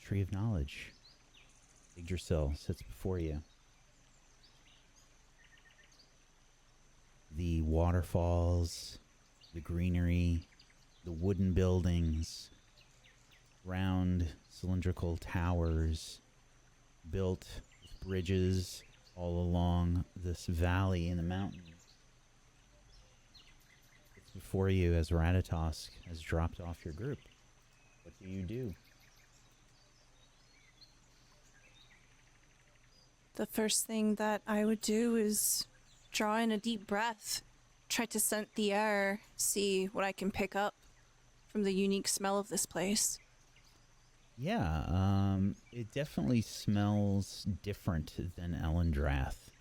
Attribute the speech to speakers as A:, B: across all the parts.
A: Tree of Knowledge. Yggdrasil sits before you. The waterfalls, the greenery, the wooden buildings, round cylindrical towers built with bridges all along this valley in the mountains. It's before you as Ratatosk has dropped off your group. What do you do?
B: The first thing that I would do is draw in a deep breath, try to scent the air, see what I can pick up from the unique smell of this place.
A: Yeah, it definitely smells different than Ellendrath.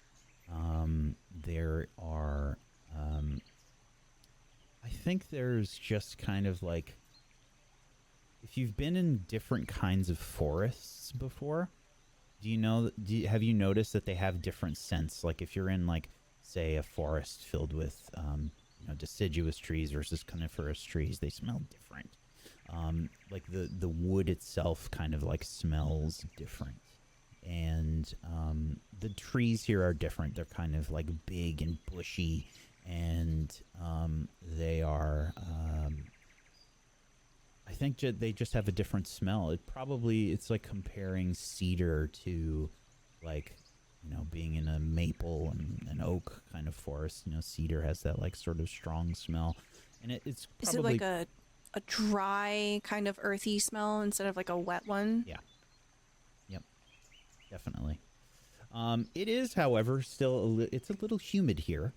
A: There are, I think there's just kind of like, if you've been in different kinds of forests before, have you noticed that they have different scents? Like if you're in like, say, a forest filled with, deciduous trees versus coniferous trees, they smell different. Like the wood itself kind of like smells different. And the trees here are different. They're kind of like big and bushy, and they are, I think they just have a different smell. It's like comparing cedar to like, being in a maple and an oak kind of forest. Cedar has that like sort of strong smell. And it's probably...
B: Is it like a dry kind of earthy smell instead of like a wet one?
A: Yeah. Yep. Definitely. It is, however, still it's a little humid here.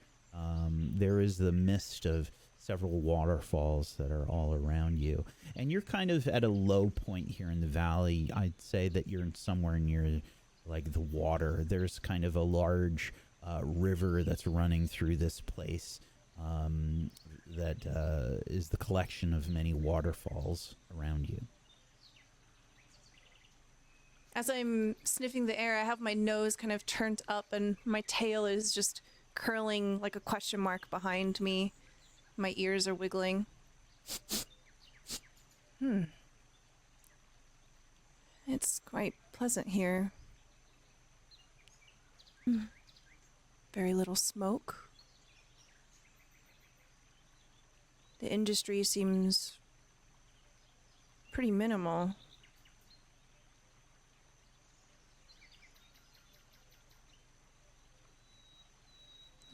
A: There is the mist of several waterfalls that are all around you, and you're kind of at a low point here in the valley. I'd say that you're somewhere near like the water. There's kind of a large river that's running through this place that is the collection of many waterfalls around you.
B: As I'm sniffing the air, I have my nose kind of turned up and my tail is just curling like a question mark behind me. My ears are wiggling. It's quite pleasant here. Very little smoke. The industry seems pretty minimal.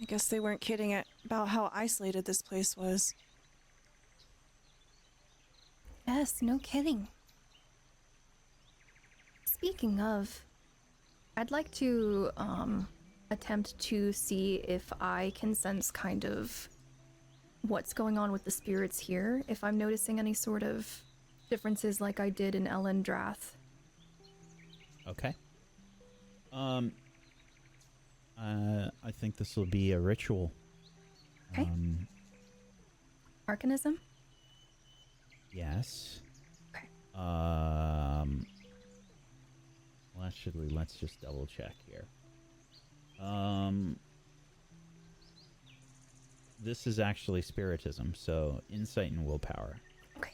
B: I guess they weren't kidding about how isolated this place was.
C: Yes, no kidding. Speaking of, I'd like to attempt to see if I can sense kind of what's going on with the spirits here, if I'm noticing any sort of differences like I did in Ellendrath.
A: Okay. I think this will be a ritual.
C: Okay. Arcanism?
A: Yes.
C: Okay.
A: Well, actually, let's just double check here. This is actually spiritism, so insight and willpower.
C: Okay.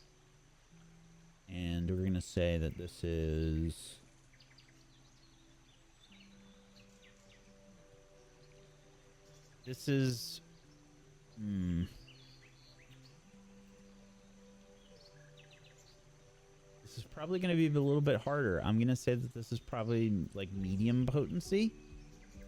A: And we're going to say that this is... This is... This is probably going to be a little bit harder. I'm going to say that this is probably like medium potency.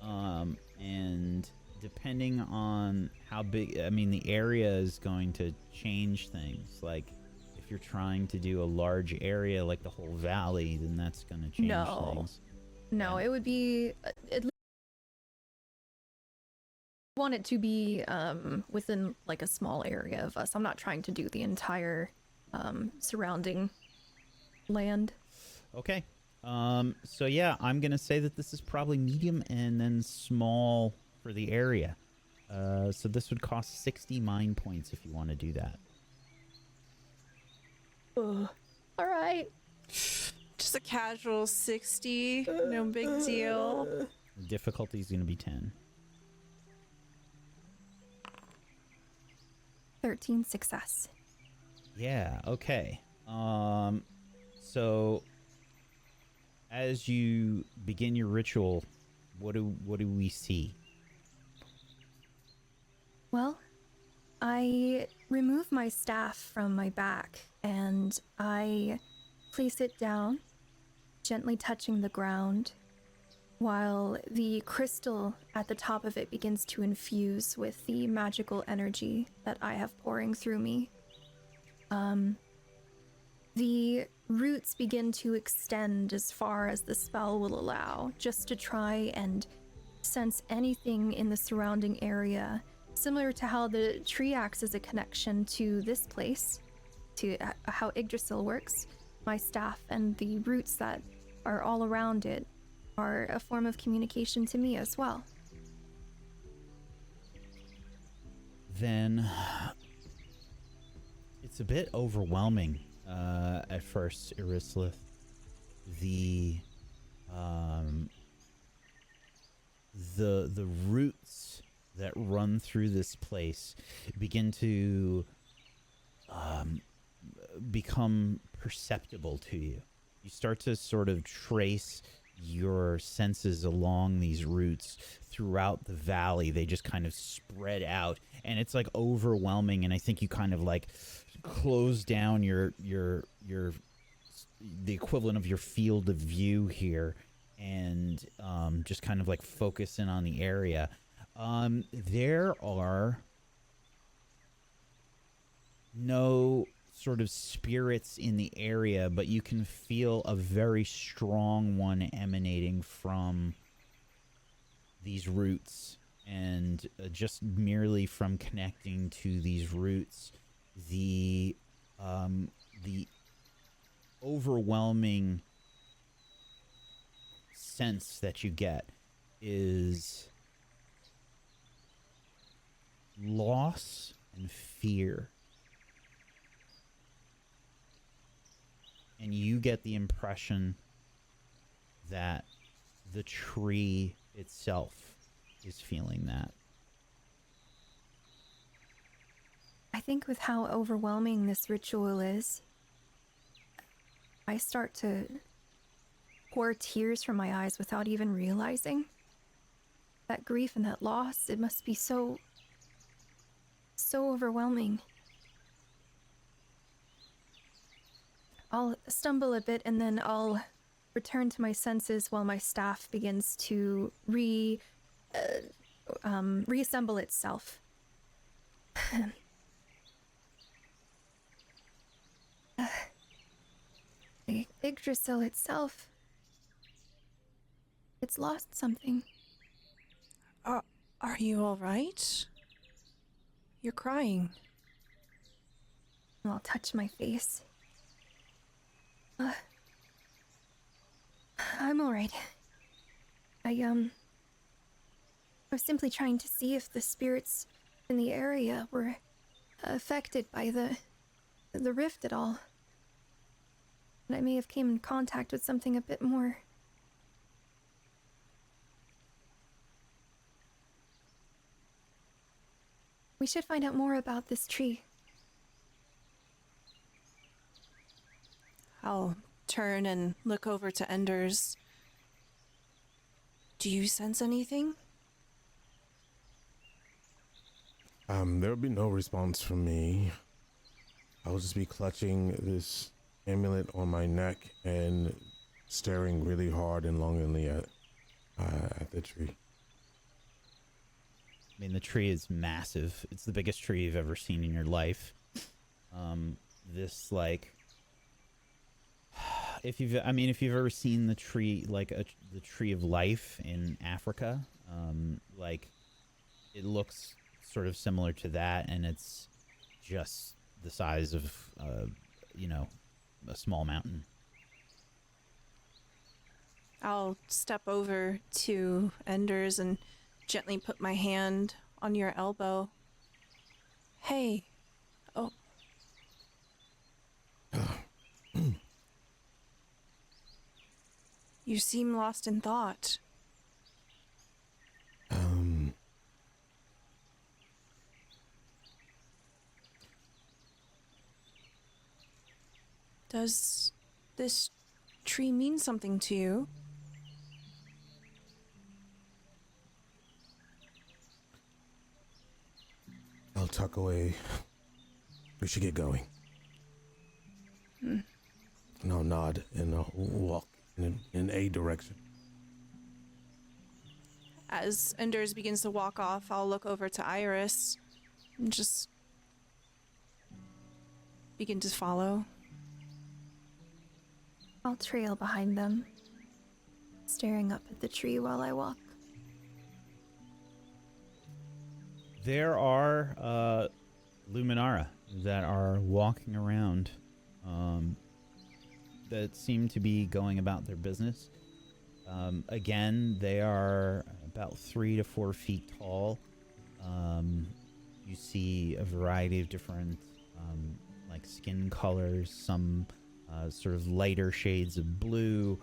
A: And depending on how big... I mean, the area is going to change things. Like, if you're trying to do a large area like the whole valley, then that's going to change things.
C: No,
A: Yeah.
C: it would be... at least I want it to be within like a small area of us. I'm not trying to do the entire surrounding land.
A: Okay. So yeah, I'm gonna say that this is probably medium and then small for the area. So this would cost 60 mind points if you want to do that.
C: Ugh. All right.
B: Just a casual 60, no big deal.
A: The difficulty is gonna be 10.
C: 13 success.
A: Yeah. Okay. So as you begin your ritual, what do we see?
C: Well, I remove my staff from my back and I place it down, gently touching the ground, while the crystal at the top of it begins to infuse with the magical energy that I have pouring through me. The roots begin to extend as far as the spell will allow, just to try and sense anything in the surrounding area, similar to how the tree acts as a connection to this place, to how Yggdrasil works. My staff and the roots that are all around it are a form of communication to me as well.
A: Then it's a bit overwhelming at first, Irislith. The roots that run through this place begin to become perceptible to you. You start to sort of trace your senses along these roots throughout the valley. They just kind of spread out, and it's like overwhelming. And I think you kind of like close down your the equivalent of your field of view here, and just kind of like focus in on the area. There are no sort of spirits in the area, but you can feel a very strong one emanating from these roots. And just merely from connecting to these roots, the overwhelming sense that you get is loss and fear. And you get the impression that the tree itself is feeling that.
C: I think with how overwhelming this ritual is, I start to pour tears from my eyes without even realizing. That grief and that loss, it must be so overwhelming. I'll stumble a bit and then I'll return to my senses while my staff begins to reassemble itself. The Yggdrasil itself, it's lost something.
B: Are you all right? You're crying.
C: I'll touch my face. I'm alright. I was simply trying to see if the spirits in the area were affected by the rift at all. And I may have came in contact with something a bit more. We should find out more about this tree.
B: I'll turn and look over to Enders. Do you sense anything?
D: There'll be no response from me. I'll just be clutching this amulet on my neck and staring really hard and longingly at the tree.
A: I mean, the tree is massive. It's the biggest tree you've ever seen in your life. This, like, if you've ever seen the tree, like the tree of life in Africa, like, it looks sort of similar to that, and it's just the size of, a small mountain.
B: I'll step over to Enders and gently put my hand on your elbow. Hey. Oh. You seem lost in thought. Does this tree means something to you.
D: I'll tuck away. We should get going. And I'll nod and I'll walk in a direction.
B: As Enders begins to walk off, I'll look over to Iris and just begin to follow.
C: I'll trail behind them, staring up at the tree while I walk.
A: There are Luminara that are walking around that seem to be going about their business. Again, they are about 3 to 4 feet tall. You see a variety of different like skin colors, some sort of lighter shades of blue,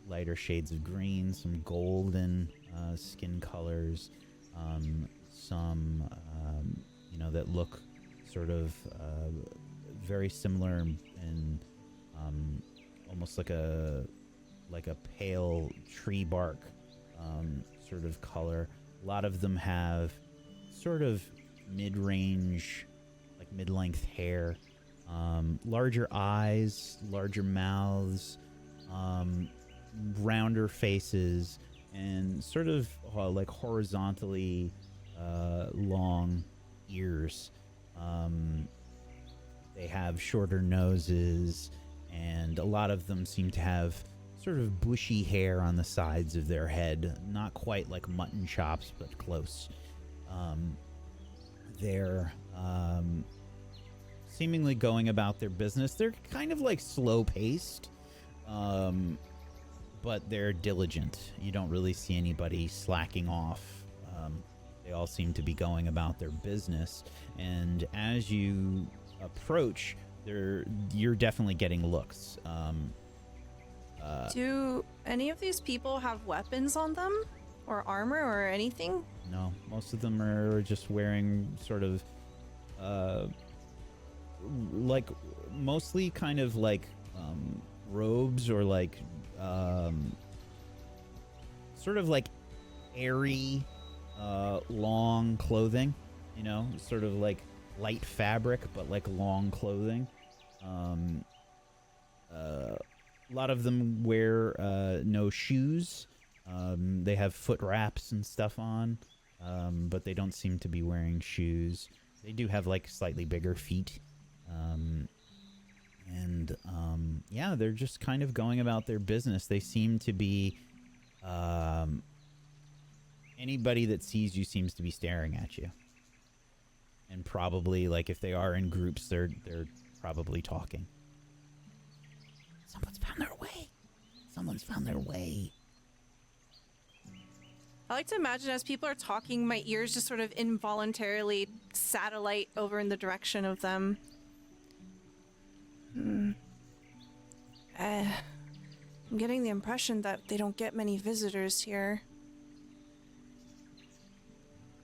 A: lighter shades of green, some golden skin colors, some that look sort of very similar and almost like a pale tree bark sort of color. A lot of them have sort of mid-range, like mid-length hair, larger eyes, larger mouths, rounder faces, and sort of like horizontally long ears. They have shorter noses, and a lot of them seem to have sort of bushy hair on the sides of their head. Not quite like mutton chops, but close. They're seemingly going about their business. They're kind of like slow-paced, but they're diligent. You don't really see anybody slacking off. They all seem to be going about their business, and as you approach, you're definitely getting looks.
B: Do any of these people have weapons on them? Or armor or anything?
A: No, most of them are just wearing sort of like mostly kind of like robes or like sort of like airy long clothing, sort of like light fabric but like long clothing. A lot of them wear no shoes. They have foot wraps and stuff on, but they don't seem to be wearing shoes. They do have like slightly bigger feet. Yeah, they're just kind of going about their business. They seem to be, anybody that sees you seems to be staring at you. And probably, like, if they are in groups, they're probably talking. Someone's found their way. Someone's found their way.
B: I like to imagine as people are talking, my ears just sort of involuntarily satellite over in the direction of them. I'm getting the impression that they don't get many visitors here.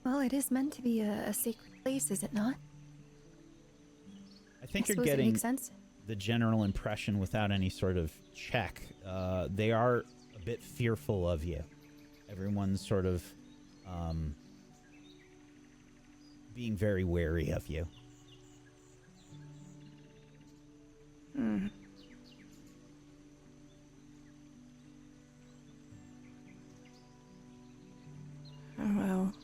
C: Well, it is meant to be a sacred place, is it not?
A: I think
C: I
A: you're
C: suppose it
A: getting
C: makes sense.
A: the general impression without any sort of check. They are a bit fearful of you. Everyone's sort of being very wary of you.
B: Oh, well. I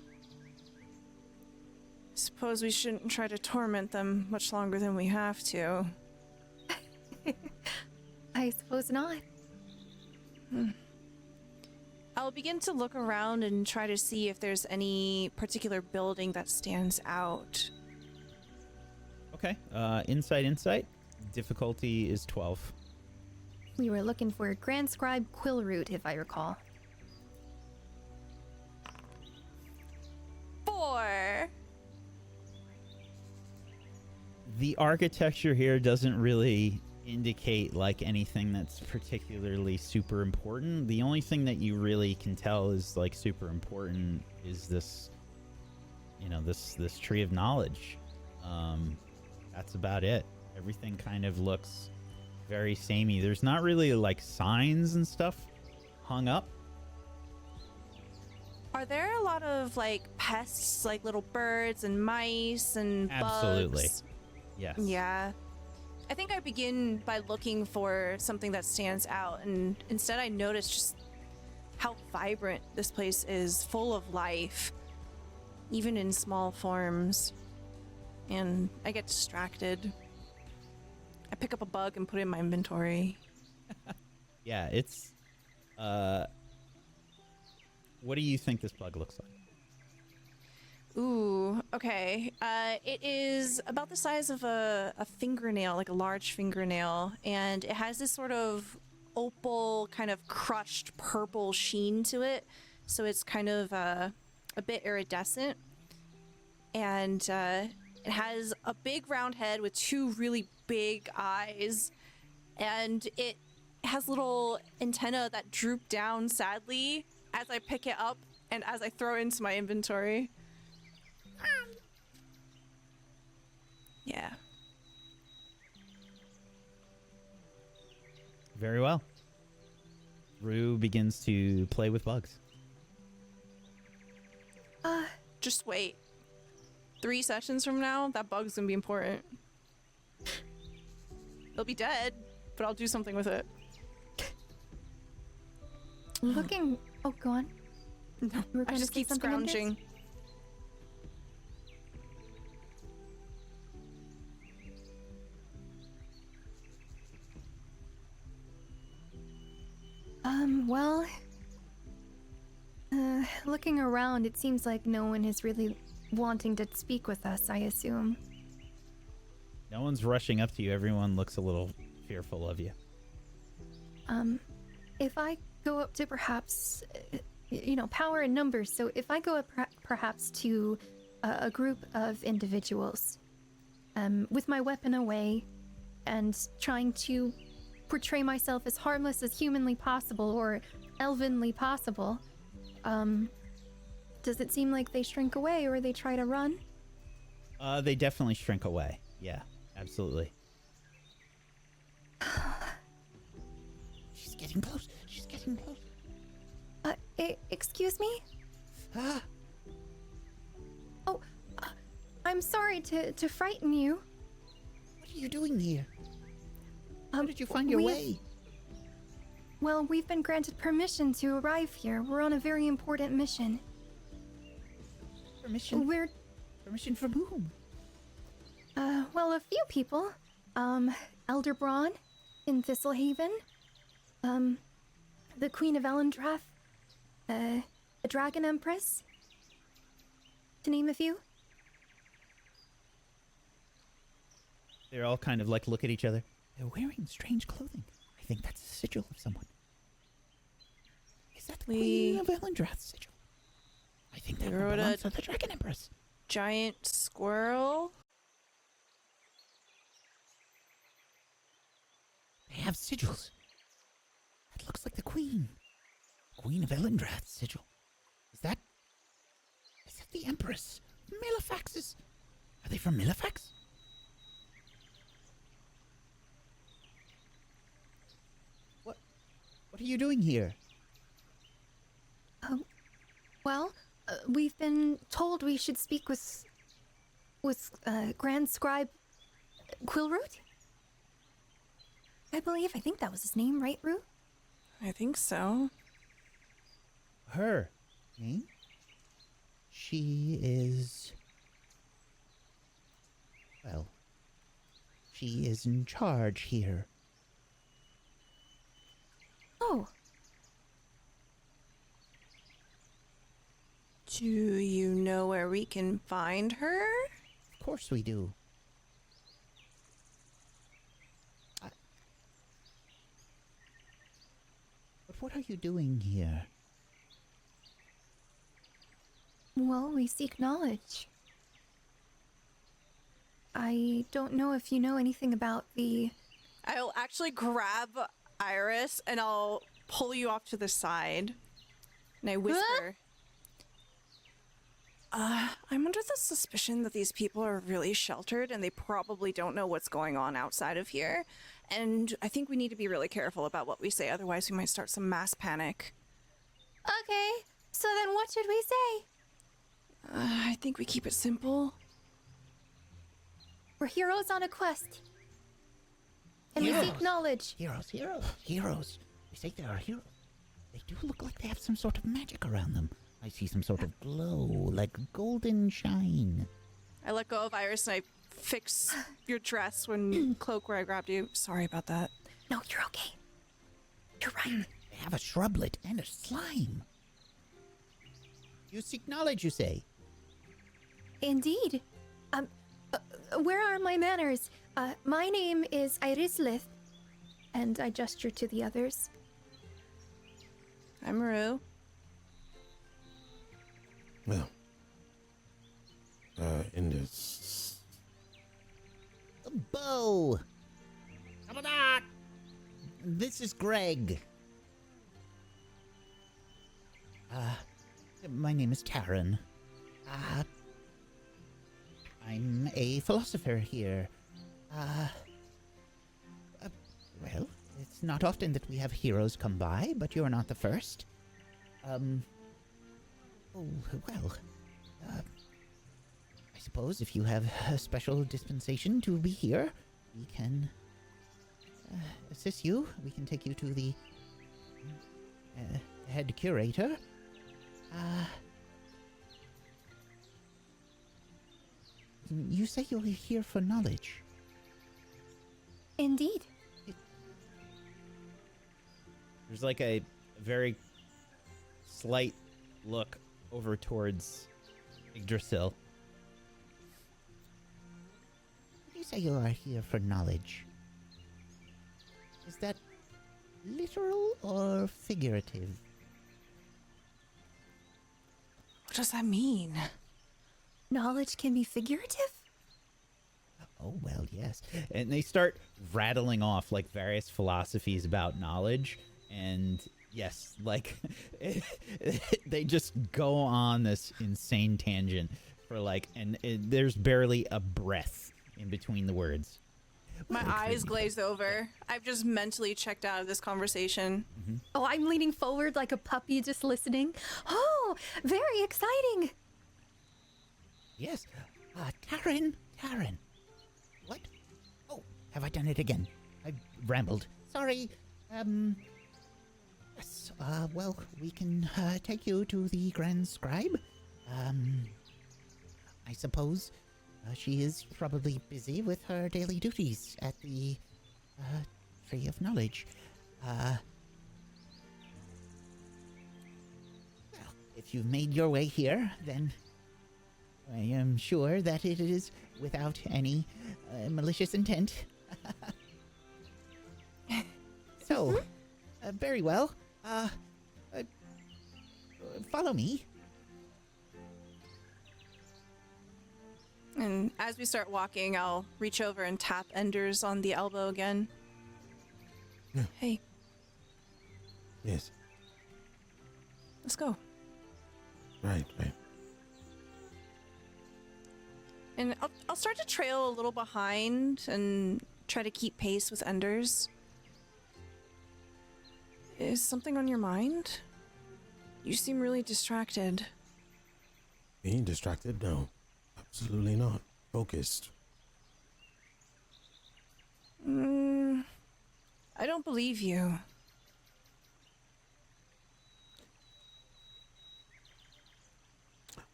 B: suppose we shouldn't try to torment them much longer than we have to.
C: I suppose not.
B: I'll begin to look around and try to see if there's any particular building that stands out.
A: Okay. Insight. Difficulty is 12.
C: We were looking for Grand Scribe Quillroot, if I recall.
B: 4.
A: The architecture here doesn't really indicate like anything that's particularly super important. The only thing that you really can tell is like super important is this, this tree of knowledge. That's about it. Everything kind of looks very samey. There's not really like signs and stuff hung up.
B: Are there a lot of like pests, like little birds and mice and
A: Absolutely.
B: bugs?
A: Yes.
B: Yeah. I think I begin by looking for something that stands out, and instead I notice just how vibrant this place is, full of life, even in small forms. And I get distracted. I pick up a bug and put it in my inventory.
A: Yeah, it's what do you think this bug looks like?
B: Ooh, okay. It is about the size of a fingernail, like a large fingernail, and it has this sort of opal, kind of crushed purple sheen to it. So it's kind of a bit iridescent. And it has a big round head with two really big eyes. And it has little antennae that droop down sadly as I pick it up and as I throw it into my inventory. Yeah.
A: Very well. Rue begins to play with bugs.
B: Just wait. 3 sessions from now, that bug's gonna be important. It'll be dead, but I'll do something with it.
C: Looking. Oh, go on.
B: No,
C: You were
B: I
C: going to
B: just
C: say
B: keep
C: something, Andres?
B: scrounging.
C: Well, looking around, it seems like no one is really wanting to speak with us, I assume.
A: No one's rushing up to you. Everyone looks a little fearful of you.
C: If I go up to perhaps, power in numbers, so if I go up perhaps to a group of individuals, with my weapon away, and trying to portray myself as harmless as humanly possible, or elvenly possible, does it seem like they shrink away or they try to run?
A: They definitely shrink away. Yeah, absolutely. She's getting close. She's getting close.
C: Excuse me?
A: Ah,
C: Oh, I'm sorry to frighten you.
A: what are you doing here? How did you find your
C: we've-
A: way?
C: Well, we've been granted permission to arrive here. We're on a very important mission.
A: Permission?
C: We're,
A: Permission from whom?
C: well, a few people. Elder Braun in Thistlehaven. The Queen of Elendrath. The Dragon Empress. To name a few.
A: They're all kind of like look at each other. They're wearing strange clothing. I think that's a sigil of someone. Is that the Queen of Elendrath's sigil? I think that
B: They wrote
A: belongs
B: a-
A: to the Dragon Empress.
B: Giant squirrel?
A: They have sigils. That looks like the Queen. Queen of Elendrath's sigil. Is that the Empress? Malefax's? Are they from Malefax? What are you doing here?
C: Well, we've been told we should speak with Grand Scribe Quillroot? I think that was his name, right, Rue?
B: I think so.
A: Her name? She is... Well, she is in charge here.
C: Oh,
B: Do you know where we can find her?
A: Of course we do. But what are you doing here?
C: well, we seek knowledge. I don't know if you know anything about the...
B: I'll actually grab Iris and I'll pull you off to the side. And I whisper, I'm under the suspicion that these people are really sheltered and they probably don't know what's going on outside of here. And I think we need to be really careful about what we say, otherwise we might start some mass panic.
C: Okay, so then what should we say?
B: I think we keep it simple.
C: We're heroes on a quest. And we seek knowledge.
A: Heroes. They say they are heroes. They do look like they have some sort of magic around them. I see some sort of glow, like golden shine.
B: I let go of Iris and I fix your dress when cloak where I grabbed you. Sorry about that.
C: No, you're okay. You're right.
A: They have a shrublet and a slime. You seek knowledge, you say?
C: Indeed. Where are my manners? My name is Irislith. And I gesture to the others.
B: I'm Maru.
D: Well, in this.
A: A bow. How about that? This is Greg. My name is Taryn. I'm a philosopher here. Well, it's not often that we have heroes come by, but you're not the first. I suppose if you have a special dispensation to be here, we can assist you. We can take you to the head curator. You say you're here for knowledge.
C: Indeed.
A: There's like a very slight look over towards Yggdrasil. You say you are here for knowledge. Is that literal or figurative?
B: What does that mean?
C: Knowledge can be figurative?
A: Oh, well, yes. And they start rattling off like various philosophies about knowledge. And yes, like they just go on this insane tangent for like, and there's barely a breath in between the words.
B: My eyes glazed over. I've just mentally checked out of this conversation.
A: Mm-hmm.
C: Oh, I'm leaning forward like a puppy just listening. Oh, very exciting.
A: Yes. Taryn. What? Oh, have I done it again? I rambled. Sorry. Yes. Well, we can take you to the Grand Scribe. I suppose she is probably busy with her daily duties at the Tree of Knowledge. Well, if you've made your way here, then I am sure that it is without any malicious intent. So, very well. Follow me.
B: And as we start walking, I'll reach over and tap Enders on the elbow again.
D: Yeah.
B: Hey,
D: Yes.
B: let's go.
D: Right.
B: And I'll start to trail a little behind and try to keep pace with Enders. Is something on your mind? You seem really distracted.
D: Being distracted? No. Absolutely not. Focused.
B: I don't believe you.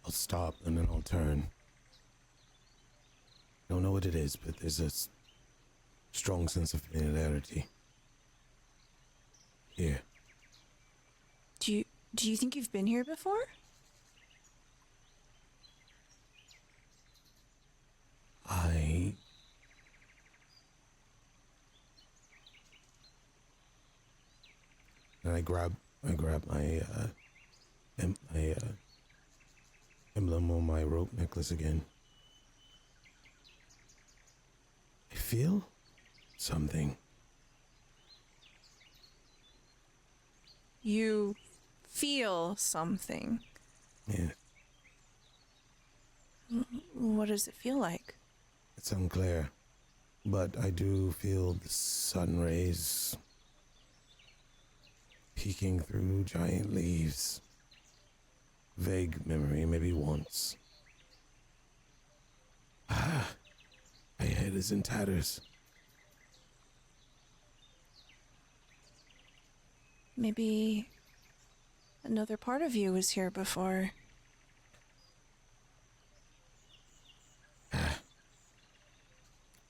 D: I'll stop and then I'll turn. Don't know what it is, but there's a strong sense of familiarity. Here.
B: Do you think you've been here before?
D: And I grab my emblem on my rope necklace again. I feel something.
B: You feel something.
D: Yeah,
B: What does it feel like?
D: it's unclear. but I do feel the sun rays peeking through giant leaves. Vague memory, maybe once. Ah, my head is in tatters.
B: Maybe another part of you was here before.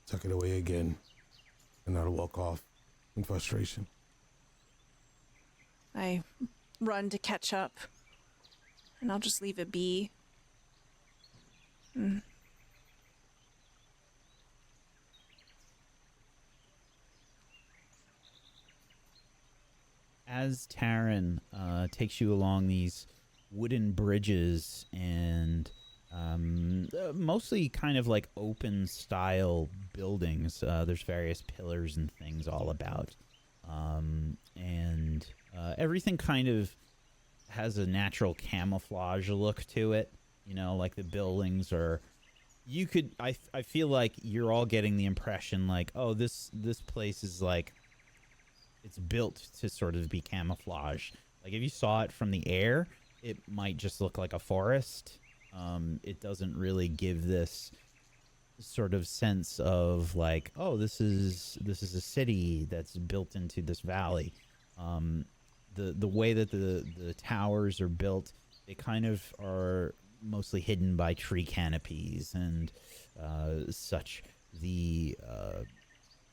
D: Tuck it away again, and I'll walk off in frustration.
B: I run to catch up, and I'll just leave it be.
A: As Taryn takes you along these wooden bridges and mostly kind of like open style buildings, there's various pillars and things all about. And everything kind of has a natural camouflage look to it. You know, like the buildings are... You could... I feel like you're all getting the impression like, oh, this place is like... It's built to sort of be camouflage. Like if you saw it from the air, it might just look like a forest. It doesn't really give this sort of sense of like, oh, this is a city that's built into this valley. The way that the towers are built, they kind of are mostly hidden by tree canopies and such. The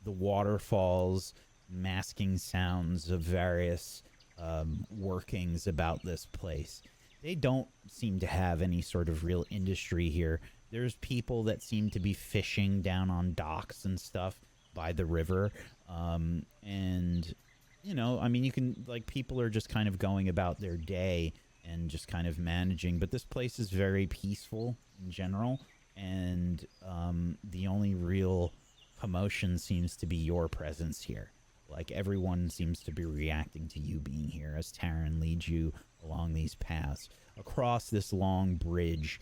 A: waterfalls masking sounds of various workings about this place. They don't seem to have any sort of real industry here. There's people that seem to be fishing down on docks and stuff by the river. And, you know, I mean, you can, like, people are just kind of going about their day and just kind of managing. But this place is very peaceful in general. And the only real commotion seems to be your presence here. Like, everyone seems to be reacting to you being here as Taryn leads you along these paths. Across this long bridge,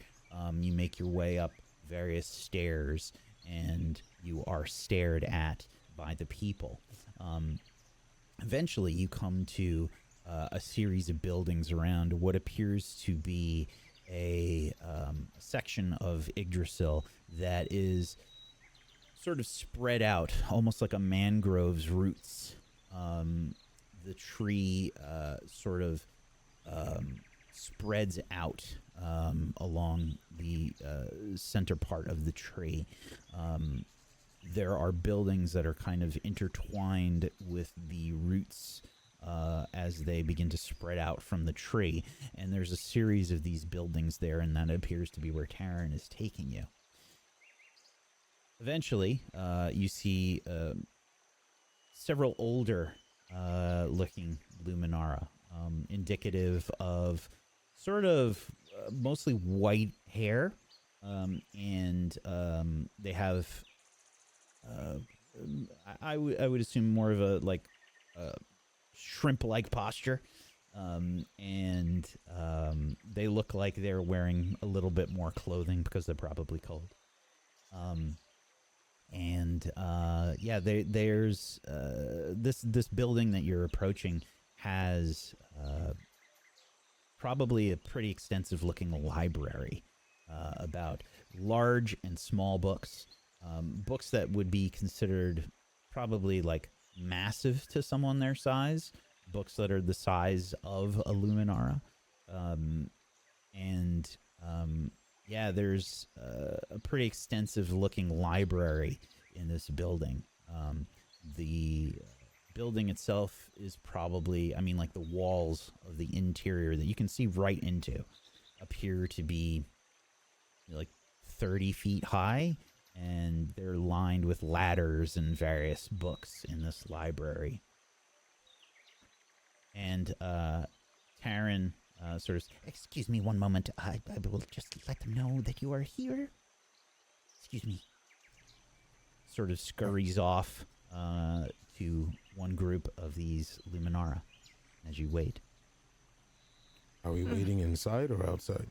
A: you make your way up various stairs, and you are stared at by the people. Eventually, you come to a series of buildings around what appears to be a section of Yggdrasil that is sort of spread out, almost like a mangrove's roots. The tree sort of spreads out along the center part of the tree. There are buildings that are kind of intertwined with the roots as they begin to spread out from the tree. And there's a series of these buildings there, and that appears to be where Taryn is taking you. Eventually, you see several older looking Luminara, indicative of sort of mostly white hair, and they have, I would assume more of a like shrimp-like posture, and they look like they're wearing a little bit more clothing because they're probably cold. Yeah, there's this building that you're approaching has probably a pretty extensive looking library about large and small books, books that would be considered probably like massive to someone their size, books that are the size of a Luminara, yeah, there's a pretty extensive looking library in this building. The building itself is probably, I mean, like the walls of the interior that you can see right into appear to be like 30 feet high, and they're lined with ladders and various books in this library. And Taryn sort of, excuse me one moment, I will just let them know that you are here. Excuse me. Sort of scurries off to one group of these Luminara as you wait.
D: Are we waiting inside or outside?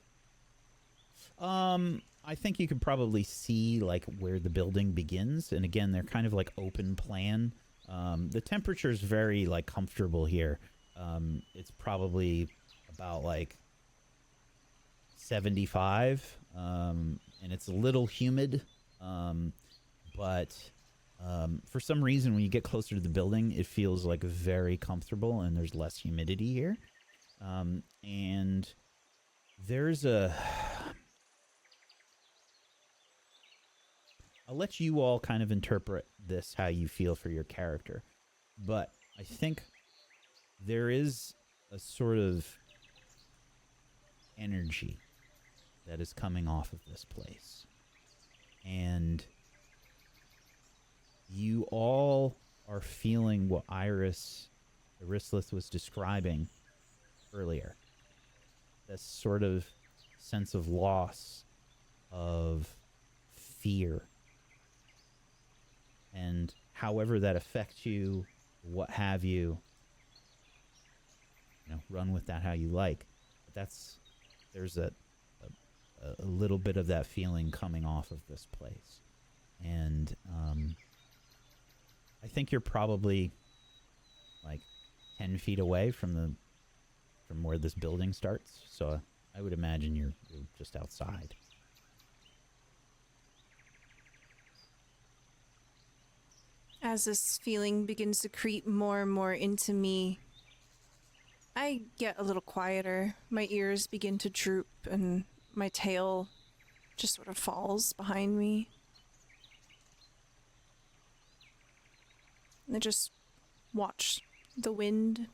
A: I think you could probably see like where the building begins, and again, they're kind of like open plan. The temperature is very like comfortable here. It's probably about like 75, and it's a little humid, but for some reason, when you get closer to the building, it feels like very comfortable, and there's less humidity here. And there's a... I'll let you all kind of interpret this how you feel for your character, but I think there is a sort of energy that is coming off of this place. And you all are feeling what Irislyth was describing earlier. This sort of sense of loss, of fear. And however that affects you, what have you, run with that how you like. But there's a little bit of that feeling coming off of this place. And I think you're probably like 10 feet away from where this building starts. So I would imagine you're just outside.
B: As this feeling begins to creep more and more into me, I get a little quieter. My ears begin to droop and my tail just sort of falls behind me. And I just watch the wind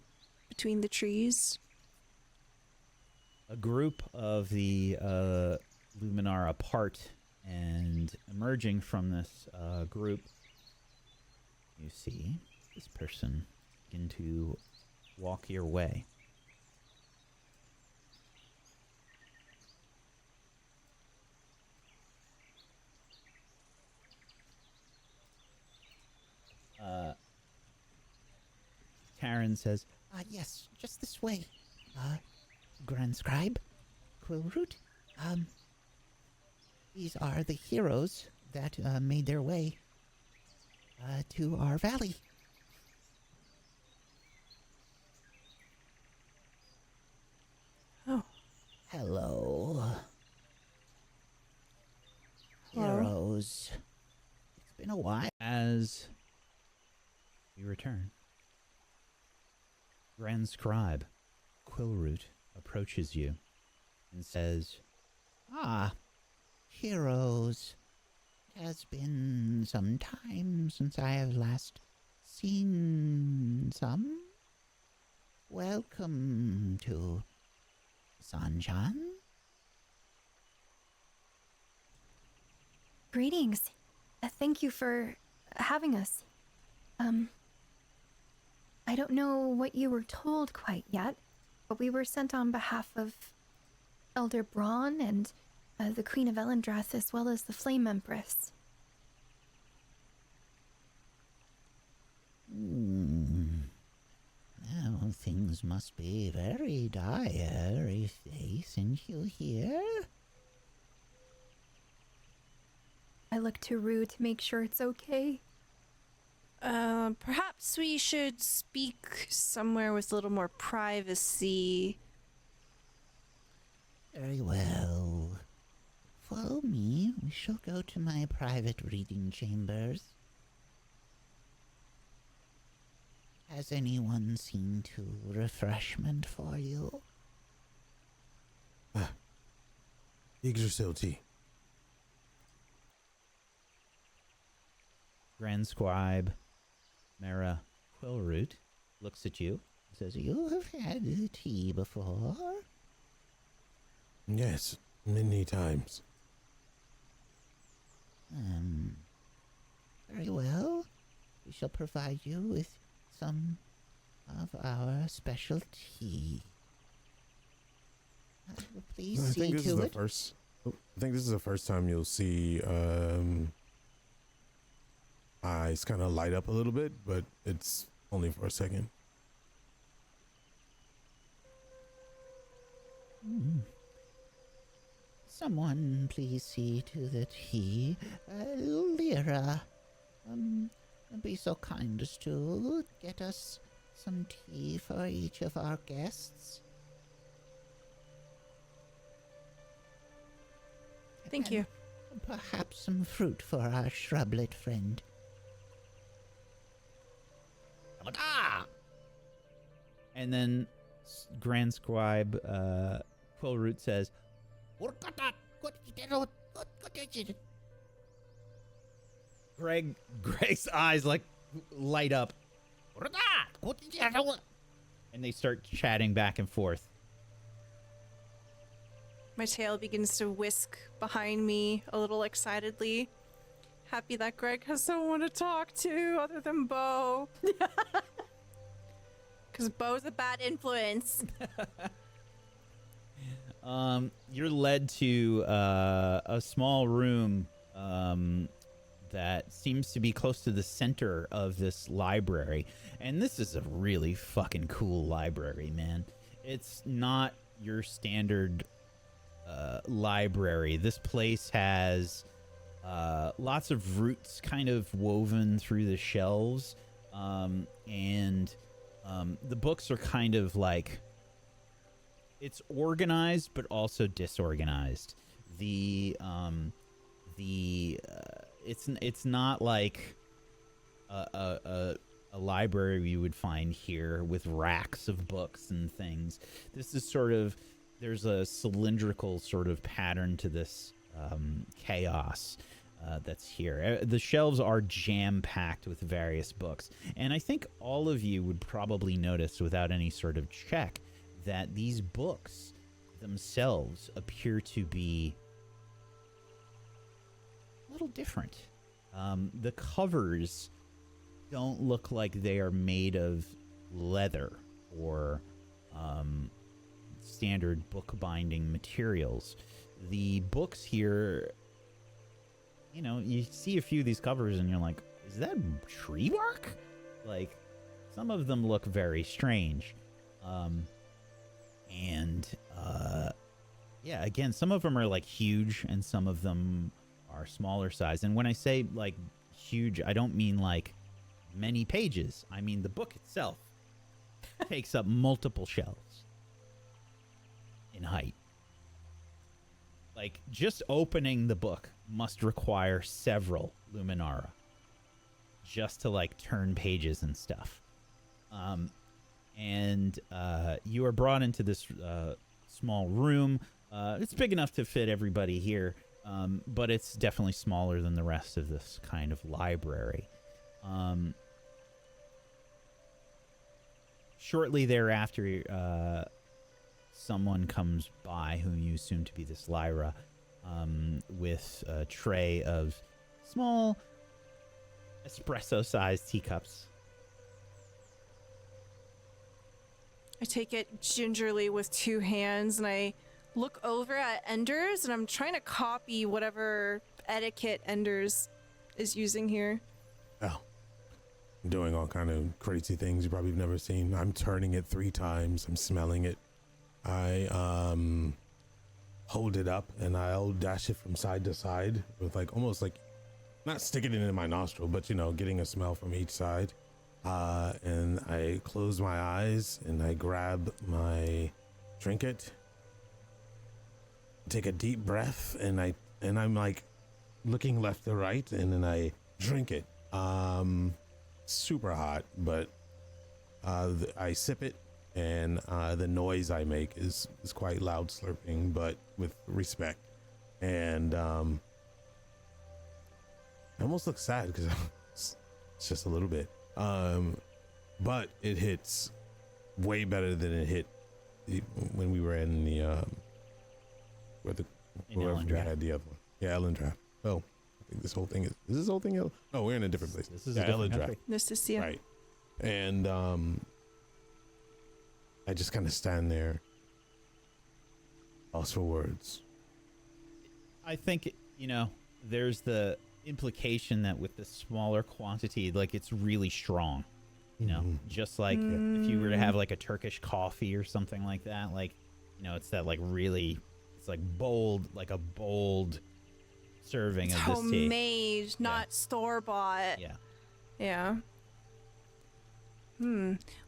B: between the trees.
A: A group of the Luminar apart, and emerging from this group, you see this person begin to walk your way. Karen says, yes, just this way. Grand Scribe, Quillroot, these are the heroes that made their way to our valley.
B: Oh.
A: Hello.
B: Hello.
A: Heroes. It's been a while. As you return, Grand Scribe, Quillroot, approaches you and says, heroes. It has been some time since I have last seen some. Welcome to Sanchan.
C: Greetings. Thank you for having us. I don't know what you were told quite yet, but we were sent on behalf of Elder Braun and the Queen of Elendrath, as well as the Flame Empress.
A: Well, things must be very dire if they sent you here.
C: I look to Rue to make sure it's okay.
B: Perhaps we should speak somewhere with a little more privacy.
A: Very well. Follow me. We shall go to my private reading chambers. Has anyone seen to refreshment for you?
D: Yggdrasil tea.
A: Grand Scribe, Mara Quillroot, looks at you and says, you have had tea before?
D: Yes, many times.
A: Very well. We shall provide you with some of our special tea. Please
D: I
A: see
D: think this is
A: to
D: the
A: it.
D: first. I think this is the first time you'll see eyes kind of light up a little bit, but it's only for a second.
A: someone please see to that he, Lyra, be so kind as to get us some tea for each of our guests?
B: Thank you.
A: And perhaps some fruit for our shrublet friend. And then Grand Scribe Quillroot says, Greg's eyes like light up. And they start chatting back and forth.
B: My tail begins to whisk behind me a little excitedly. Happy that Greg has someone to talk to other than Bo. Because Bo's a bad influence.
A: You're led to a small room that seems to be close to the center of this library. And this is a really fucking cool library, man. It's not your standard library. This place has lots of roots kind of woven through the shelves. And the books are kind of like, it's organized but also disorganized. It's not like a library you would find here with racks of books and things. This is sort of, there's a cylindrical sort of pattern to this chaos that's here. The shelves are jam-packed with various books. And I think all of you would probably notice without any sort of check that these books themselves appear to be a little different. The covers don't look like they are made of leather or standard bookbinding materials. The books here, you know, you see a few of these covers and you're like, is that tree bark? Like, some of them look very strange. Yeah, again, some of them are like huge and some of them are smaller size. And when I say like huge, I don't mean like many pages. I mean the book itself takes up multiple shelves in height. Like, just opening the book must require several Luminara just to like turn pages and stuff. You are brought into this small room. It's big enough to fit everybody here, but it's definitely smaller than the rest of this kind of library. Shortly thereafter, someone comes by whom you assume to be this Lyra, with a tray of small espresso-sized teacups.
B: I take it gingerly with two hands and I look over at Enders and I'm trying to copy whatever etiquette Enders is using here.
D: Oh, I'm doing all kind of crazy things you probably have never seen. I'm turning it 3 times. I'm smelling it. I hold it up and I'll dash it from side to side with like almost like not sticking it in my nostril, but you know, getting a smell from each side. And I close my eyes and I grab my trinket, take a deep breath, and I'm like looking left to right, and then I drink it. Super hot, but I sip it, and the noise I make is quite loud slurping, but with respect. And I almost look sad because it's just a little bit. But it hits way better than it hit when we were in the wherever we had the other one. Yeah, Ellendraft. Oh, I think this whole thing is this whole thing? No, we're in a different place.
A: This is a different country.
B: Gnosisia.
D: Right. And I just kind of stand there, lost for words.
A: I think, you know, there's the implication that with the smaller quantity, like, it's really strong, you know, just like if you were to have like a Turkish coffee or something like that, like, you know, it's that like really It's like bold, like a bold serving
B: It's
A: of this tea.
B: homemade, not store-bought.
A: Yeah.
B: Yeah.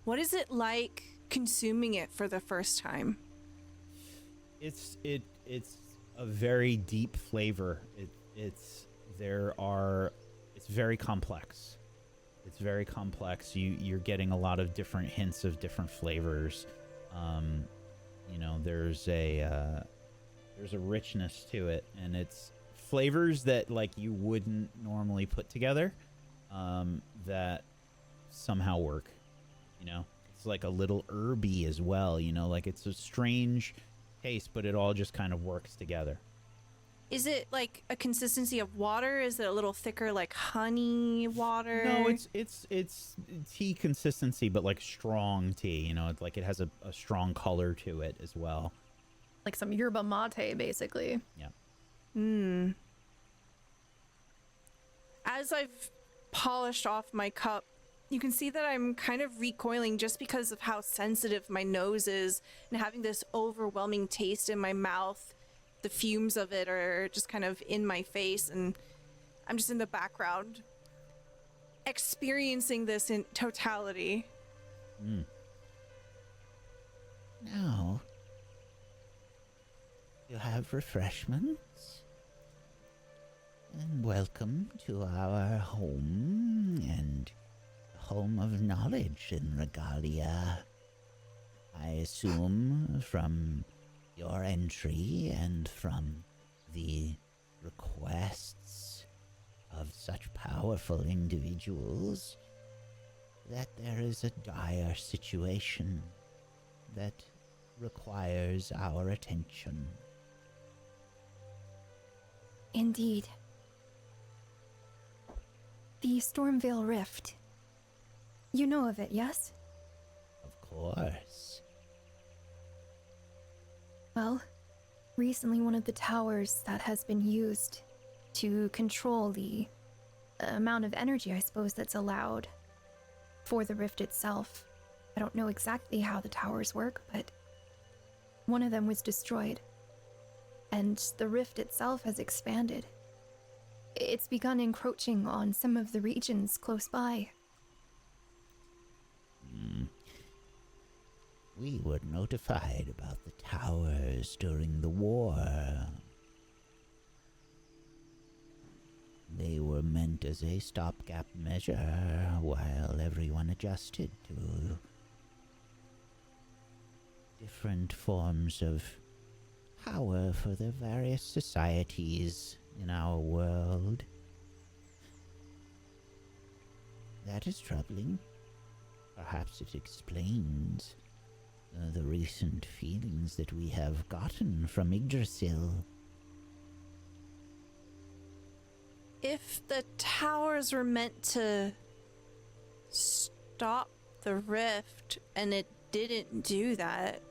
B: What is it like consuming it for the first time?
A: It's a very deep flavor. It's very complex. It's very complex. You're getting a lot of different hints of different flavors. You know, there's a richness to it, and it's flavors that like you wouldn't normally put together, that somehow work. You know, it's like a little herby as well. You know, like it's a strange taste, but it all just kind of works together.
B: Is it like a consistency of water? Is it a little thicker, like honey water?
A: No, it's tea consistency, but like strong tea. You know, it's like it has a strong color to it as well.
C: Like some yerba mate, basically.
A: Yeah.
B: As I've polished off my cup, you can see that I'm kind of recoiling just because of how sensitive my nose is and having this overwhelming taste in my mouth. The fumes of it are just kind of in my face, and I'm just in the background experiencing this in totality.
A: Now, you have refreshments. And welcome to our home, and home of knowledge in Regalia. I assume from your entry and from the requests of such powerful individuals that there is a dire situation that requires our attention.
C: Indeed. The Stormveil Rift. You know of it, yes?
A: Of course.
C: Well, recently one of the towers that has been used to control the amount of energy, I suppose, that's allowed for the rift itself. I don't know exactly how the towers work, but one of them was destroyed. And the rift itself has expanded. It's begun encroaching on some of the regions close by.
A: We were notified about the towers during the war. They were meant as a stopgap measure while everyone adjusted to different forms of power for the various societies in our world. That is troubling. Perhaps it explains the recent feelings that we have gotten from Yggdrasil.
B: If the towers were meant to stop the rift and it didn't do that,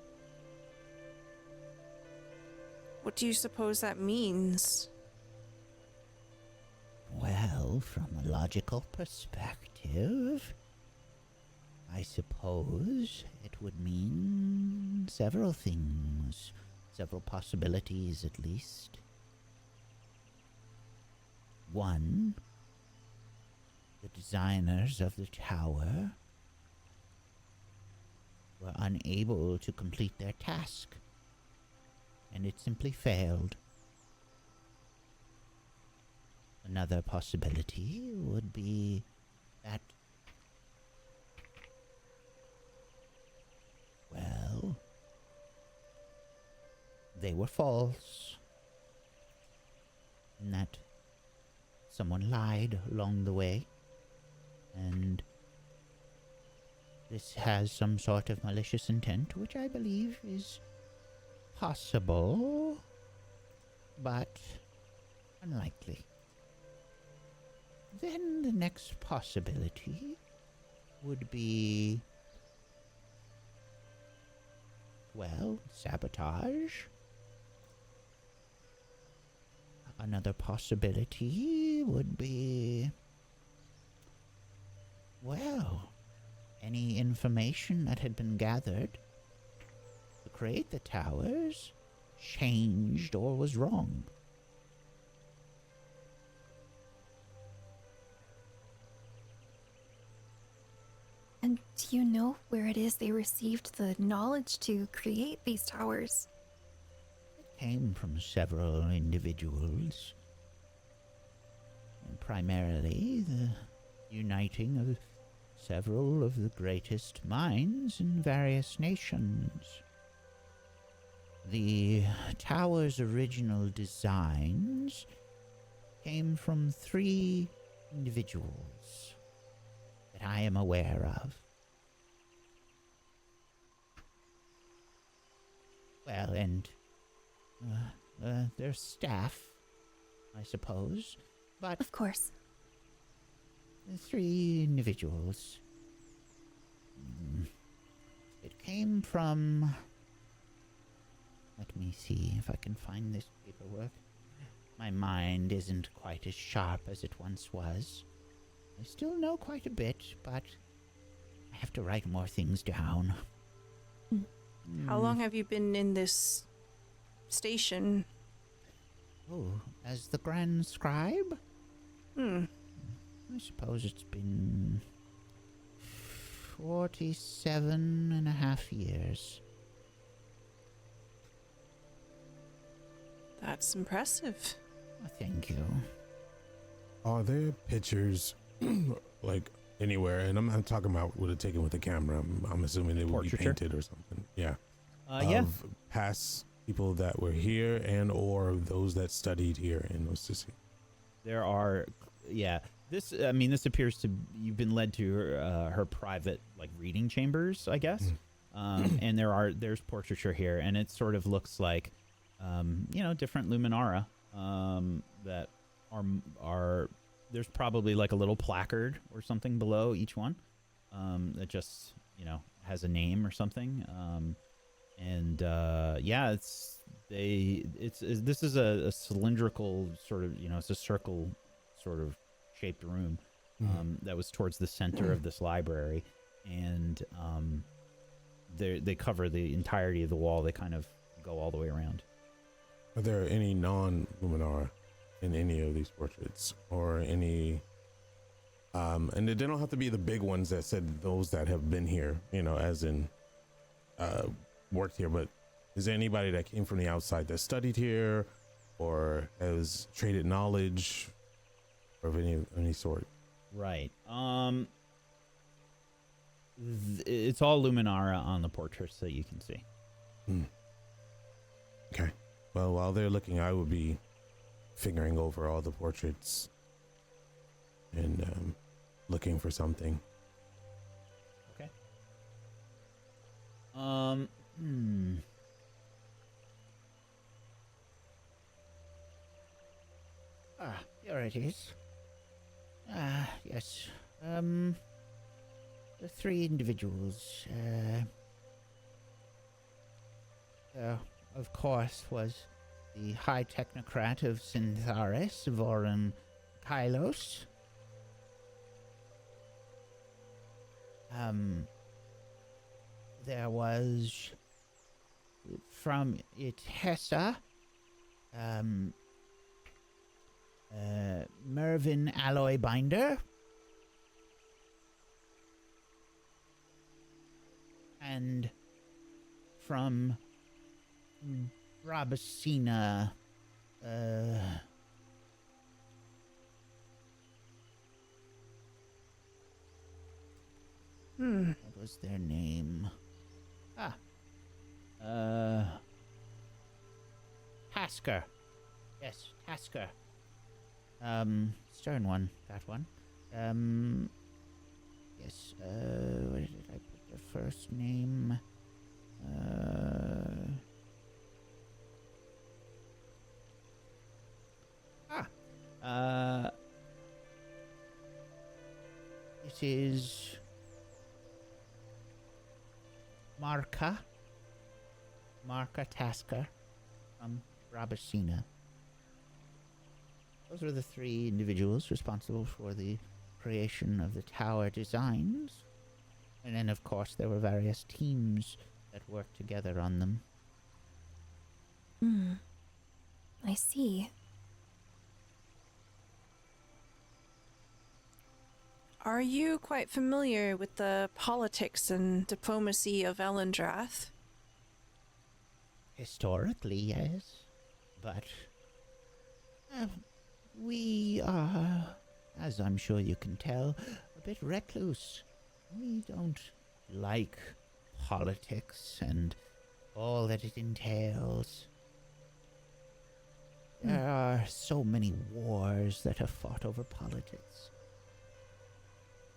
B: what do you suppose that means?
A: Well, from a logical perspective, I suppose it would mean several things, several possibilities at least. One, the designers of the tower were unable to complete their task, and it simply failed. Another possibility would be that, well, they were false, and that someone lied along the way, and this has some sort of malicious intent, which I believe is possible, but unlikely. Then the next possibility would be, well, sabotage. Another possibility would be, well, any information that had been gathered to create the towers changed or was wrong.
C: And do you know where it is they received the knowledge to create these towers?
A: It came from several individuals. And primarily the uniting of several of the greatest minds in various nations. The tower's original designs came from 3 individuals that I am aware of. Well, and their staff, I suppose, but
C: Of course.
A: the 3 individuals. It came from... Let me see if I can find this paperwork. My mind isn't quite as sharp as it once was. I still know quite a bit, but I have to write more things down.
B: How long have you been in this station?
A: Oh, as the Grand Scribe? I suppose it's been 47 and a half years.
B: That's impressive.
A: Oh, thank you.
D: Are there pictures, like anywhere? And I'm not talking about would it taken with a camera. I'm assuming it would be
A: Portraiture?
D: painted or something. Yeah.
A: Yeah.
D: Of past people that were here and or those that studied here in Gnosisia.
A: There are, yeah. This appears to, you've been led to her private, like, reading chambers, I guess. And there's portraiture here, and it sort of looks like, different luminara that are, there's probably like a little placard or something below each one that just, has a name or something. This is a cylindrical sort of, it's a circle sort of shaped room that was towards the center of this library, and they cover the entirety of the wall. They kind of go all the way around.
D: Are there any non-luminara in any of these portraits, or any? And they don't have to be the big ones that said those that have been here, as in worked here. But is there anybody that came from the outside that studied here, or has traded knowledge, or of any sort?
A: Right. It's all luminara on the portraits that you can see.
D: Okay. Well, while they're looking, I would be fingering over all the portraits and looking for something.
A: Okay. Here it is. Yes. The 3 individuals, of course, was the High Technocrat of Syntharis, Voran Kylos. There was from Itessa, Mervyn Alloy Binder, and from Brabacina, what was their name? Tasker. Yes, Tasker. Stern one, that one. Yes, where did I put the first name? It is Marka Tasker from Brabacina. Those were the 3 individuals responsible for the creation of the tower designs. And then, of course, there were various teams that worked together on them.
C: I see.
B: Are you quite familiar with the politics and diplomacy of Elendrath?
A: Historically, yes. But we are, as I'm sure you can tell, a bit recluse. We don't like politics and all that it entails. There are so many wars that are fought over politics.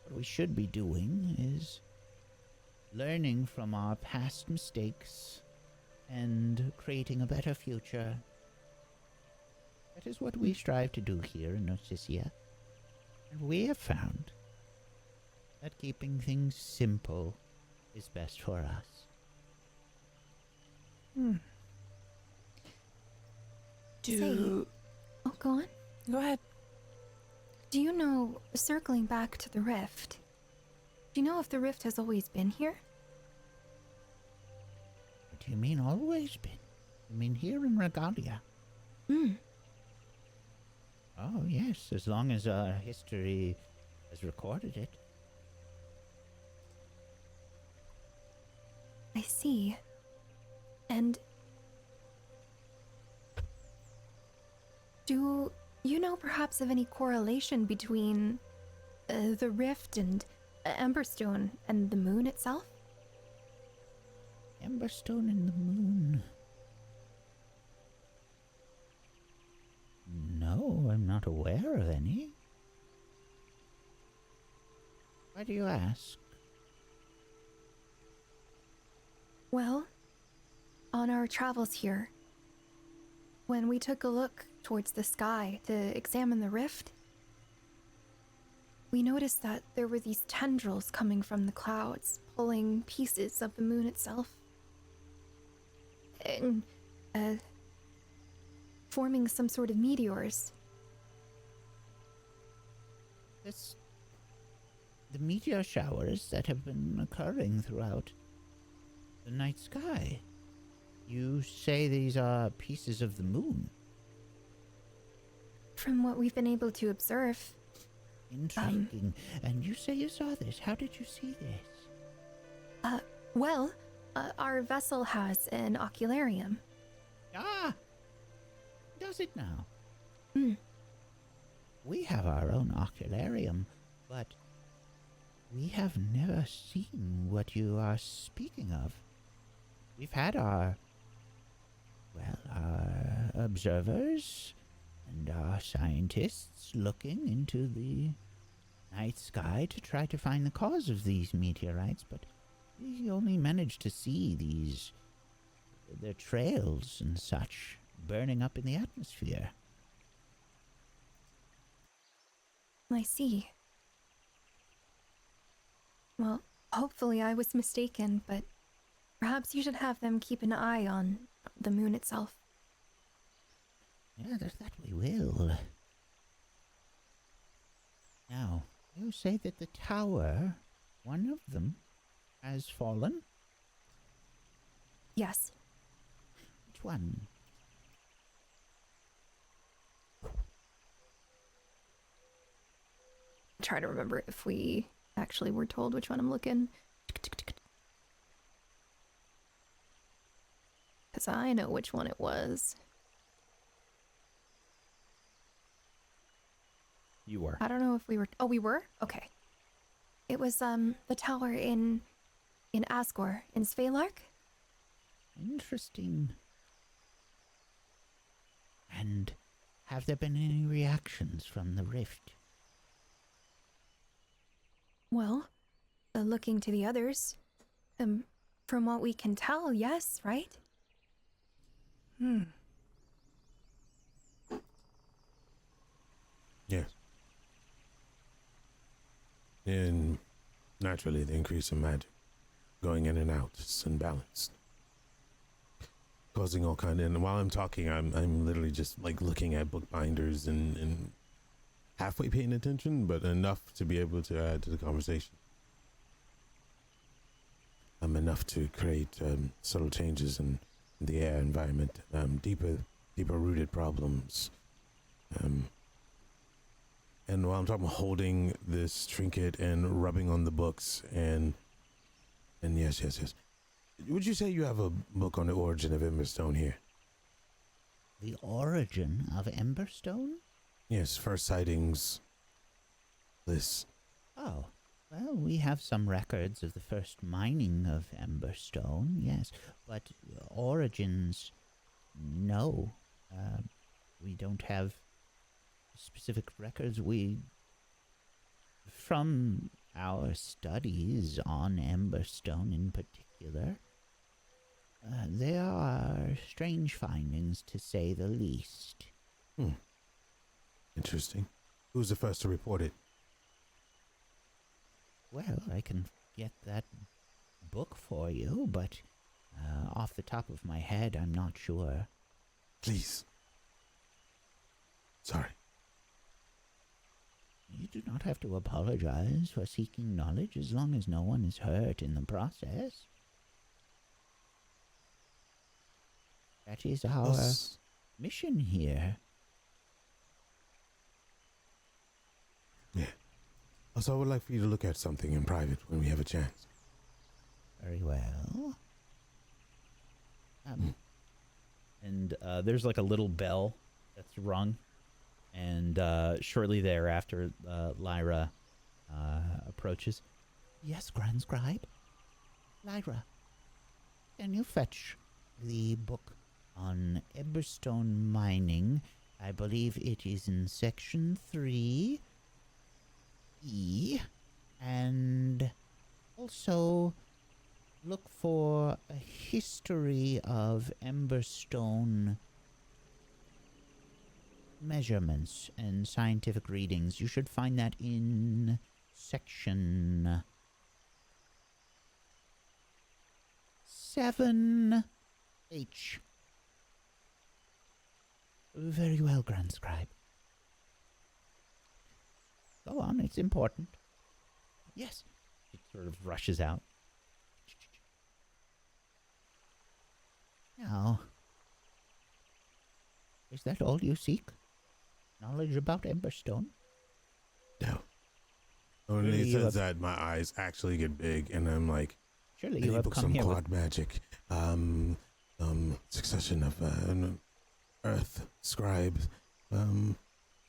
A: What we should be doing is learning from our past mistakes and creating a better future. That is what we strive to do here in Gnosisia. And we have found that keeping things simple is best for us.
C: Oh, go on.
B: Go ahead.
C: Do you know, circling back to the rift, do you know if the rift has always been here?
A: What do you mean always been? You mean here in Regalia? Oh, yes, as long as our history has recorded it.
C: I see. And do you know perhaps of any correlation between the rift and Emberstone and the moon itself?
A: Emberstone and the moon. No, I'm not aware of any. Why do you ask?
C: Well, on our travels here, when we took a look towards the sky to examine the rift, we noticed that there were these tendrils coming from the clouds, pulling pieces of the moon itself. And, forming some sort of meteors.
A: The meteor showers that have been occurring throughout the night sky. You say these are pieces of the moon?
C: From what we've been able to observe.
A: Intriguing. And you say you saw this. How did you see this?
C: Well, our vessel has an ocularium.
A: Ah! Does it now? We have our own ocularium, but we have never seen what you are speaking of. We've had our observers and our scientists looking into the night sky to try to find the cause of these meteorites, but we only managed to see their trails and such burning up in the atmosphere.
C: I see. Well, hopefully I was mistaken, but perhaps you should have them keep an eye on the moon itself.
A: Yeah, that we will. Now, you say that the tower, one of them, has fallen?
C: Yes.
A: Which one?
C: Try to remember if we actually were told which one I'm looking. Because I know which one it was.
A: You were.
C: I don't know if we were... Oh, we were? Okay. It was, the tower in Asgore, in Svelark.
A: Interesting. And have there been any reactions from the rift?
C: Well, looking to the others, from what we can tell, yes, right?
D: Yes. And naturally, the increase in magic going in and out is unbalanced, causing all kind of. And while I'm talking, I'm literally just like looking at bookbinders and halfway paying attention, but enough to be able to add to the conversation. Enough to create subtle changes and the air environment, deeper rooted problems. And while I'm talking about holding this trinket and rubbing on the books and yes. Would you say you have a book on the origin of Emberstone here?
A: The origin of Emberstone?
D: Yes, first sightings list.
A: Oh, well, we have some records of the first mining of Emberstone, yes, but origins, no. We don't have specific records. From our studies on Emberstone in particular, there are strange findings, to say the least.
D: Interesting. Who's the first to report it?
A: Well, I can get that book for you, but off the top of my head, I'm not sure.
D: Please. Sorry.
A: You do not have to apologize for seeking knowledge as long as no one is hurt in the process. That is our mission here.
D: Yeah. Also, I would like for you to look at something in private when we have a chance.
A: Very well. And there's like a little bell that's rung. And shortly thereafter, Lyra approaches. Yes, Grand Scribe? Lyra, can you fetch the book on Emberstone mining? I believe it is in section 3E. And also look for a history of Emberstone measurements and scientific readings. You should find that in section 7H. Very well, Grand Scribe. Go on, it's important. Yes. It sort of rushes out. Now, is that all you seek? Knowledge about Emberstone?
D: No. When he says that, my eyes actually get big, and I'm like,
A: Surely
D: I
A: you
D: need
A: have
D: books
A: come
D: on
A: here with...
D: quad magic, succession of earth scribes,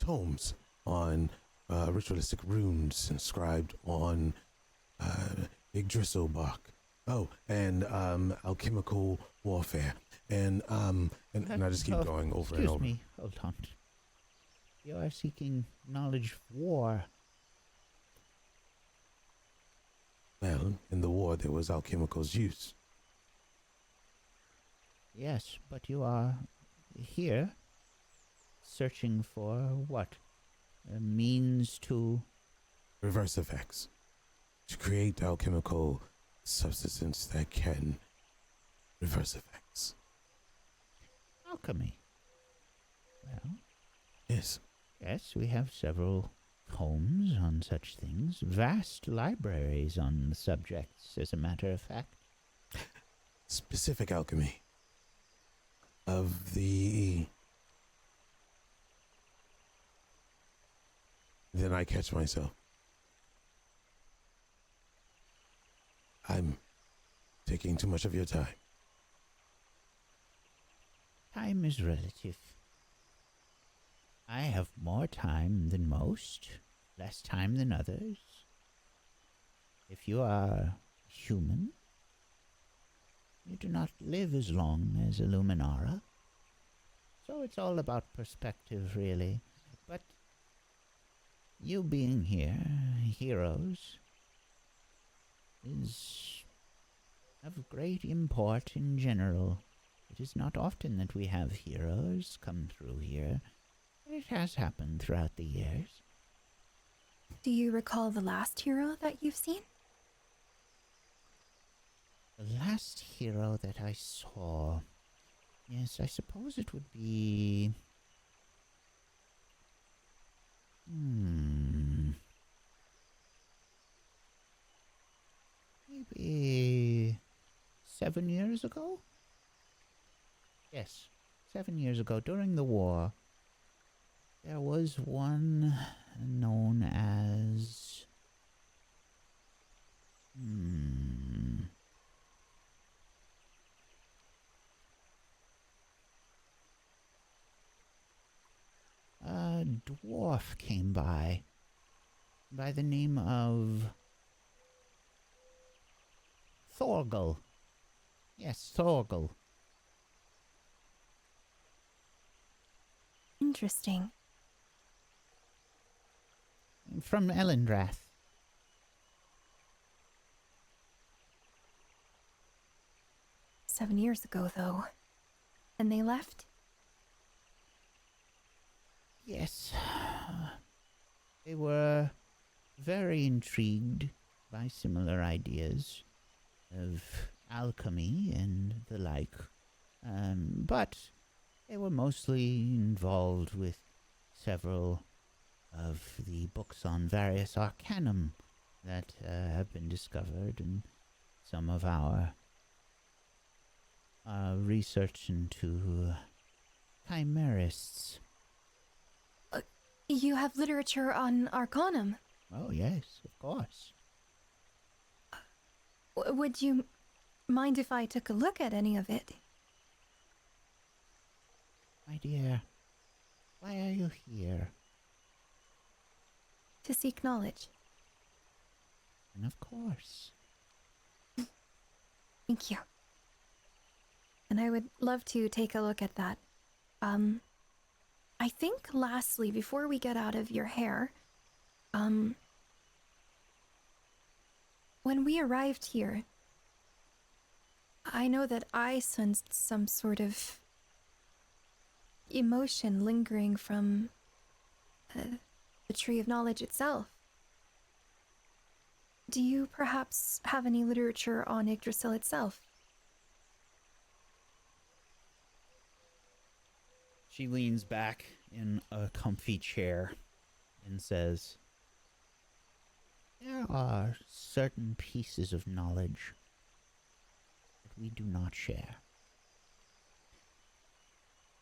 D: tomes on ritualistic runes inscribed on Yggdrasil bark. Oh, and alchemical warfare, and I just keep going over and over.
A: Excuse me, hold on. You are seeking knowledge of war.
D: Well, in the war there was alchemical's use.
A: Yes, but you are here searching for what? A means to...
D: Reverse effects. To create alchemical substance that can reverse effects.
A: Alchemy. Well,
D: Yes.
A: yes, we have several tomes on such things. Vast libraries on the subjects, as a matter of fact.
D: Specific alchemy. Of the... Then I catch myself. I'm taking too much of your time.
A: Time is relative. I have more time than most, less time than others. If you are human, you do not live as long as a Luminara. So it's all about perspective, really. But you being here, heroes, is of great import in general. It is not often that we have heroes come through here. It has happened throughout the years.
C: Do you recall the last hero that you've seen?
A: The last hero that I saw... Yes, I suppose it would be... Maybe 7 years ago? Yes, 7 years ago, during the war, there was one known as... A dwarf came by the name of Thorgal. Yes, Thorgal.
C: Interesting.
A: From Ellendrath.
C: "7 years ago, though. And they left?"
A: Yes. They were very intrigued by similar ideas of alchemy and the like. But they were mostly involved with several of the books on various arcanum that have been discovered, and some of our research into chimerists.
C: You have literature on arcanum.
A: Oh, yes, of course.
C: Would you mind if I took a look at any of it?
A: My dear, why are you here?
C: To seek knowledge.
A: And of course.
C: Thank you. And I would love to take a look at that. I think lastly, before we get out of your hair, when we arrived here, I know that I sensed some sort of emotion lingering from the Tree of Knowledge itself. Do you perhaps have any literature on Yggdrasil itself?
A: She leans back in a comfy chair and says, "There are certain pieces of knowledge that we do not share.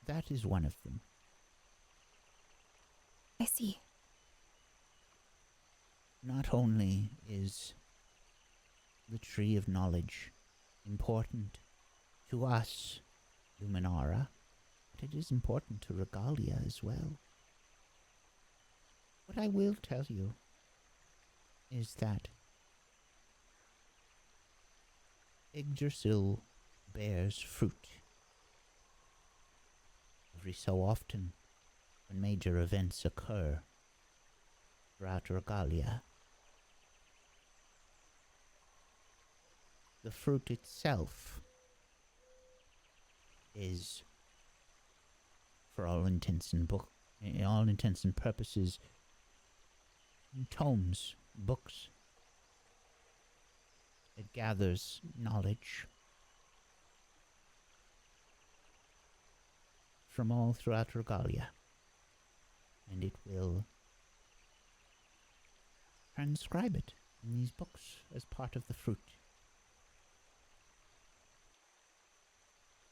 A: That is one of them.
C: I see.
A: Not only is the Tree of Knowledge important to us, Luminara, but it is important to Regalia as well. What I will tell you is that Yggdrasil bears fruit. Every so often, when major events occur throughout Regalia, the fruit itself is, for all intents and purposes, tomes, books. It gathers knowledge from all throughout Regalia, and it will transcribe it in these books as part of the fruit.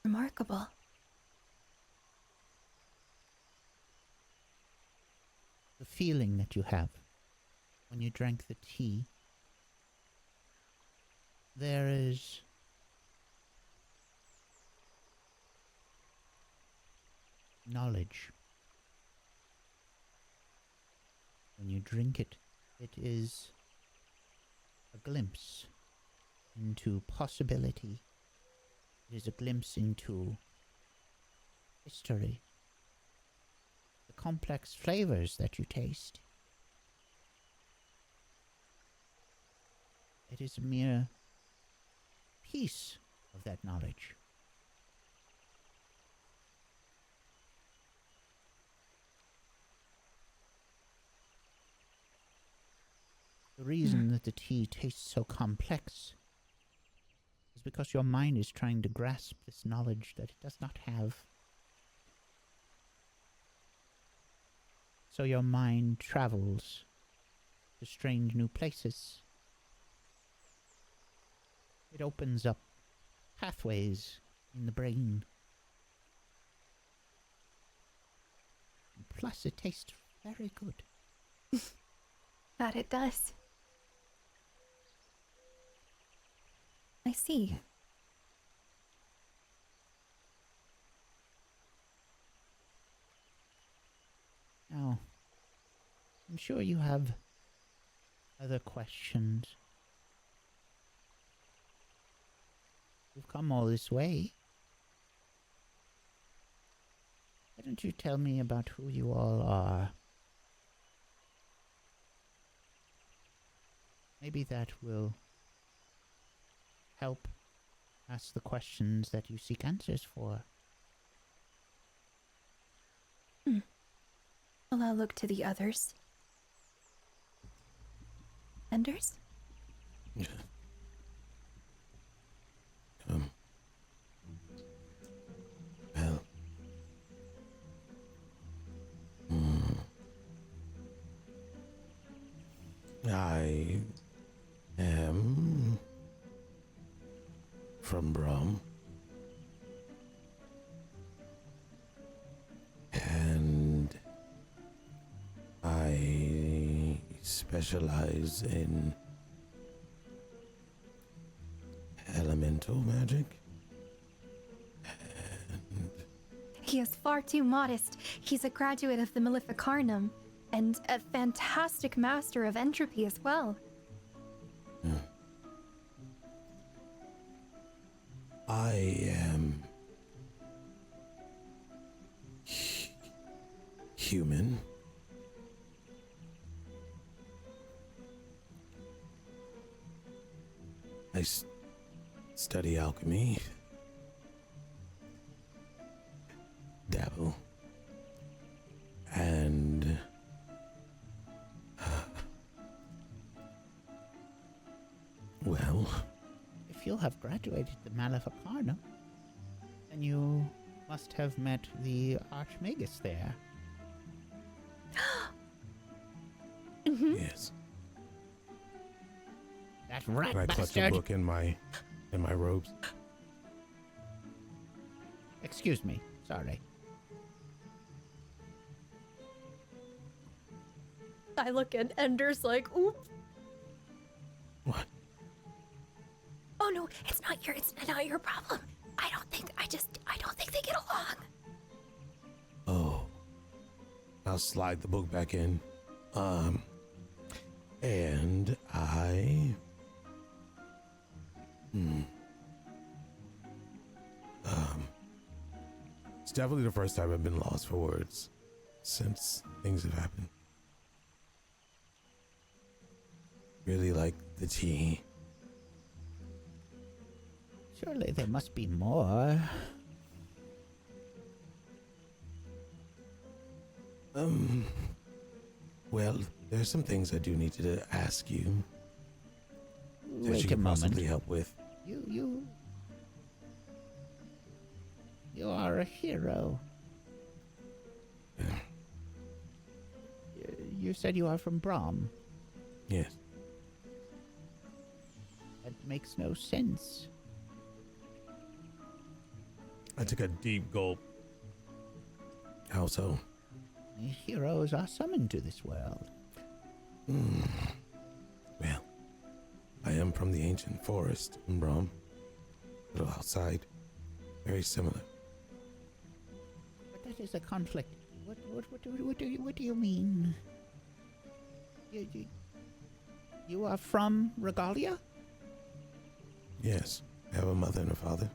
C: Remarkable.
A: The feeling that you have when you drank the tea, there is knowledge. When you drink it, it is a glimpse into possibility. It is a glimpse into history. The complex flavors that you taste. It is a mere piece of that knowledge. The reason that the tea tastes so complex is because your mind is trying to grasp this knowledge that it does not have. So your mind travels to strange new places. It opens up pathways in the brain Plus, it tastes very good.
C: That it does. I see.
A: Now, I'm sure you have other questions. You've come all this way. Why don't you tell me about who you all are? Maybe that will help ask the questions that you seek answers for.
C: Well, I'll look to the others. Enders?
D: Um, well, I am from Brom, and I specialize in elemental magic.
C: He is far too modest. He's a graduate of the Maleficarnum, and a fantastic master of entropy as well.
D: I am human. I study alchemy, dabble, and well,
A: If you'll have graduated the Maleficarnum, then you must have met the Archmagus there.
D: yes.
A: That rat
D: And I clutch a
A: bastard!
D: book in my robes.
A: Excuse me, sorry.
C: I look at Enders like, oop.
D: What?
C: Oh no, it's not your problem. I don't think they get along.
D: Oh. I'll slide the book back in. And I... It's definitely the first time I've been lost for words since things have happened. Really like the tea.
A: Surely there must be more.
D: Well, there's some things I do need to ask you that
A: Wait
D: you
A: a
D: can
A: moment.
D: possibly help with.
A: You are a hero. You said you are from Brom.
D: Yes.
A: That makes no sense.
D: I took a deep gulp. How so?
A: Heroes are summoned to this world.
D: Well, I am from the ancient forest in Brom. A little outside. Very similar.
A: But that is a conflict. What do you mean? You are from Regalia?
D: Yes. I have a mother and a father.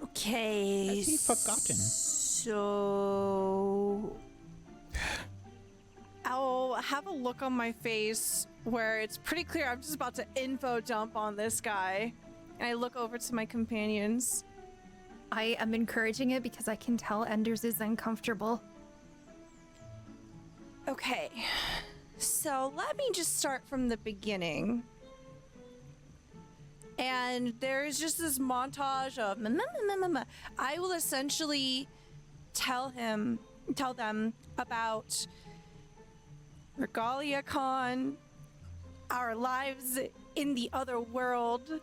B: Okay.
A: Has he forgotten?
B: So I'll have a look on my face where it's pretty clear I'm just about to info dump on this guy. And I look over to my companions.
C: I am encouraging it because I can tell Enders is uncomfortable.
B: Okay. So let me just start from the beginning. And there's just this montage of I will essentially tell them about Regalia Con, our lives in the other world,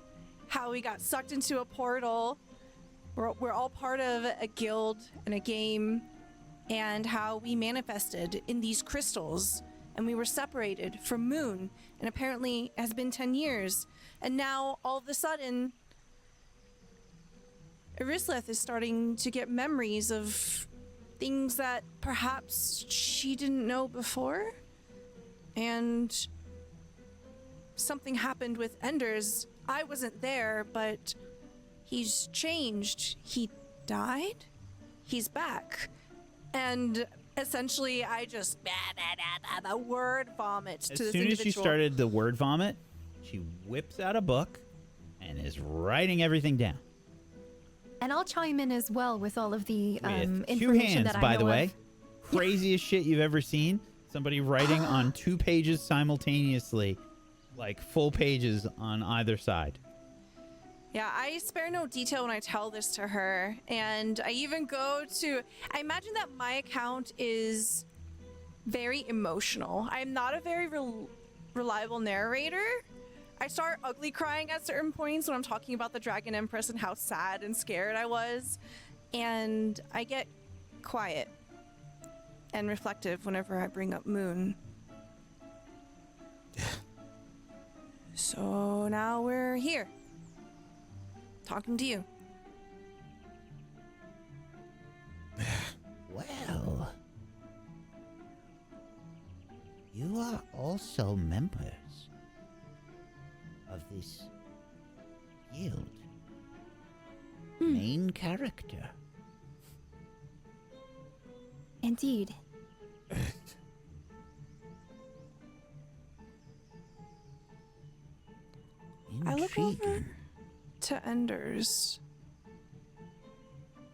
B: how we got sucked into a portal, we're all part of a guild and a game, and how we manifested in these crystals, and we were separated from Moon, and apparently it has been 10 years, and now all of a sudden Erisleth is starting to get memories of things that perhaps she didn't know before, and something happened with Enders. I wasn't there, but he's changed. He died? He's back. And essentially, I just the word vomit to this
A: As soon as
B: individual.
A: she started the word vomit, she whips out a book and is writing everything down.
C: And I'll chime in as well with all of the
A: With two
C: information
A: hands,
C: that I
A: by
C: know
A: the way.
C: of.
A: Craziest shit you've ever seen. Somebody writing on 2 pages simultaneously, like full pages on either side.
B: Yeah, I spare no detail when I tell this to her. And I even go to... I imagine that my account is very emotional. I'm not a very reliable narrator. I start ugly crying at certain points when I'm talking about the Dragon Empress and how sad and scared I was. And I get quiet and reflective whenever I bring up Moon. So now we're here. Talking to you.
E: Well, you are also members of this guild. Main character.
C: Indeed.
B: I look over
E: Intriguing.
B: to Enders.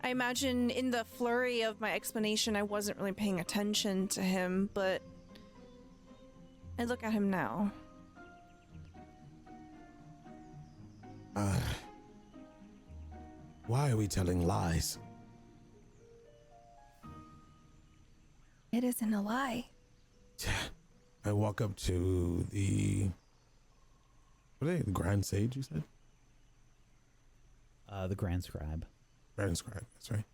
B: I imagine in the flurry of my explanation, I wasn't really paying attention to him, but I look at him now.
D: Why are we telling lies?
C: It isn't a lie.
D: I walk up to the... What are they? The Grand Sage, you said?
A: The Grand Scribe.
D: Grand Scribe, that's right.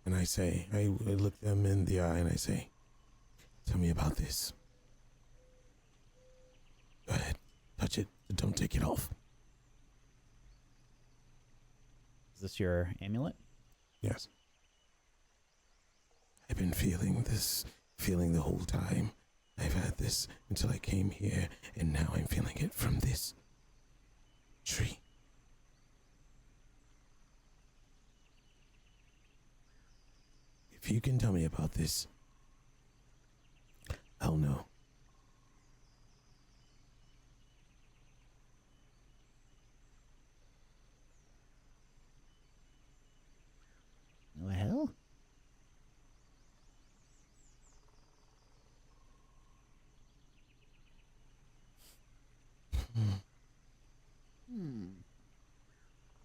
D: And I say, I look them in the eye and I say, tell me about this. Go ahead, touch it, but don't take it off.
A: Is this your amulet?
D: Yes. I've been feeling this feeling the whole time. I've had this until I came here, and now I'm feeling it from this tree. If you can tell me about this, I'll know.
E: Well,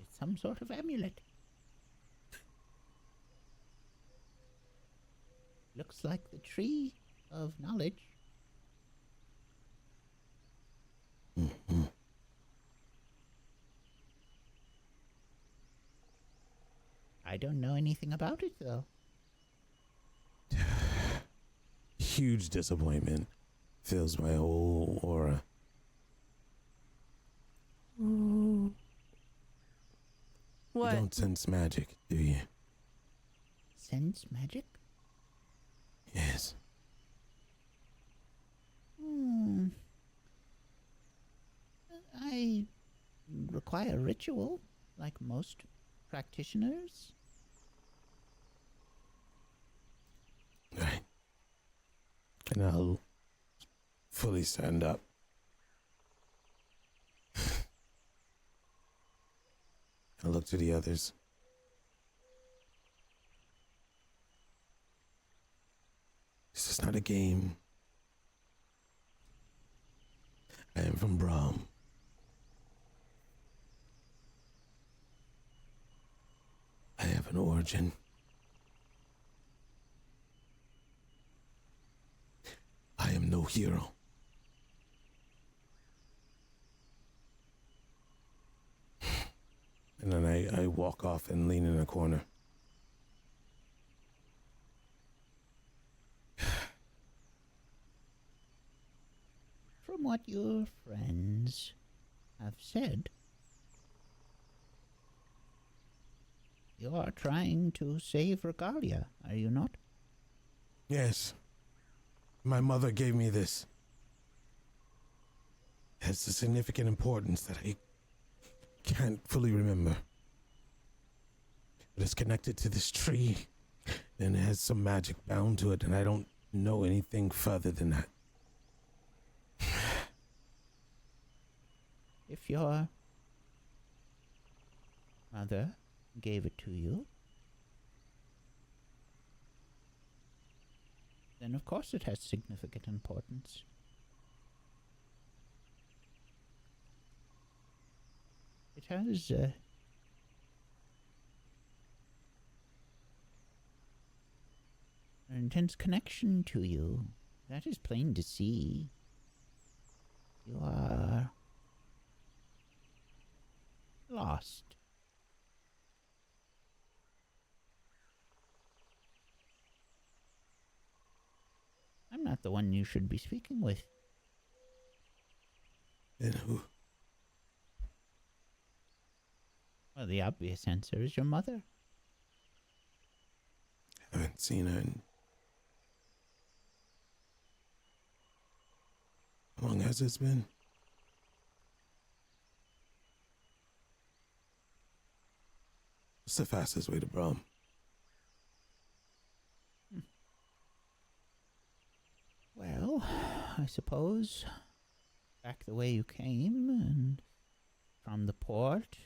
E: it's some sort of amulet. Looks like the tree of knowledge. I don't know anything about it, though.
D: Huge disappointment fills my whole aura.
B: Ooh.
D: You
B: What?
D: don't sense magic, do you?
E: Sense magic?
D: Yes.
E: I require ritual, like most practitioners.
D: Right. And I'll fully stand up. I look to the others. This is not a game. I am from Brahm. I have an origin. I am no hero. And then I walk off and lean in a corner.
E: From what your friends have said, you are trying to save Regalia, are you not?
D: Yes. My mother gave me this. It has a significant importance that I can't fully remember. But it's connected to this tree, and it has some magic bound to it, and I don't know anything further than that.
E: If your mother gave it to you, then of course it has significant importance. It has an intense connection to you. That is plain to see. You are lost. I'm not the one you should be speaking with.
D: And who?
E: Well, the obvious answer is your mother.
D: Haven't seen her in... How long has it been? What's the fastest way to Brom?
E: Well, I suppose back the way you came and from the port.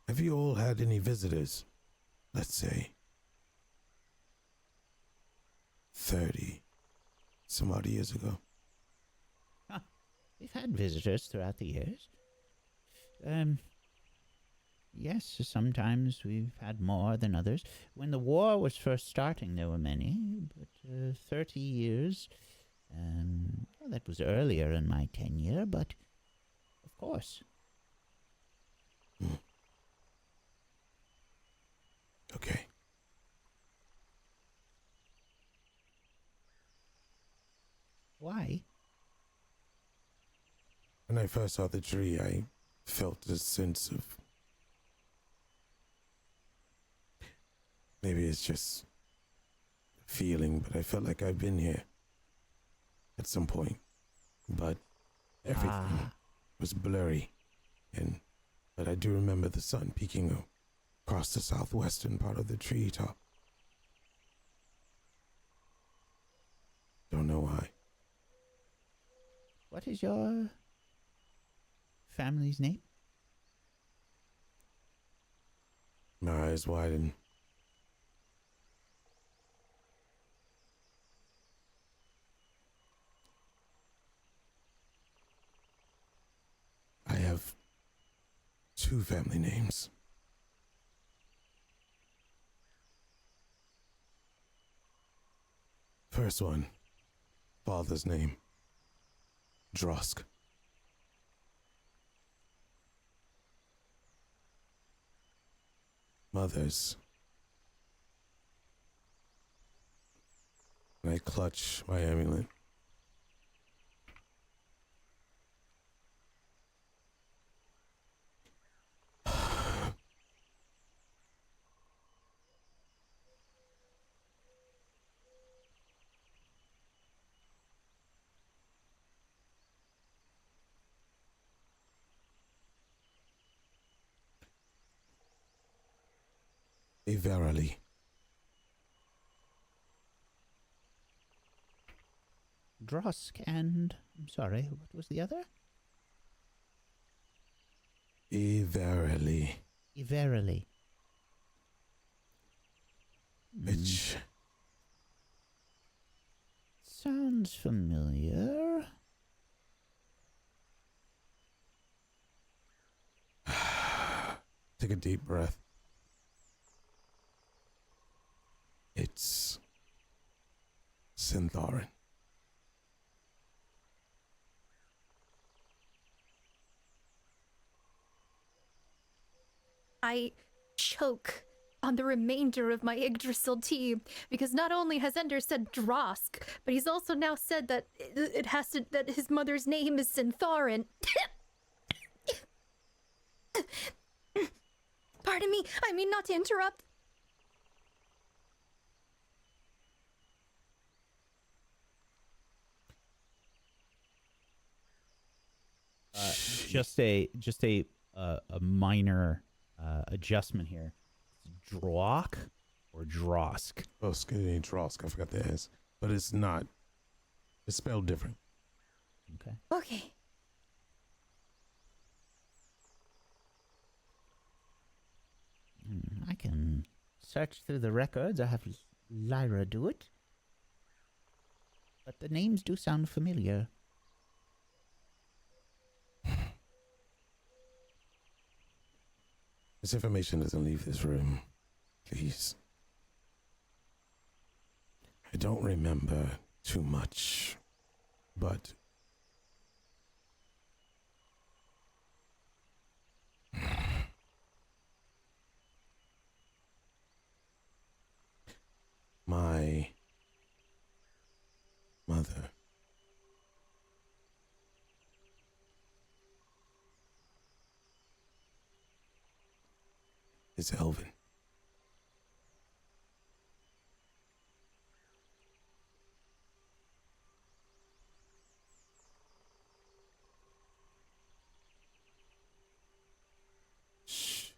D: Have you all had any visitors? Let's say 30 some odd years ago.
E: We've had visitors throughout the years. Yes, sometimes we've had more than others. When the war was first starting, there were many, but 30 years, well, that was earlier in my tenure, but of course.
D: Okay.
E: Why?
D: When I first saw the tree, I felt a sense of... Maybe it's just a feeling, but I felt like I've been here at some point. But everything was blurry, but I do remember the sun peeking across the southwestern part of the treetop. Don't know why.
E: What is your family's name?
D: My eyes widen. I have 2 family names. First one, father's name, Drosk. Mother's. And I clutch my amulet. Verily.
E: Drosk and... I'm sorry, what was the other?
D: Verily.
E: Verily.
D: Which
E: Sounds familiar.
D: take a deep breath. It's Syntharin.
C: I choke on the remainder of my Yggdrasil tea, because not only has Ender said Drosk, but he's also now said that that his mother's name is Syntharin. Pardon me, I mean not to interrupt.
A: A minor adjustment here. Drock or Drosk?
D: Oh, skinny Drosk. I forgot the S. But it's not. It's spelled different.
A: Okay.
C: Okay.
E: I can search through the records. I have Lyra do it. But the names do sound familiar.
D: This information doesn't leave this room. Please. I don't remember too much, but my mother is Elven. Shh.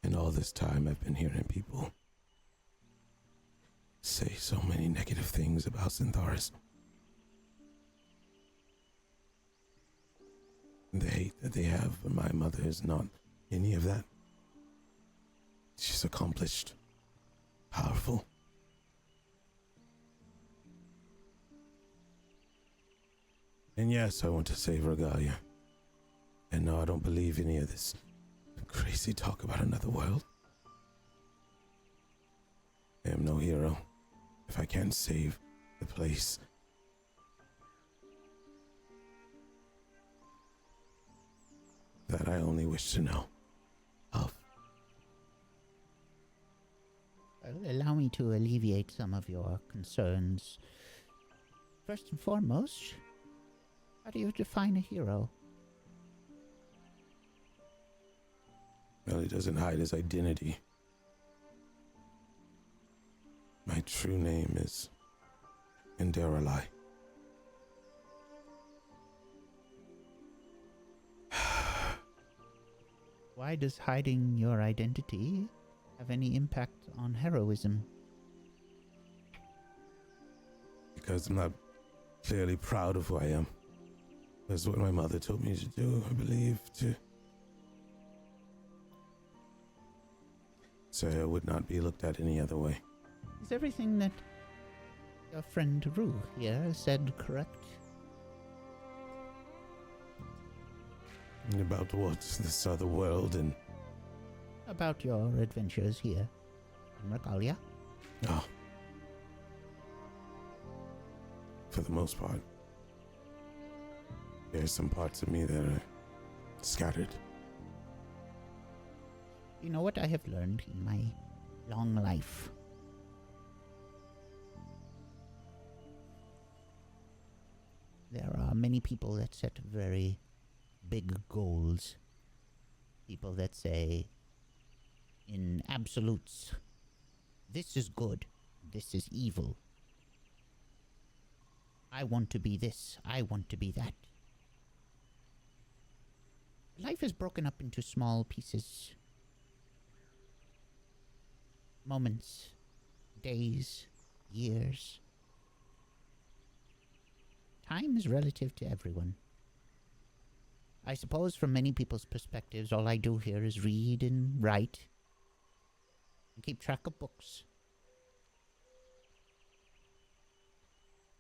D: And all this time I've been hearing people say so many negative things about Syntharis. The hate that they have for my mother is not any of that. She's accomplished, powerful. And yes, I want to save Regalia. And no, I don't believe any of this crazy talk about another world. I am no hero if I can't save the place. That I only wish to know of.
E: Well, allow me to alleviate some of your concerns. First and foremost, how do you define a hero?
D: Well, he doesn't hide his identity. My true name is Enderalai.
E: Why does hiding your identity have any impact on heroism?
D: Because I'm not clearly proud of who I am. That's what my mother told me to do, I believe, so I would not be looked at any other way.
E: Is everything that your friend Rue here said correct?
D: And about what? This other world and...
E: About your adventures here in Regalia?
D: Oh. For the most part. There's some parts of me that are scattered.
E: You know what I have learned in my long life? There are many people that set very big goals. People that say, in absolutes, this is good, this is evil. I want to be this, I want to be that. Life is broken up into small pieces. Moments, days, years. Time is relative to everyone. I suppose from many people's perspectives, all I do here is read and write and keep track of books.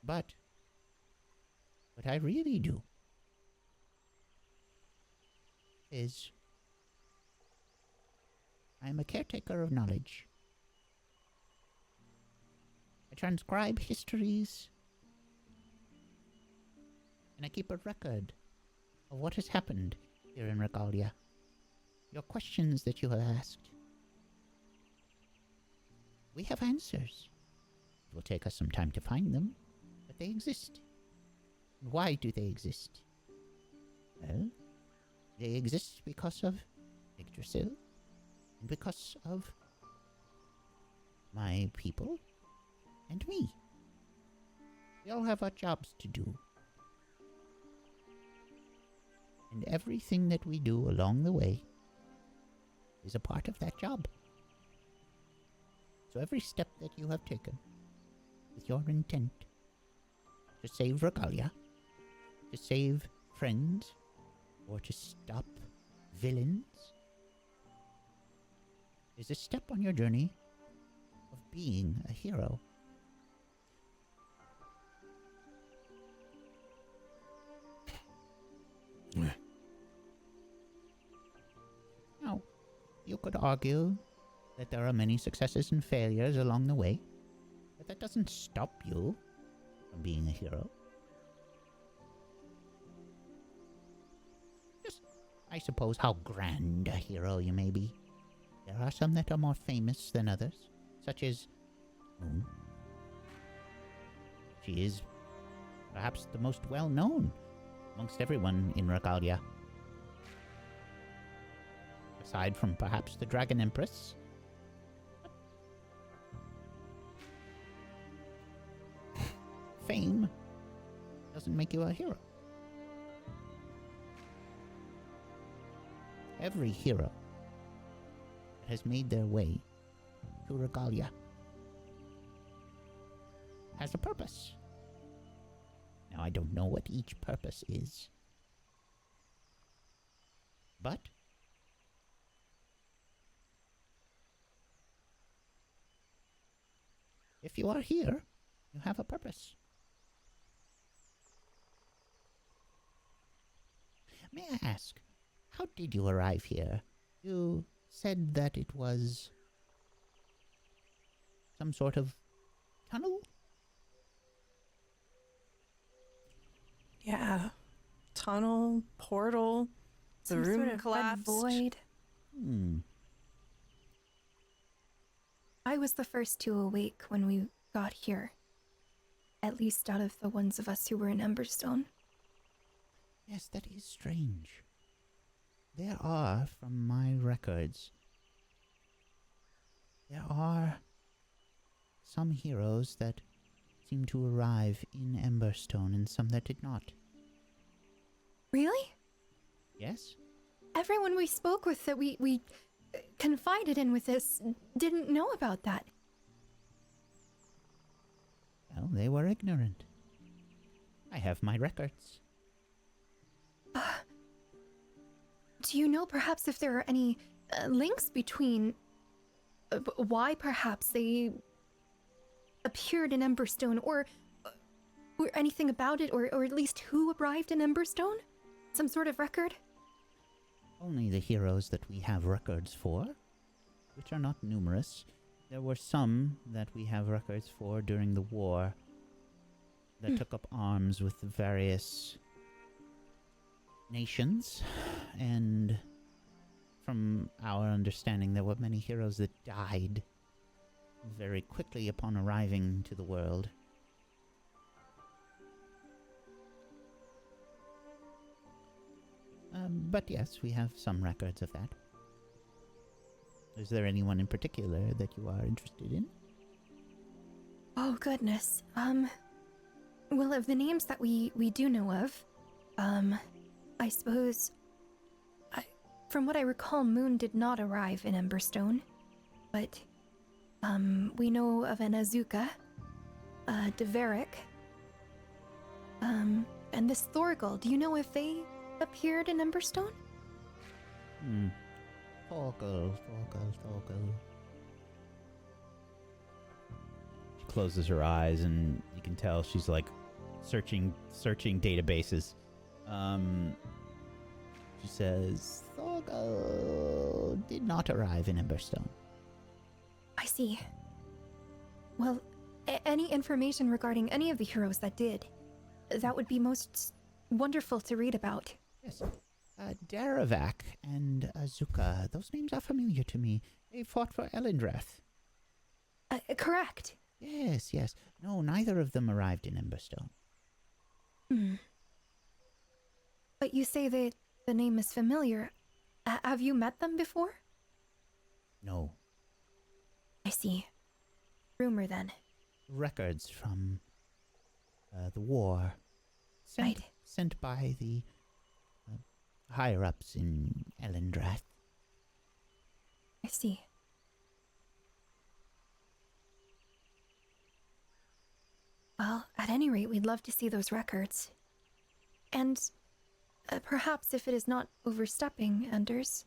E: But what I really do is I am a caretaker of knowledge. I transcribe histories and I keep a record of what has happened here in Regalia. Your questions that you have asked. We have answers. It will take us some time to find them, but they exist. And why do they exist? Well, they exist because of Yggdrasil, and because of my people and me. We all have our jobs to do. And everything that we do along the way is a part of that job. So every step that you have taken with your intent to save Regalia, to save friends, or to stop villains, is a step on your journey of being a hero. Now, you could argue that there are many successes and failures along the way, but that doesn't stop you from being a hero. Just, I suppose, how grand a hero you may be. There are some that are more famous than others, such as Moon. She is perhaps the most well-known amongst everyone in Regalia. Aside from perhaps the Dragon Empress. Fame doesn't make you a hero. Every hero that has made their way to Regalia has a purpose. Now, I don't know what each purpose is, but if you are here, you have a purpose. May I ask, how did you arrive here? You said that it was some sort of tunnel?
B: Yeah. Tunnel, portal, the
C: Some
B: room
C: sort of red
B: collapsed.
C: void.
E: Hmm.
C: I was the first to awake when we got here. At least out of the ones of us who were in Emberstone.
E: Yes, that is strange. There are, from my records, there are some heroes that seem to arrive in Emberstone and some that did not.
C: Really?
E: Yes?
C: Everyone we spoke with that we confided in with this didn't know about that.
E: Well, they were ignorant. I have my records.
C: Do you know perhaps if there are any links between why perhaps they appeared in Emberstone or anything about it or at least who arrived in Emberstone? Some sort of record?
E: Only the heroes that we have records for, which are not numerous. There were some that we have records for during the war that took up arms with the various nations, and from our understanding there were many heroes that died very quickly upon arriving to the world. But yes, we have some records of that. Is there anyone in particular that you are interested in?
C: Oh goodness. Well, of the names that we do know of, I suppose from what I recall, Moon did not arrive in Emberstone, but we know of an Azuka, Deverick, and this Thorgal. Do you know if they appeared in Emberstone?
E: Thorgal.
A: She closes her eyes, and you can tell she's like searching databases.
E: She says, Thorgal did not arrive in Emberstone.
C: I see. Well, any information regarding any of the heroes that did, that would be most wonderful to read about.
E: Yes. Daravac and Azuka, those names are familiar to me. They fought for Elendrath.
C: Correct.
E: Yes, yes. No, neither of them arrived in Emberstone.
C: Hmm. But you say that the name is familiar. Have you met them before?
E: No.
C: I see. Rumor then.
E: Records from the war.
C: Right.
E: Sent by the higher-ups in Elendrath.
C: I see. Well, at any rate, we'd love to see those records. And perhaps if it is not overstepping, Anders,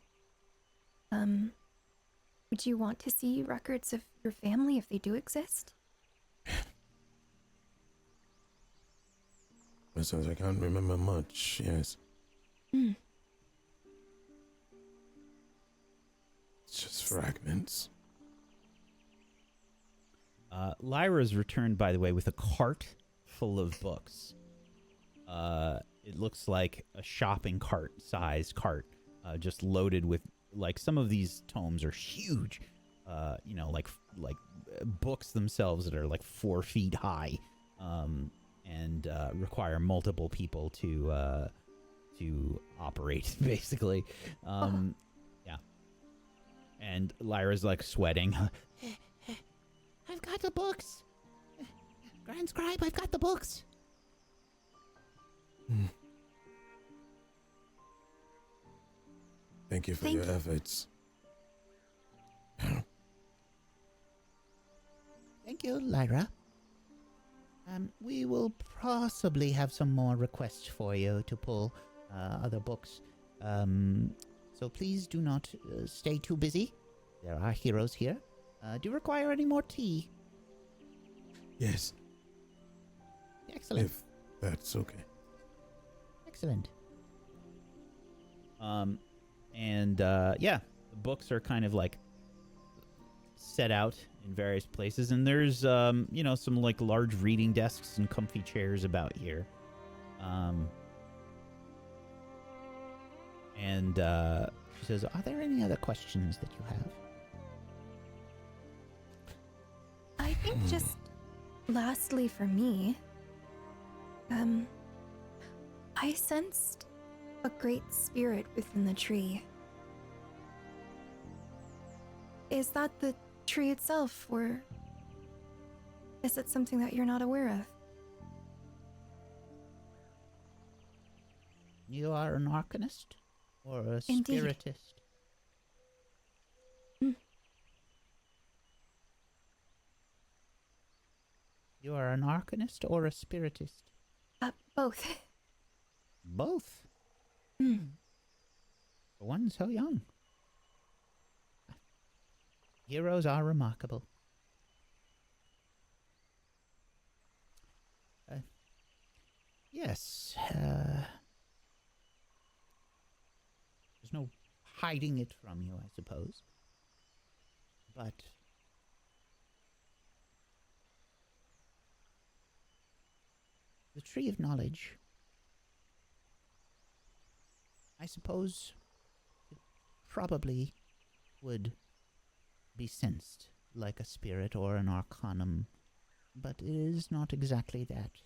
C: would you want to see records of your family if they do exist?
D: Since I can't remember much, yes.
C: Hmm.
D: It's just fragments.
A: Lyra's returned, by the way, with a cart full of books. It looks like a shopping cart-sized cart, just loaded with, like, some of these tomes are huge. You know, like books themselves that are like 4 feet high, and require multiple people to operate, basically. Yeah. And Lyra's like sweating.
E: I've got the books. Grand Scribe, I've got the books.
D: Thank you for your efforts.
E: Thank you, Lyra. We will possibly have some more requests for you to pull other books. So please do not stay too busy. There are heroes here. Do you require any more tea?
D: Yes,
E: Excellent.
D: if that's okay.
E: Excellent.
A: Yeah, the books are kind of like set out in various places, and there's you know, some like large reading desks and comfy chairs about here. She says, "Are there any other questions that you have?"
C: I think just lastly for me, I sensed a great spirit within the tree. Is that the tree itself, or is it something that you're not aware of?
E: You are an arcanist or a
C: Indeed.
E: spiritist? You are an arcanist or a spiritist?
C: Both.
E: Both. For one so young. Heroes are remarkable. Yes. There's no hiding it from you, I suppose. But the Tree of Knowledge, I suppose it probably would be sensed like a spirit or an arcanum, but it is not exactly that.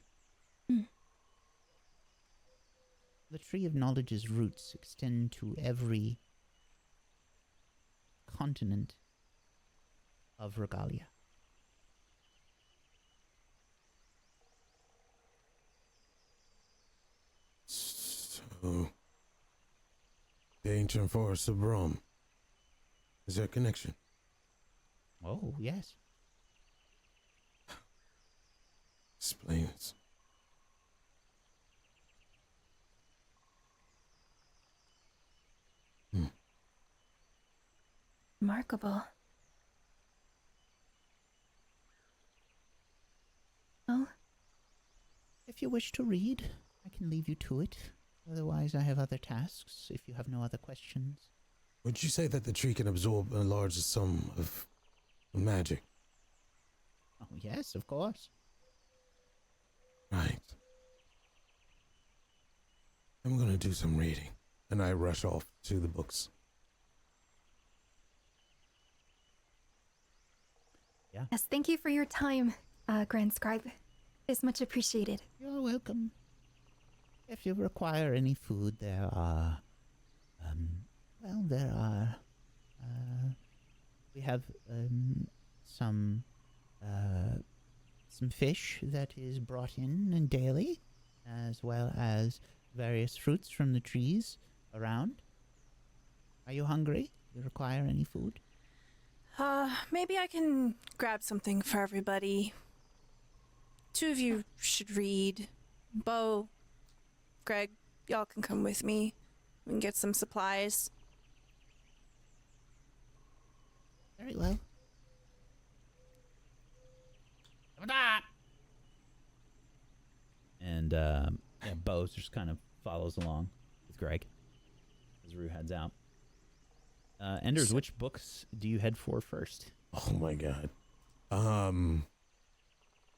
E: The Tree of Knowledge's roots extend to every continent of Regalia.
D: So, the ancient forest of Rome. Is there a connection?
E: Oh, yes.
D: Explains.
C: Remarkable. Well,
E: If you wish to read, I can leave you to it. Otherwise, I have other tasks, if you have no other questions.
D: Would you say that the tree can absorb a large sum of magic?
E: Oh, yes, of course.
D: Right. gonna do some reading. And I rush off to the books.
C: Yes, thank you for your time, Grand Scribe. It's much appreciated.
E: You're welcome. If you require any food, there are, we have, some fish that is brought in daily, as well as various fruits from the trees around. Are you hungry? You require any food?
B: Maybe I can grab something for everybody. 2 of you should read. Bo, Greg, y'all can come with me. We can get some supplies.
E: Very well.
A: And Bo just kind of follows along with Greg as Rue heads out. Enders, which books do you head for first?
D: Oh my god. I'm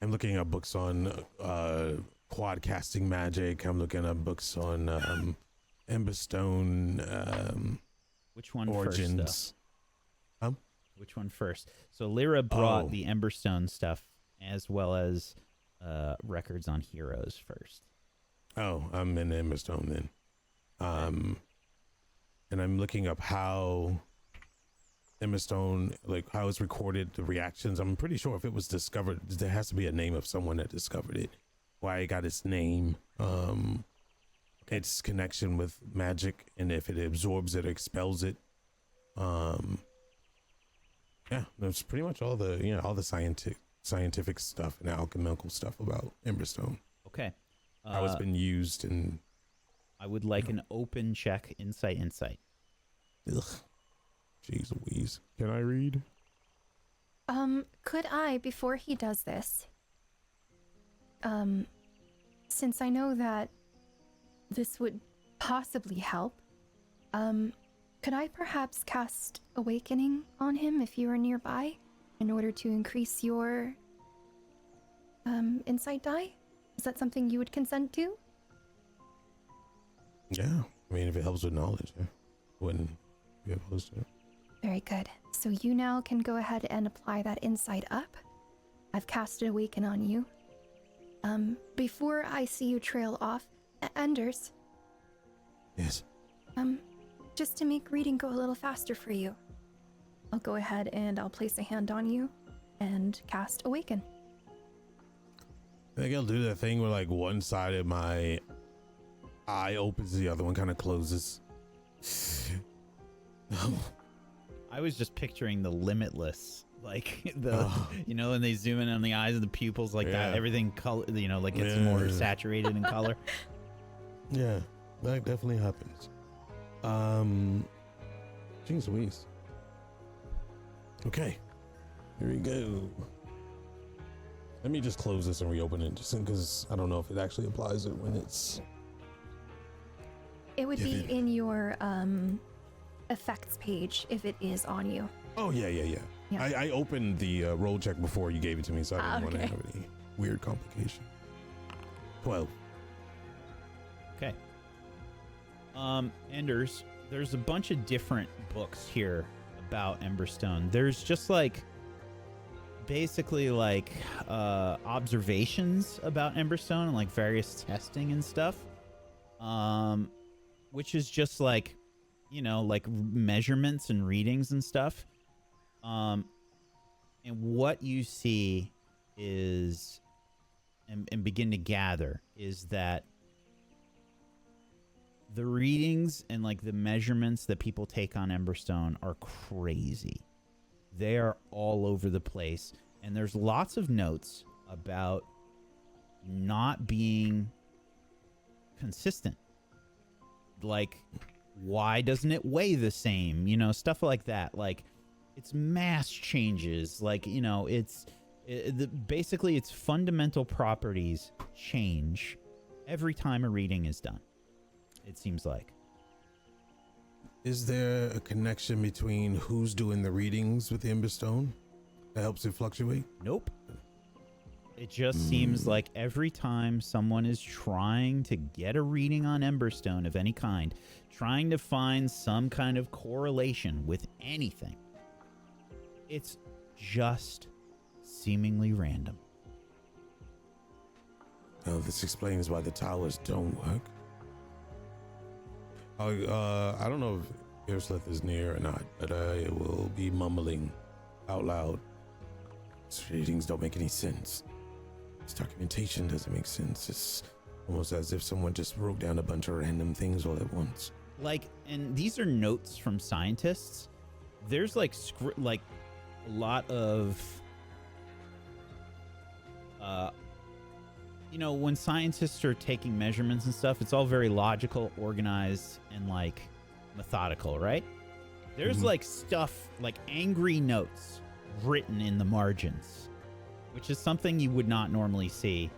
D: looking at books on quad casting magic. I'm looking at books on Emberstone
A: Which one
D: origins.
A: first, though? Which one first? So Lyra brought the Emberstone stuff as well as records on heroes first.
D: Oh, I'm in Emberstone then. And I'm looking up how Emberstone, like how it's recorded, the reactions. I'm pretty sure if it was discovered, there has to be a name of someone that discovered it. Why it got its name, its connection with magic, and if it absorbs it or expels it. Yeah, that's pretty much all the all the scientific stuff and alchemical stuff about Emberstone.
A: Okay.
D: How it's been used and.
A: I would like an open check, insight.
D: Ugh. Jeez Louise. Can I read?
C: Could I, before he does this, since I know that this would possibly help, could I perhaps cast Awakening on him if you are nearby in order to increase your, insight die? Is that something you would consent to?
D: Yeah. I mean, if it helps with knowledge, I wouldn't be opposed to it.
C: Very good. So you now can go ahead and apply that insight up. I've casted Awaken on you. Before I see you trail off, Enders,
D: Yes.
C: just to make reading go a little faster for you, I'll go ahead and I'll place a hand on you and cast Awaken.
D: I think I'll do that thing where like one side of my eye opens, the other one kind of closes.
A: I was just picturing the Limitless, like when they zoom in on the eyes of the pupils like that, everything color, like gets more saturated in color.
D: Yeah, that definitely happens. Jeez Louise. Okay, here we go. Let me just close this and reopen it, just because I don't know if it actually applies it when it's.
C: It would be in your effects page if it is on you.
D: Oh yeah.
C: Yeah.
D: I opened the roll check before you gave it to me, so I didn't want to have any weird complication. 12.
A: Okay. Enders, there's a bunch of different books here about Emberstone. There's just basically observations about Emberstone and like various testing and stuff. Which is just like measurements and readings and stuff. And what you see is, and begin to gather, is that the readings and like the measurements that people take on Emberstone are crazy. They are all over the place. And there's lots of notes about not being consistent. Like, why doesn't it weigh the same? Stuff like that. Like, it's mass changes. Like, basically its fundamental properties change every time a reading is done, it seems like.
D: Is there a connection between who's doing the readings with the Emberstone that helps it fluctuate?
A: Nope. It just seems like every time someone is trying to get a reading on Emberstone of any kind, trying to find some kind of correlation with anything, it's just seemingly random.
D: Oh, this explains why the towers don't work. I don't know if Earslith is near or not, but I will be mumbling out loud. These readings don't make any sense. This documentation doesn't make sense. It's almost as if someone just wrote down a bunch of random things all at once.
A: Like, and these are notes from scientists. There's like a lot of you know, when scientists are taking measurements and stuff, it's all very logical, organized, and like methodical, right? There's like stuff like angry notes written in the margins, which is something you would not normally see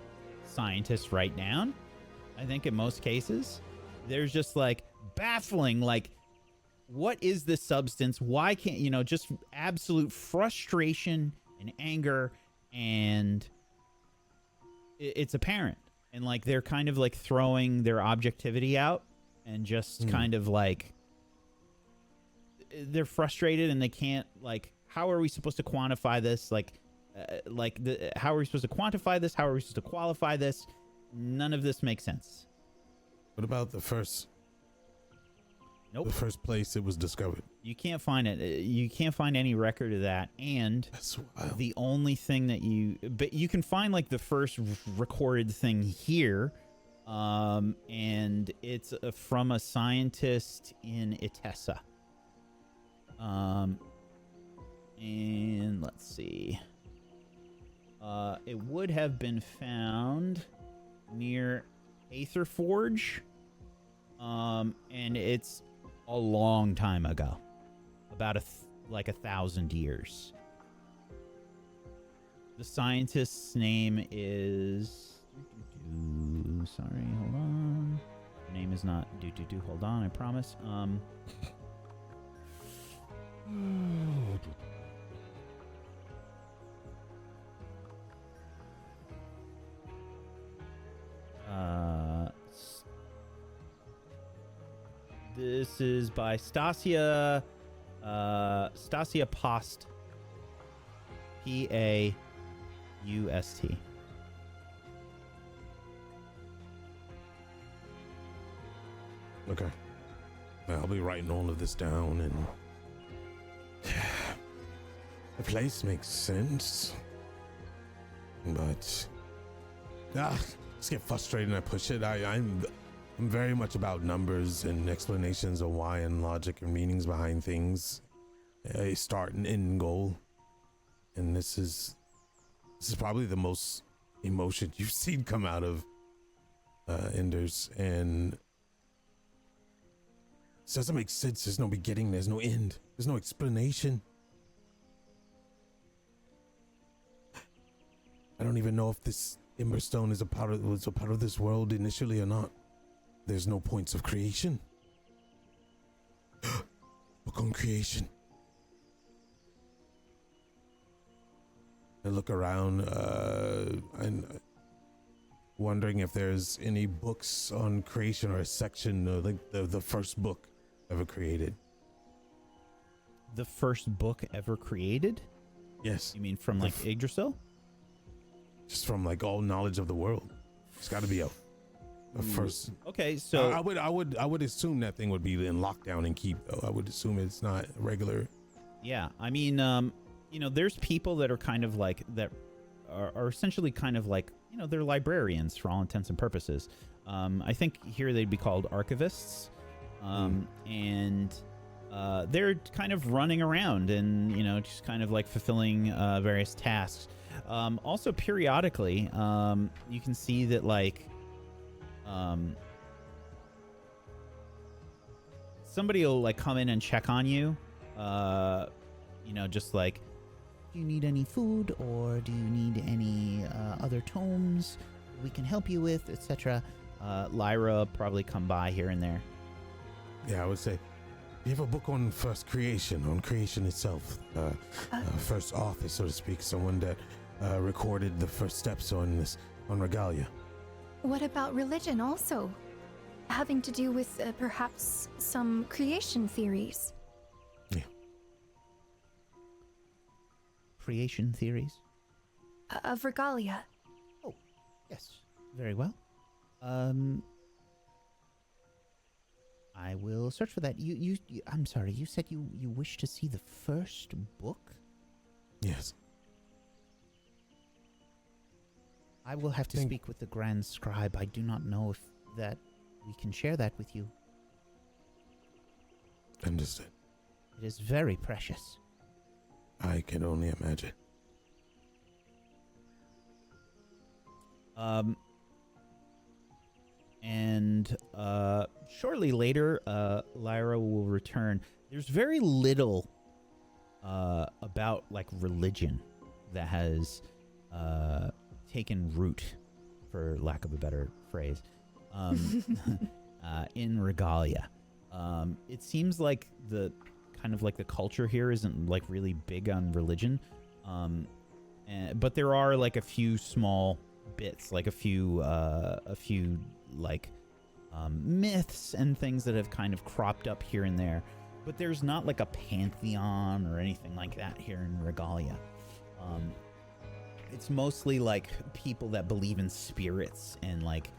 A: scientists write down. I think in most cases, there's just like baffling, like, what is this substance? Why can't, you know, just absolute frustration and anger, and it's apparent. And like they're kind of like throwing their objectivity out and just kind of like they're frustrated and they can't, like, how are we supposed to quantify this? How are we supposed to quantify this? How are we supposed to qualify this? None of this makes sense.
D: What about the first?
A: Nope.
D: The first place it was discovered.
A: You can't find it. You can't find any record of that. And
D: That's wild.
A: the only thing that but you can find like the first recorded thing here. And it's from a scientist in Itessa. And let's see. It would have been found near Aetherforge. And it's a long time ago, about 1,000 years. The scientist's name is sorry, hold on. Her name is not hold on, I promise. This is by Stasia Post. Paust.
D: Okay. I'll be writing all of this down, and the place makes sense, but just get frustrated and I push it. I'm very much about numbers and explanations of why and logic and meanings behind things. A start and end goal, and this is probably the most emotion you've seen come out of Enders, and it doesn't make sense. There's no beginning, there's no end, there's no explanation. I don't even know if this Emberstone was a part of this world initially or not. There's no points of creation. Book on creation. I look around and wondering if there's any books on creation or a section of like the first book ever created.
A: The first book ever created?
D: Yes.
A: You mean from like Yggdrasil?
D: Just from like all knowledge of the world. It's got to be a first.
A: Okay, so
D: I would assume that thing would be in lockdown and keep, though. I would assume it's not regular.
A: yeah, I mean, you know, there's people that are kind of like that are essentially kind of like, you know, they're librarians for all intents and purposes. I think here they'd be called archivists, and they're kind of running around and, you know, just kind of like fulfilling various tasks. Also, periodically, you can see that like somebody will like come in and check on you, you know, just like, do you need any food, or do you need any other tomes we can help you with, etc. Lyra probably come by here and there.
D: Yeah, I would say, you have a book on first creation, on creation itself, first author, so to speak, someone that recorded the first steps on Regalia.
C: What about religion also? Having to do with perhaps some creation theories?
D: Yeah.
E: Creation theories?
C: Of Regalia.
E: Oh, yes. Very well. I will search for that. I'm sorry, you said you wish to see the first book?
D: Yes.
E: I will have to speak with the Grand Scribe. I do not know if that we can share that with you.
D: Understood.
E: It is very precious.
D: I can only imagine.
A: Shortly later, Lyra will return. There's very little about like religion that has taken root, for lack of a better phrase, in Regalia. It seems like the culture here isn't like really big on religion, but there are like a few small bits, like a few like myths and things that have kind of cropped up here and there. But there's not like a pantheon or anything like that here in Regalia. It's mostly like people that believe in spirits and like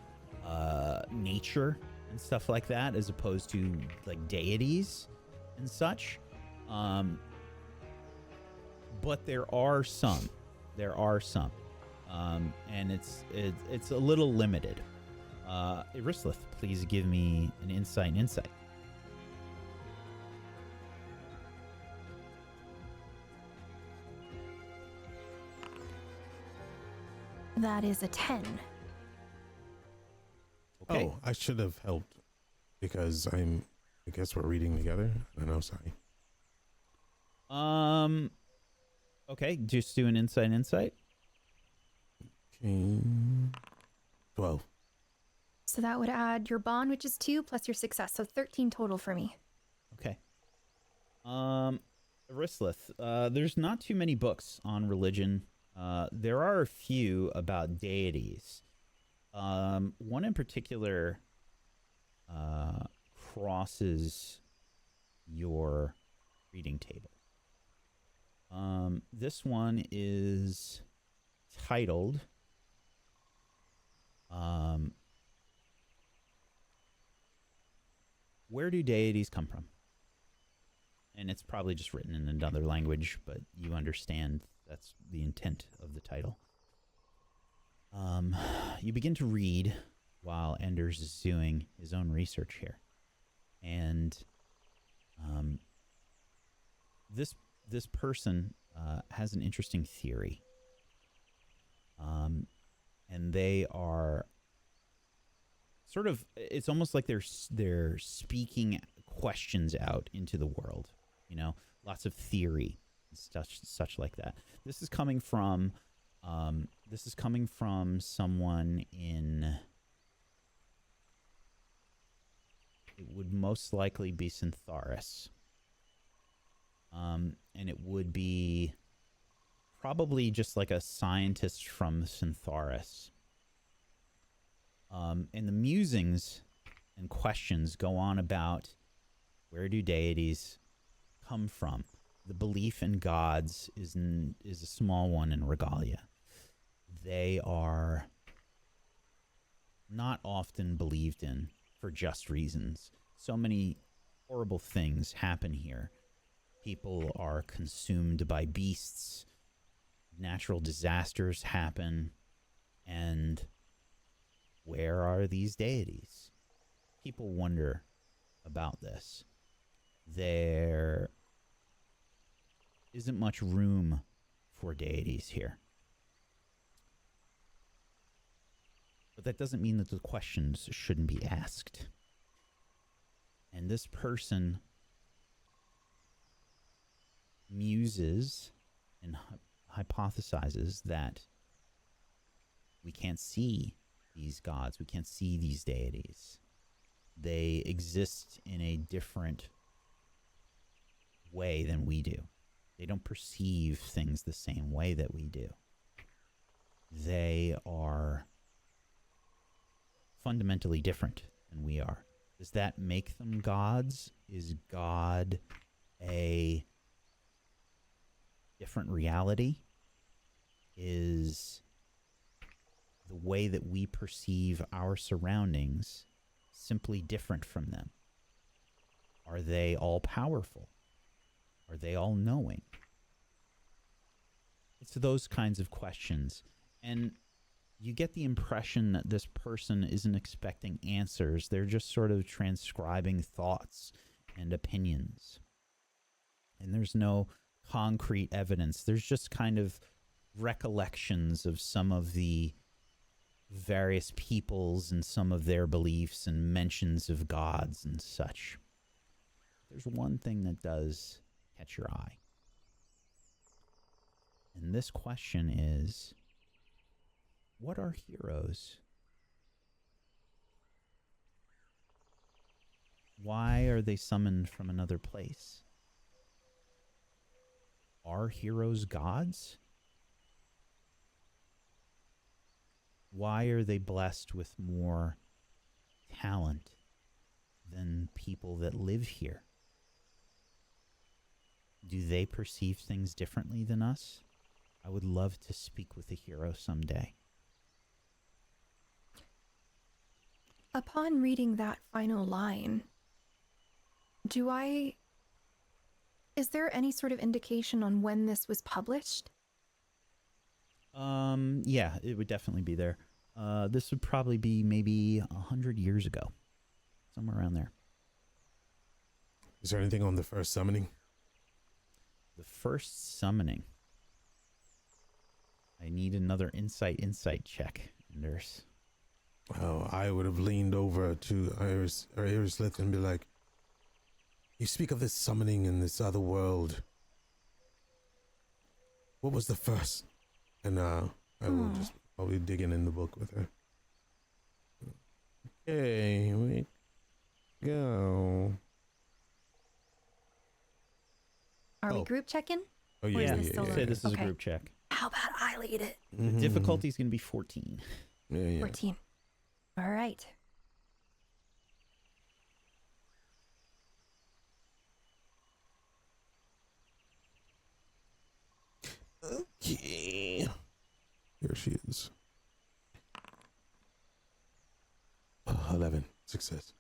A: nature and stuff like that, as opposed to like deities and such. But there are some. And it's a little limited. Irislyth, please give me an insight.
C: That is a 10.
A: Okay.
D: Oh, I should have helped because I guess we're reading together. I don't know, sorry.
A: Okay, just do an insight.
D: Okay. 12.
C: So that would add your bond, which is 2, plus your success. So 13 total for me.
A: Okay. Irislyth, there's not too many books on religion. There are a few about deities. One in particular crosses your reading table. This one is titled Where Do Deities Come From? And it's probably just written in another language, but you understand that's the intent of the title. You begin to read while Enders is doing his own research here. And this person has an interesting theory. And they are sort of, it's almost like they're speaking questions out into the world, you know, lots of theory and such like that. This is coming from someone in, it would most likely be Syntharis. And it would be probably just like a scientist from Syntharis. And the musings and questions go on about where do deities come from. The belief in gods is a small one in Regalia. They are not often believed in for just reasons. So many horrible things happen here. People are consumed by beasts. Natural disasters happen. And where are these deities? People wonder about this. There isn't much room for deities here. But that doesn't mean that the questions shouldn't be asked. And this person muses and hypothesizes that we can't see these gods, we can't see these deities. They exist in a different way than we do. They don't perceive things the same way that we do. they are fundamentally different than we are. Does that make them gods? Is God a different reality? Is the way that we perceive our surroundings simply different from them? Are they all powerful? Are they all knowing? It's those kinds of questions. And you get the impression that this person isn't expecting answers. They're just sort of transcribing thoughts and opinions. And there's no concrete evidence. There's just kind of recollections of some of the various peoples and some of their beliefs and mentions of gods and such. There's one thing that does catch your eye. And this question is, what are heroes? Why are they summoned from another place? Are heroes gods? Why are they blessed with more talent than people that live here? Do they perceive things differently than us? I would love to speak with a hero someday.
C: Upon reading that final line, is there any sort of indication on when this was published?
A: Yeah, it would definitely be there. This would probably be maybe 100 years ago. Somewhere around there.
D: Is there anything on the first summoning?
A: The first summoning. I need another insight check, Anders.
D: Oh, I would have leaned over to Iris and be like, you speak of this summoning in this other world. What was the first? And I will just probably dig in the book with her. Okay, we go.
C: Are we group checking?
D: Oh
C: Or
D: yeah,
C: is this
D: yeah,
C: solo?
D: yeah.
A: Say this is
C: Okay.
A: a group check.
C: How about I lead it?
D: Mhm.
A: The difficulty is going to be 14.
D: Yeah.
C: 14. All right.
D: Okay. Here she is. 11. Success.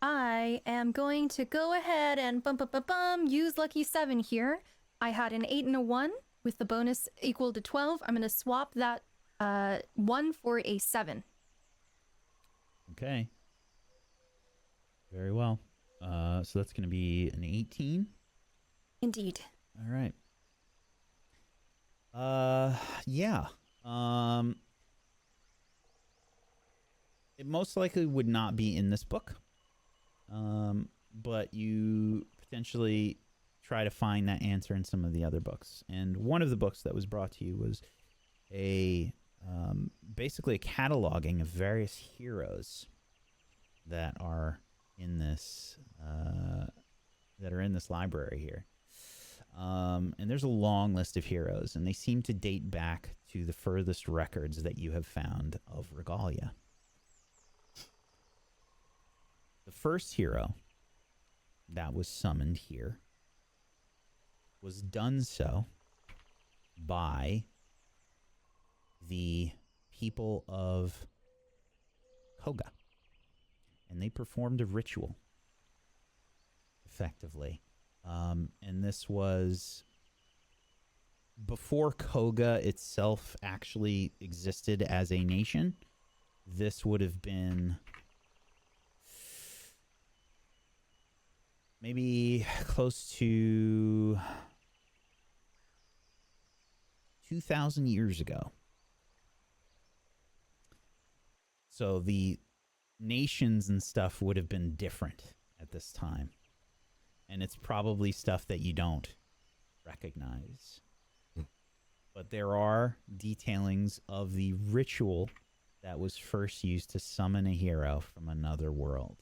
C: I am going to go ahead and use lucky 7 here. I had an 8 and a 1 with the bonus equal to 12. I'm going to swap that 1 for a 7.
A: Okay. Very well. So that's going to be an 18.
C: Indeed.
A: All right. Yeah. It most likely would not be in this book. But you potentially try to find that answer in some of the other books. And one of the books that was brought to you was basically a cataloging of various heroes that are in this library here. And there's a long list of heroes, and they seem to date back to the furthest records that you have found of Regalia. The first hero that was summoned here was done so by the people of Koga. And they performed a ritual, effectively. And this was before Koga itself actually existed as a nation. This would have been maybe close to 2,000 years ago. So the nations and stuff would have been different at this time. And it's probably stuff that you don't recognize. But there are detailings of the ritual that was first used to summon a hero from another world.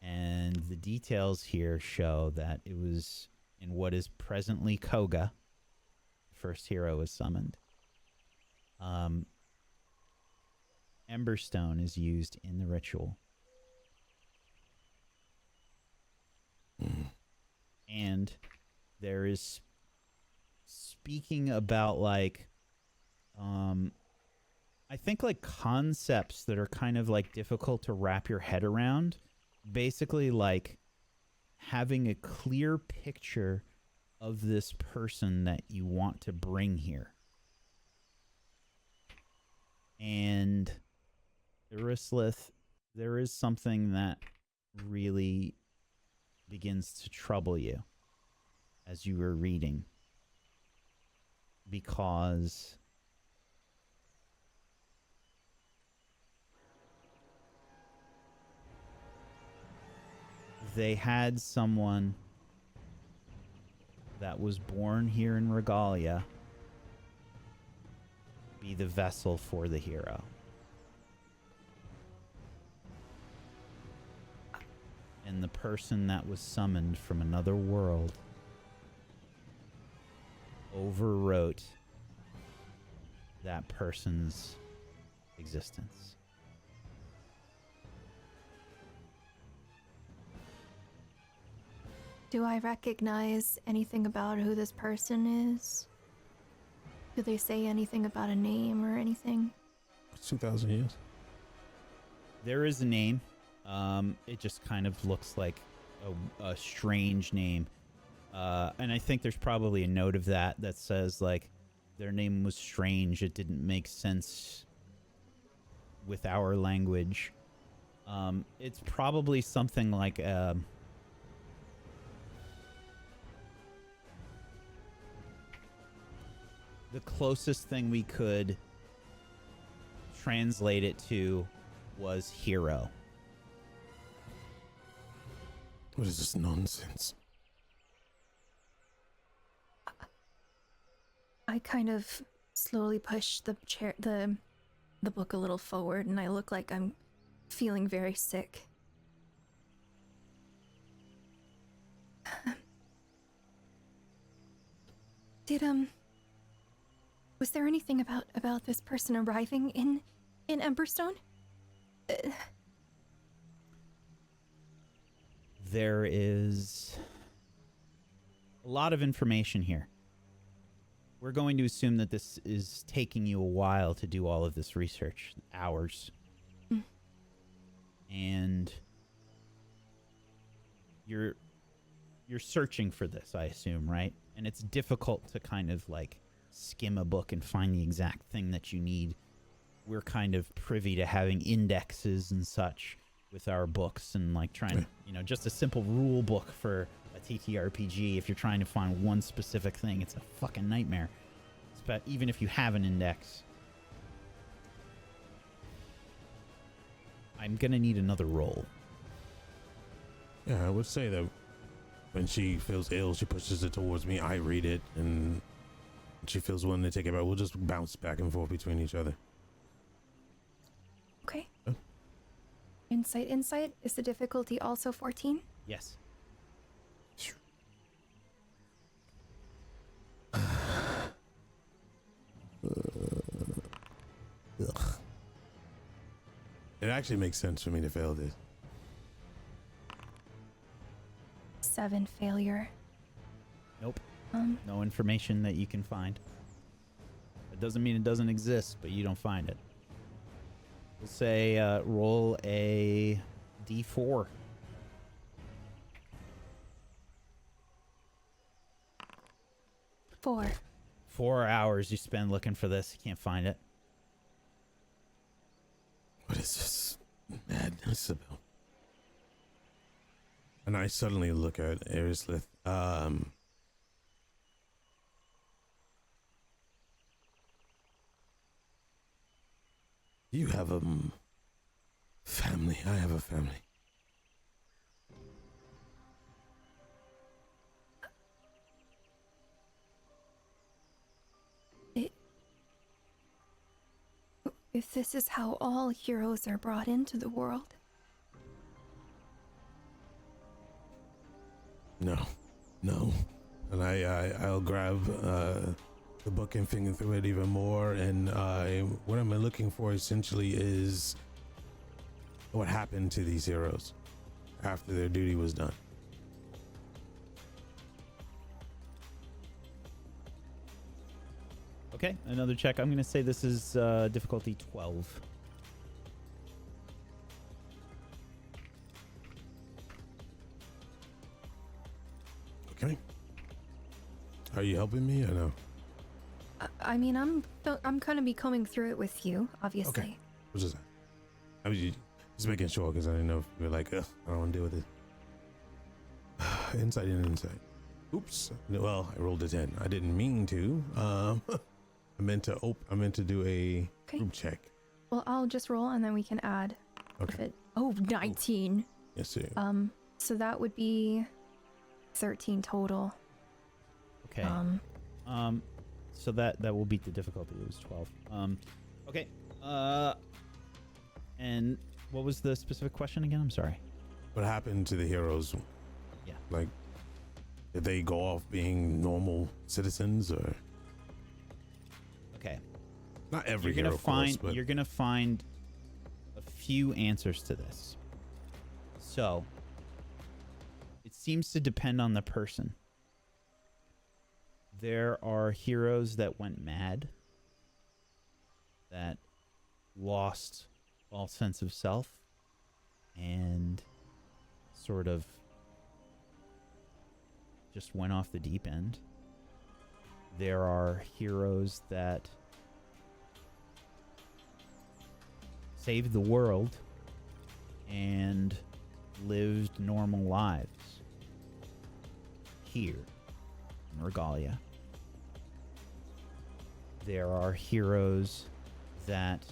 A: And the details here show that it was in what is presently Koga, first hero was summoned. Emberstone is used in the ritual. And there is speaking about like I think like concepts that are kind of like difficult to wrap your head around. Basically like having a clear picture of this person that you want to bring here. And Irislith, there is something that really begins to trouble you as you were reading, because they had someone that was born here in Regalia be the vessel for the hero. And the person that was summoned from another world overwrote that person's existence.
C: Do I recognize anything about who this person is? Do they say anything about a name or anything?
D: 2,000 years.
A: There is a name. It just kind of looks like a strange name. And I think there's probably a note of that says, like, their name was strange. It didn't make sense with our language. It's probably something like... the closest thing we could translate it to was hero.
D: What is this nonsense?
C: I kind of slowly push the book a little forward, and I look like I'm feeling very sick. Was there anything about this person arriving in Emberstone?
A: There is a lot of information here. We're going to assume that this is taking you a while to do all of this research, hours. And you're searching for this, I assume, right? And it's difficult to kind of like skim a book and find the exact thing that you need. We're kind of privy to having indexes and such with our books, and like trying, just a simple rule book for a TTRPG. If you're trying to find one specific thing, it's a fucking nightmare. But even if you have an index, I'm gonna need another roll.
D: Yeah, I would say that when she feels ill, she pushes it towards me. I read it, and when she feels willing to take it back, we'll just bounce back and forth between each other.
C: Okay.
D: Huh?
C: Insight. Is the difficulty also 14?
A: Yes.
D: It actually makes sense for me to fail this.
C: 7 failure.
A: Nope. No information that you can find. It doesn't mean it doesn't exist, but you don't find it. We'll say roll a d4.
C: Four.
A: 4 hours you spend looking for this. You can't find it.
D: What is this madness about? And I suddenly look at Irislith. You have a family. I have a family.
C: If this is how all heroes are brought into the world.
D: No. And I'll grab the book and thinking through it even more. And what I'm looking for essentially is what happened to these heroes after their duty was done.
A: Okay, another check. I'm going to say this is difficulty 12.
D: Okay. Are you helping me or no?
C: I mean, I'm gonna be combing through it with you, obviously.
D: Okay. What's that? I was just making sure because I didn't know if you were like, ugh, I don't want to deal with it. Insight and insight. Oops. Well, I rolled a 10. I didn't mean to. I meant to do a group check.
C: Well, I'll just roll and then we can add.
D: Okay.
C: 19.
D: Yes, sir.
C: So that would be 13 total.
A: Okay. So that will beat the difficulty. It was 12. Okay. And what was the specific question again? I'm sorry.
D: What happened to the heroes?
A: Yeah.
D: Like, did they go off being normal citizens or?
A: Okay.
D: Not every
A: You're
D: hero,
A: gonna find.
D: of course, but
A: You're gonna find a few answers to this. So it seems to depend on the person. There are heroes that went mad, that lost all sense of self, and sort of just went off the deep end. There are heroes that saved the world and lived normal lives here in Regalia. There are heroes that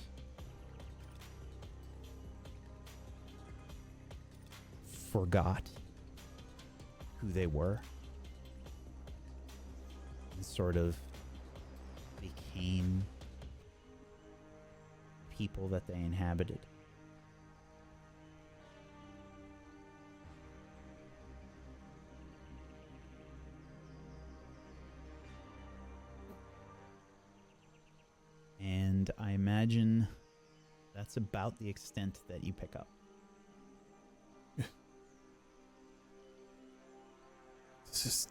A: forgot who they were and sort of became people that they inhabited. And I imagine that's about the extent that you pick up.
D: this is.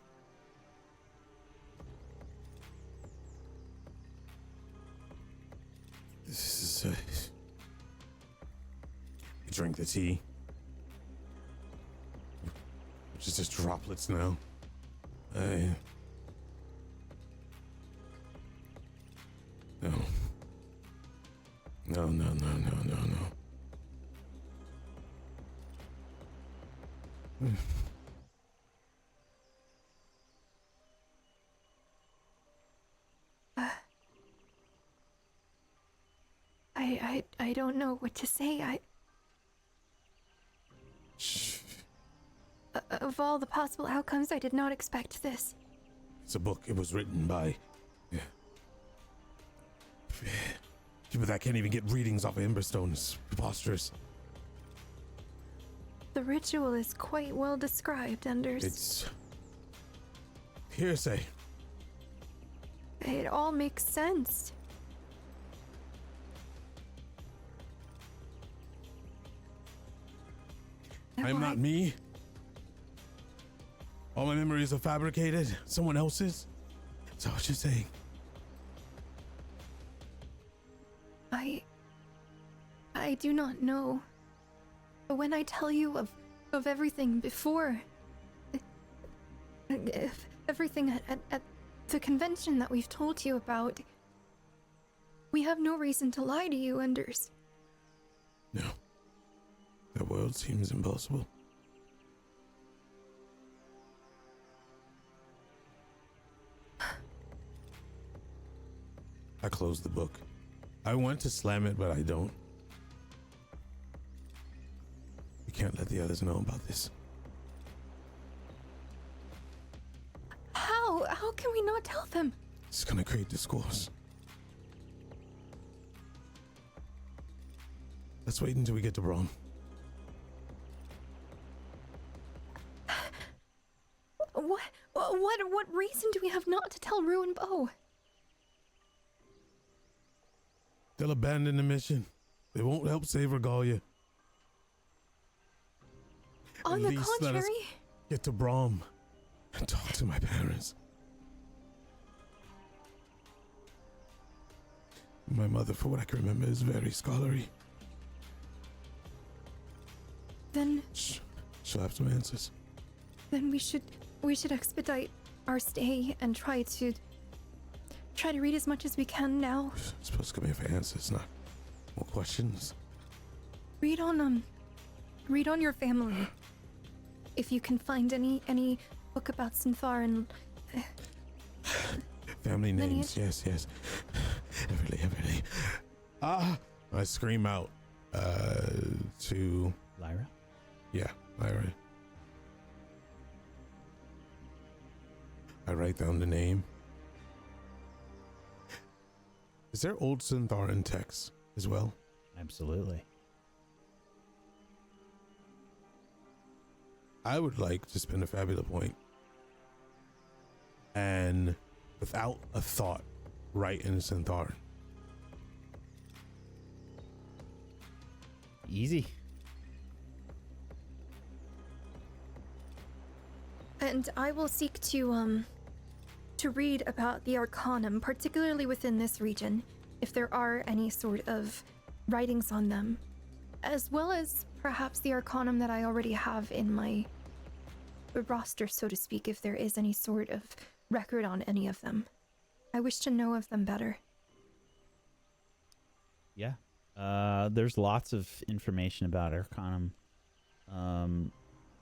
D: This is. You drink the tea, which is just droplets now. No.
C: I don't know what to say.
D: Shh.
C: Of all the possible outcomes, I did not expect this.
D: It's a book. It was written by people that can't even get readings off of Emberstone. It's preposterous.
C: The ritual is quite well described, Anders.
D: It's hearsay.
C: It all makes sense.
D: I'm not me. All my memories are fabricated. Someone else's. Is that what you're saying?
C: I do not know. But when I tell you of everything before, everything at the convention that we've told you about, we have no reason to lie to you, Anders.
D: No. That world seems impossible. I closed the book. I want to slam it, but I don't. We can't let the others know about this.
C: How can we not tell them?
D: It's gonna create discourse. Let's wait until we get to Braun.
C: What reason do we have not to tell Ruin Bow?
D: They'll abandon the mission. They won't help save Regalia.
C: On
D: At
C: the
D: least let us
C: contrary,
D: get to Brahm and talk to my parents. My mother, for what I can remember, is very scholarly.
C: then
D: She'll have some answers.
C: we should expedite our stay and try to read as much as we can now.
D: You're supposed to come here for answers, not more questions.
C: Read on your family. If you can find any book about Synthar and
D: Family names,
C: lineage.
D: yes. Everly. Ah! I scream out to
A: Lyra?
D: Yeah, Lyra. I write down the name. Is there old Syntharan text as well?
A: Absolutely.
D: I would like to spend a Fabula point and, without a thought, write in Syntharan.
A: Easy.
C: And I will seek to read about the Arcanum, particularly within this region, if there are any sort of writings on them, as well as perhaps the Arcanum that I already have in my roster, so to speak, if there is any sort of record on any of them. I wish to know of them better.
A: Yeah. There's lots of information about Arcanum.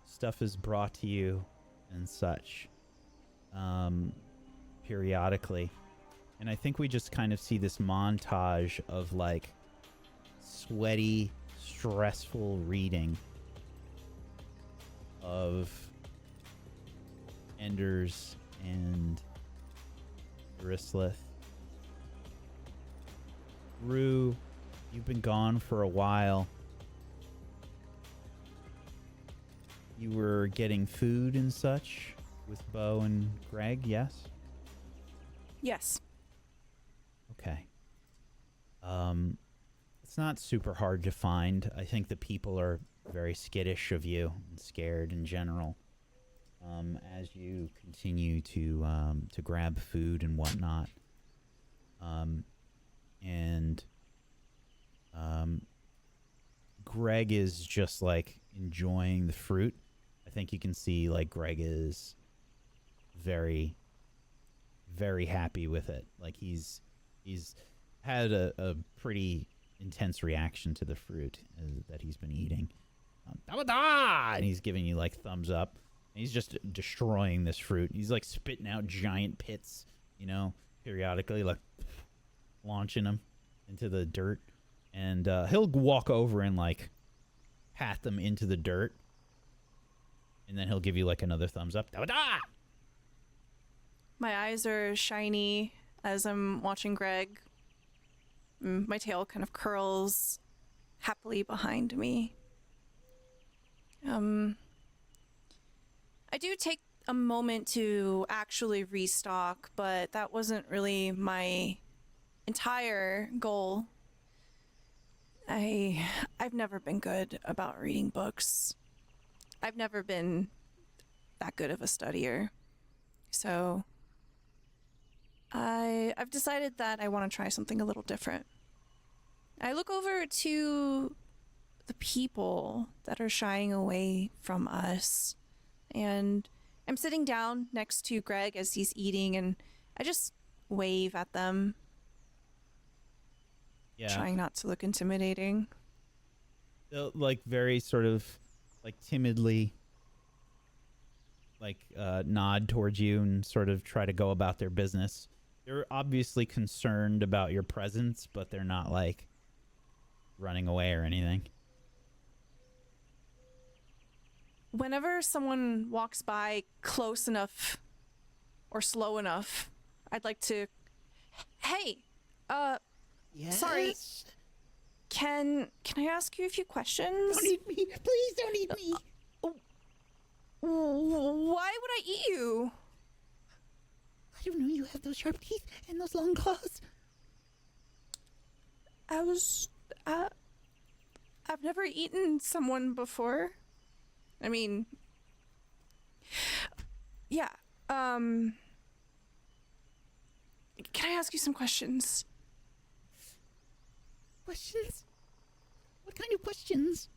A: Stuff is brought to you and such periodically. And I think we just kind of see this montage of like sweaty, stressful reading of Enders and Arislith. Rue, you've been gone for a while. You were getting food and such with Bo and Greg, yes?
B: Yes.
A: Okay. It's not super hard to find. I think the people are very skittish of you and scared in general. As you continue to grab food and whatnot. Greg is just like enjoying the fruit. I think you can see like Greg is very, very happy with it. Like he's had a pretty intense reaction to the fruit that he's been eating. And he's giving you like thumbs up. And he's just destroying this fruit. He's like spitting out giant pits, you know, periodically, like launching them into the dirt. And he'll walk over and like pat them into the dirt. And then he'll give you like another thumbs up.
B: My eyes are shiny as I'm watching Greg. My tail kind of curls happily behind me. I do take a moment to actually restock, but that wasn't really my entire goal. I've never been good about reading books. I've never been that good of a studier. So I've decided that I want to try something a little different. I look over to the people that are shying away from us, and I'm sitting down next to Greg as he's eating, and I just wave at them, trying not to look intimidating.
A: They'll like very sort of like timidly like nod towards you and sort of try to go about their business. They're obviously concerned about your presence, but they're not like running away or anything.
B: Whenever someone walks by close enough or slow enough, I'd like to... Hey,
E: Yes?
B: sorry. Can I ask you a few questions?
E: Don't eat me. Please don't eat me.
B: Why would I eat you?
E: I don't know. You have those sharp teeth and those long claws.
B: I was, I've never eaten someone before. I mean, yeah. Can I ask you some questions?
E: Questions? What kind of questions?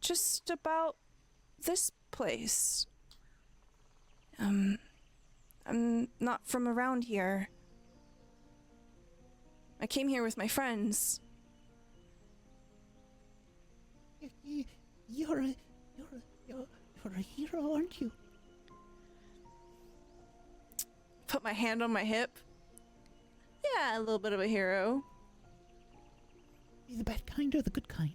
B: Just about this place. I'm not from around here. I came here with my friends.
E: You're a hero, aren't you?
B: Put my hand on my hip. Yeah, a little bit of a hero.
E: The bad kind or the good kind?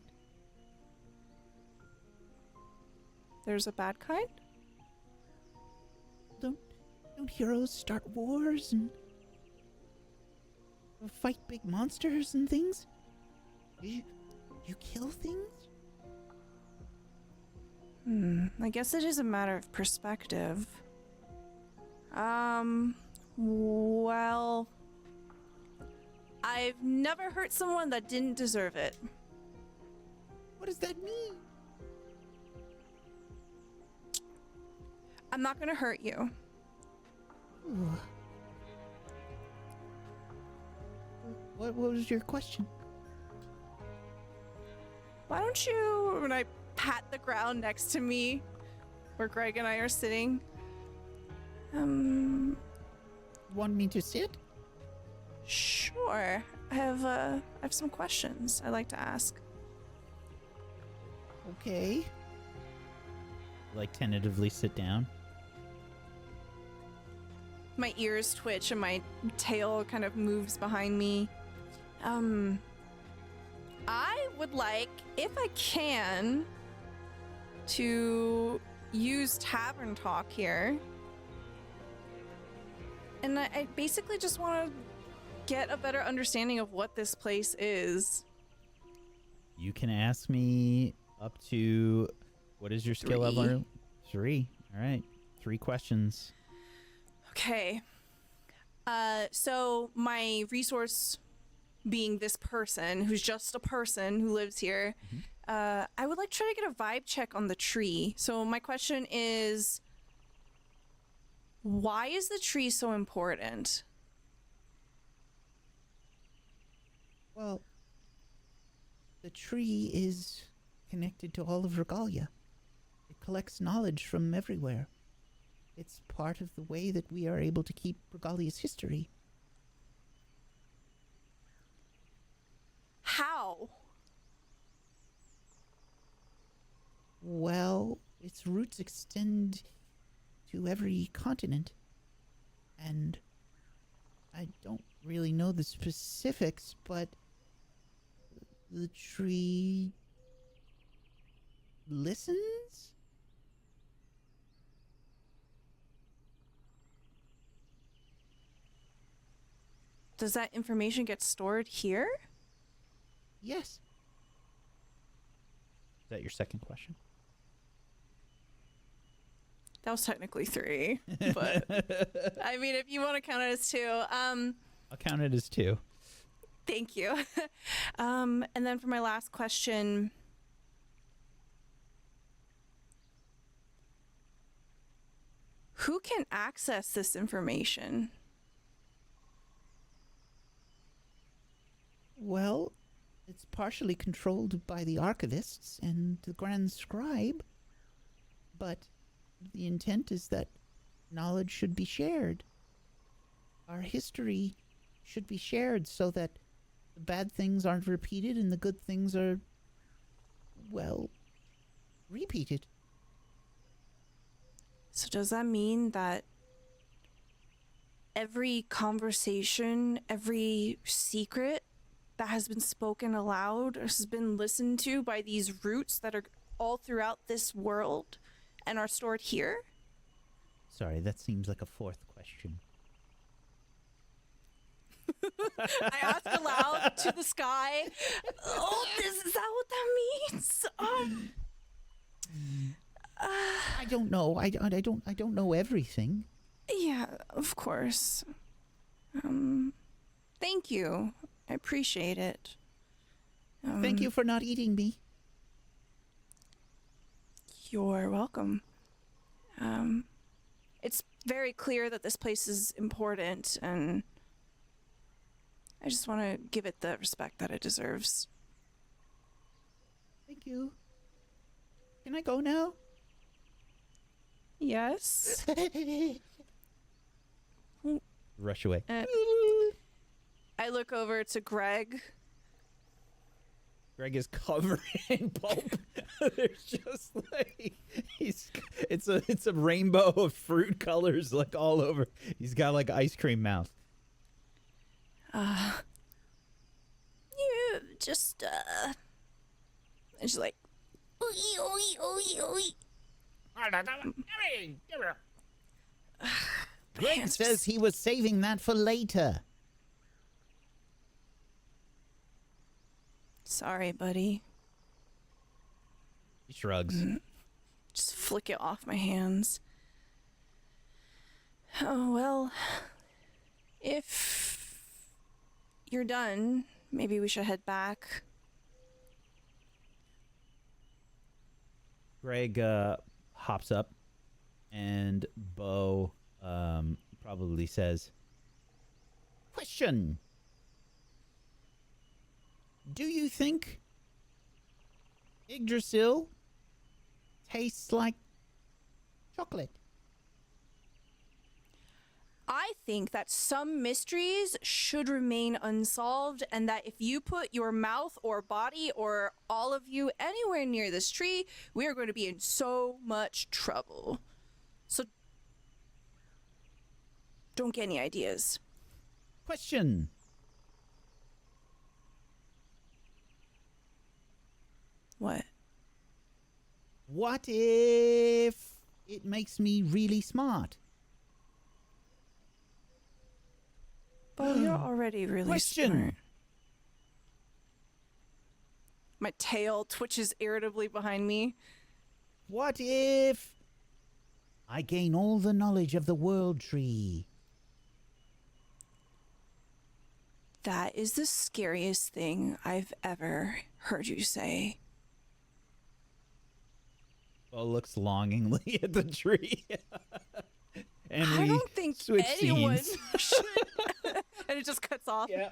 B: There's a bad kind?
E: Don't heroes start wars and fight big monsters and things? You kill things?
B: I guess it is a matter of perspective. Well, I've never hurt someone that didn't deserve it.
E: What does that mean?
B: I'm not gonna hurt you.
E: Ooh. What was your question?
B: Why don't you, when I pat the ground next to me, where Greg and I are sitting,
E: Want me to sit?
B: sure. I have some questions I'd like to ask.
E: Okay.
A: Like tentatively sit down.
B: My ears twitch and my tail kind of moves behind me. I would like, if I can, to use tavern talk here. And I basically just want to get a better understanding of what this place is.
A: You can ask me up to, what is your skill
B: 3.
A: level? 3. All right. 3 questions.
B: Okay. So my resource being this person who's just a person who lives here, I would like to try to get a vibe check on the tree. So my question is, why is the tree so important?
E: Well, the tree is connected to all of Regalia. It collects knowledge from everywhere. It's part of the way that we are able to keep Regalia's history.
B: How?
E: Well, its roots extend to every continent. And I don't really know the specifics, but the tree listens?
B: Does that information get stored here?
E: Yes.
A: Is that your second question?
B: That was technically 3, but I mean, if you want to count it as 2,
A: I'll count it as 2.
B: thank you. And then for my last question, who can access this information?
E: Well, it's partially controlled by the archivists and the Grand Scribe, but the intent is that knowledge should be shared. Our history should be shared so that the bad things aren't repeated and the good things are, well, repeated.
B: So does that mean that every conversation, every secret that has been spoken aloud has been listened to by these roots that are all throughout this world and are stored here?
A: Sorry, that seems like a 4th question.
B: I ask aloud to the sky. Oh, is that what that means?
E: I don't know. I don't know everything.
B: Yeah, of course. Thank you. I appreciate it.
E: Thank you for not eating me.
B: You're welcome. It's very clear that this place is important, and I just want to give it the respect that it deserves.
E: Thank you. Can I go now?
B: Yes.
A: Rush away.
B: I look over to Greg.
A: Greg is covered in pulp. There's just like it's a rainbow of fruit colors like all over. He's got like ice cream mouth.
B: You just and she's like,
E: Greg says he was saving that for later.
B: sorry, buddy.
A: He shrugs.
B: Just flick it off my hands. Oh, well, if you're done, maybe we should head back.
A: Greg hops up, and Bo probably says, "Question. Do you think Yggdrasil tastes like chocolate?"
B: I think that some mysteries should remain unsolved, and that if you put your mouth or body or all of you anywhere near this tree, we are going to be in so much trouble. So don't get any ideas.
A: Question.
B: What?
A: What if it makes me really smart?
B: Oh, you're already really
A: Question.
B: smart. My tail twitches irritably behind me.
A: What if I gain all the knowledge of the world tree?
B: That is the scariest thing I've ever heard you say.
A: Bo looks longingly at the tree. And
B: I
A: we
B: don't think
A: switch
B: anyone
A: scenes.
B: should. And it just cuts off.
A: Yeah.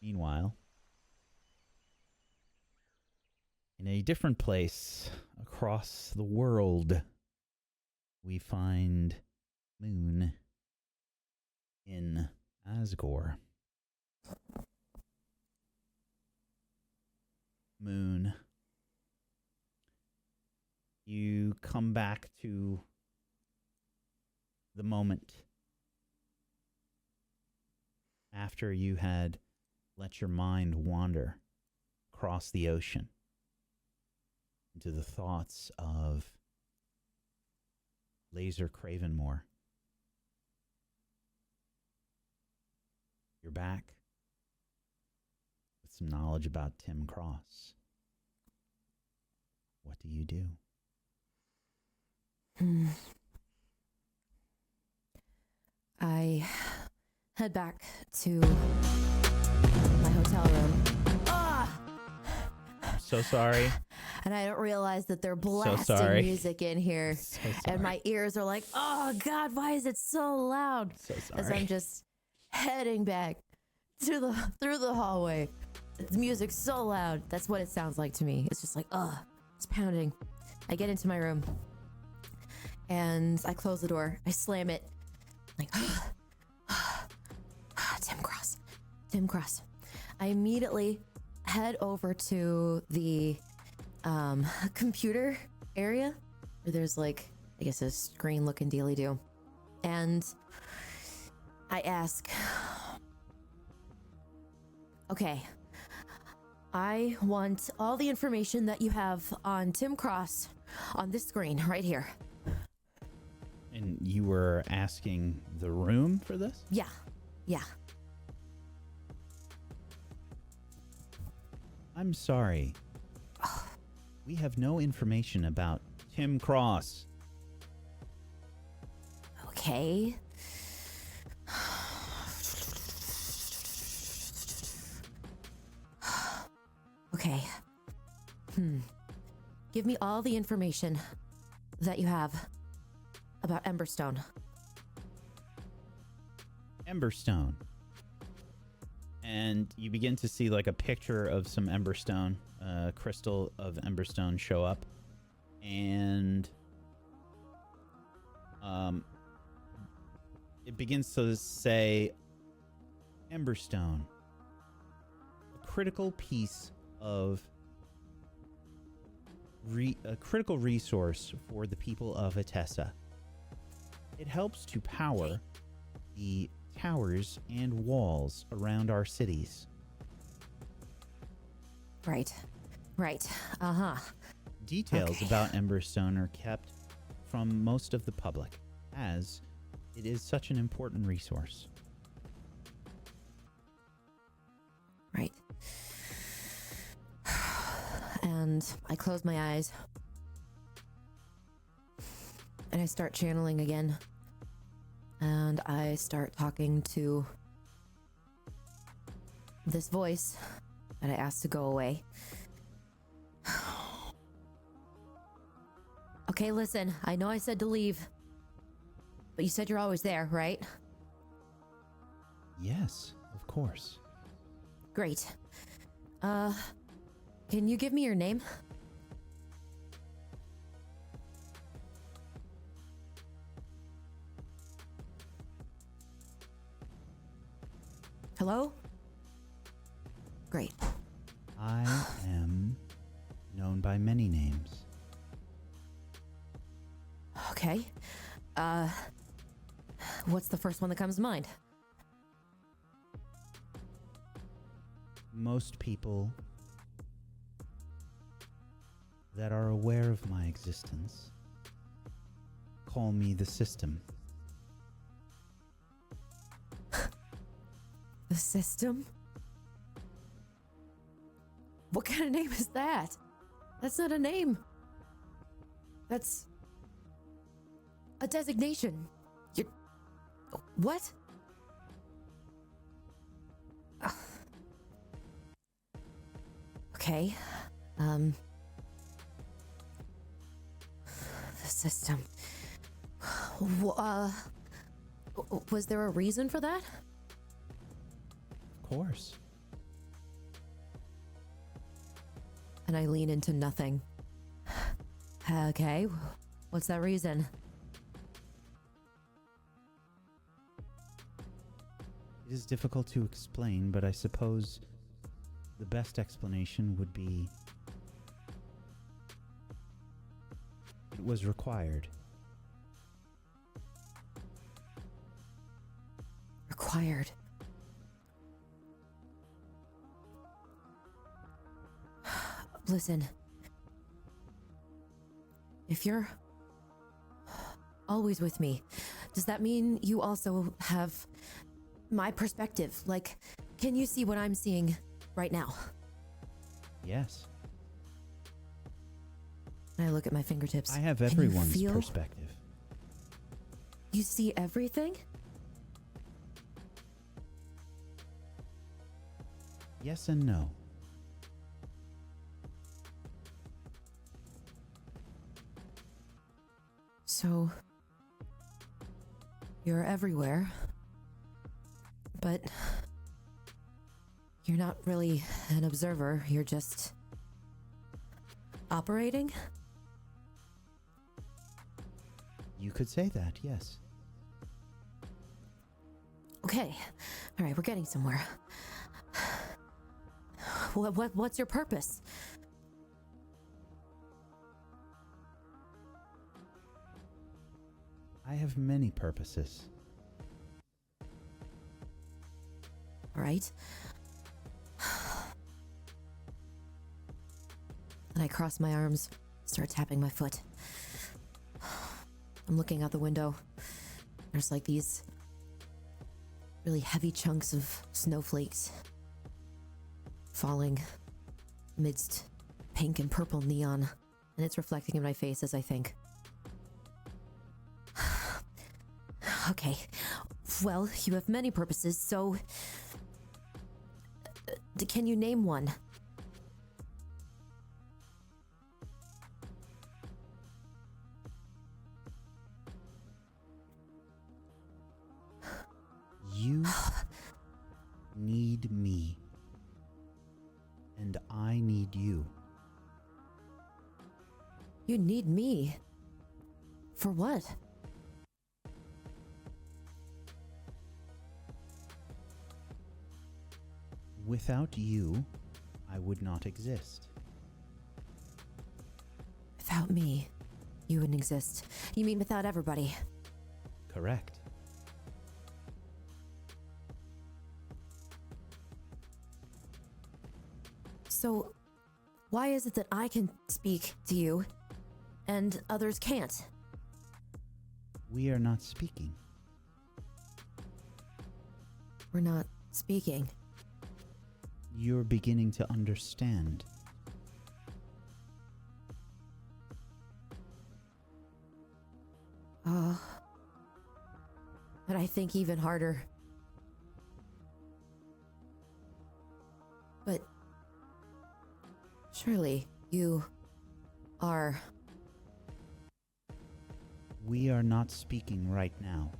A: Meanwhile, in a different place across the world, we find Moon in Asgore. Moon, you come back to the moment after you had let your mind wander across the ocean into the thoughts of Laser Cravenmore. You're back with some knowledge about Tim Cross. What do you do?
F: I head back to my hotel room.
A: I'm so sorry.
F: And I don't realize that they're
A: sorry.
F: blasting music in here.
A: So
F: And
A: sorry.
F: my ears are like, oh God, why is it so loud?
A: So
F: As
A: sorry.
F: I'm just heading back through the hallway. The music's so loud. That's what it sounds like to me. It's just like, it's pounding. I get into my room and I close the door. I slam it. Like, Tim Cross. I immediately head over to the computer area where there's like, I guess a screen looking dealy do. And I ask, okay, I want all the information that you have on Tim Cross on this screen right here.
A: And you were asking the room for this?
F: Yeah.
A: I'm sorry. We have no information about Tim Cross.
F: Okay. Okay. Give me all the information that you have about Emberstone.
A: Emberstone. And you begin to see like a picture of some Emberstone, crystal of Emberstone show up. And it begins to say Emberstone, a critical piece of a critical resource for the people of Atessa. It helps to power the towers and walls around our cities.
F: Right.
A: Details
F: Okay.
A: about Emberstone are kept from most of the public, as it is such an important resource.
F: Right. And I close my eyes. And I start channeling again. And I start talking to this voice that I asked to go away. Okay, listen, I know I said to leave, but you said you're always there, right?
A: Yes, of course.
F: Great. Can you give me your name? Hello? Great.
A: I am known by many names.
F: Okay. What's the first one that comes to mind?
A: Most people that are aware of my existence call me the System.
F: The System? What kind of name is that? That's not a name. That's a designation. You're... What? Ugh. Okay. The System. Was there a reason for that?
A: Of course.
F: And I lean into nothing. Okay, what's that reason?
A: It is difficult to explain, but I suppose the best explanation would be it was required.
F: Required. Listen. If you're always with me, does that mean you also have my perspective? Like, can you see what I'm seeing right now?
A: Yes.
F: And I look at my fingertips.
A: I have
F: Can you
A: everyone's
F: feel?
A: perspective.
F: You see everything?
A: Yes and no.
F: So, you're everywhere, but you're not really an observer, you're just operating?
A: You could say that, yes.
F: Okay, all right, we're getting somewhere. What's your purpose?
A: I have many purposes.
F: All right. And I cross my arms, start tapping my foot. I'm looking out the window. There's like these really heavy chunks of snowflakes falling amidst pink and purple neon, and it's reflecting in my face as I think. Okay, well, you have many purposes, so can you name one?
A: You need me. And I need you.
F: You need me. For what?
A: Without you, I would not exist.
F: Without me, you wouldn't exist. You mean without everybody?
A: Correct.
F: So, why is it that I can speak to you and others can't?
A: We are not speaking.
F: We're not speaking.
A: You're beginning to understand.
F: Oh. But I think even harder. But surely you are.
A: We are not speaking right now.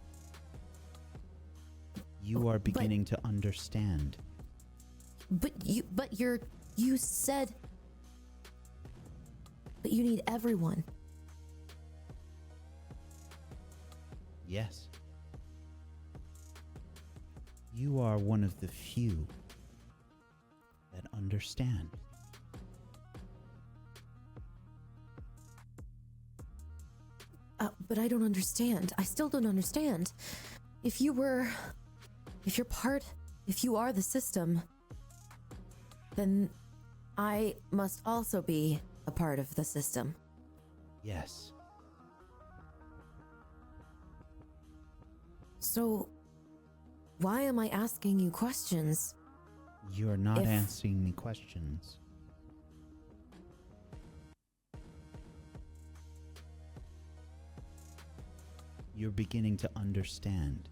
A: You are beginning to understand.
F: You said. But you need everyone.
A: Yes. You are one of the few that understand.
F: But I don't understand. I still don't understand. If you are the system, then I must also be a part of the system.
A: Yes.
F: So, why am I asking you questions?
A: You're not answering me questions. You're beginning to understand.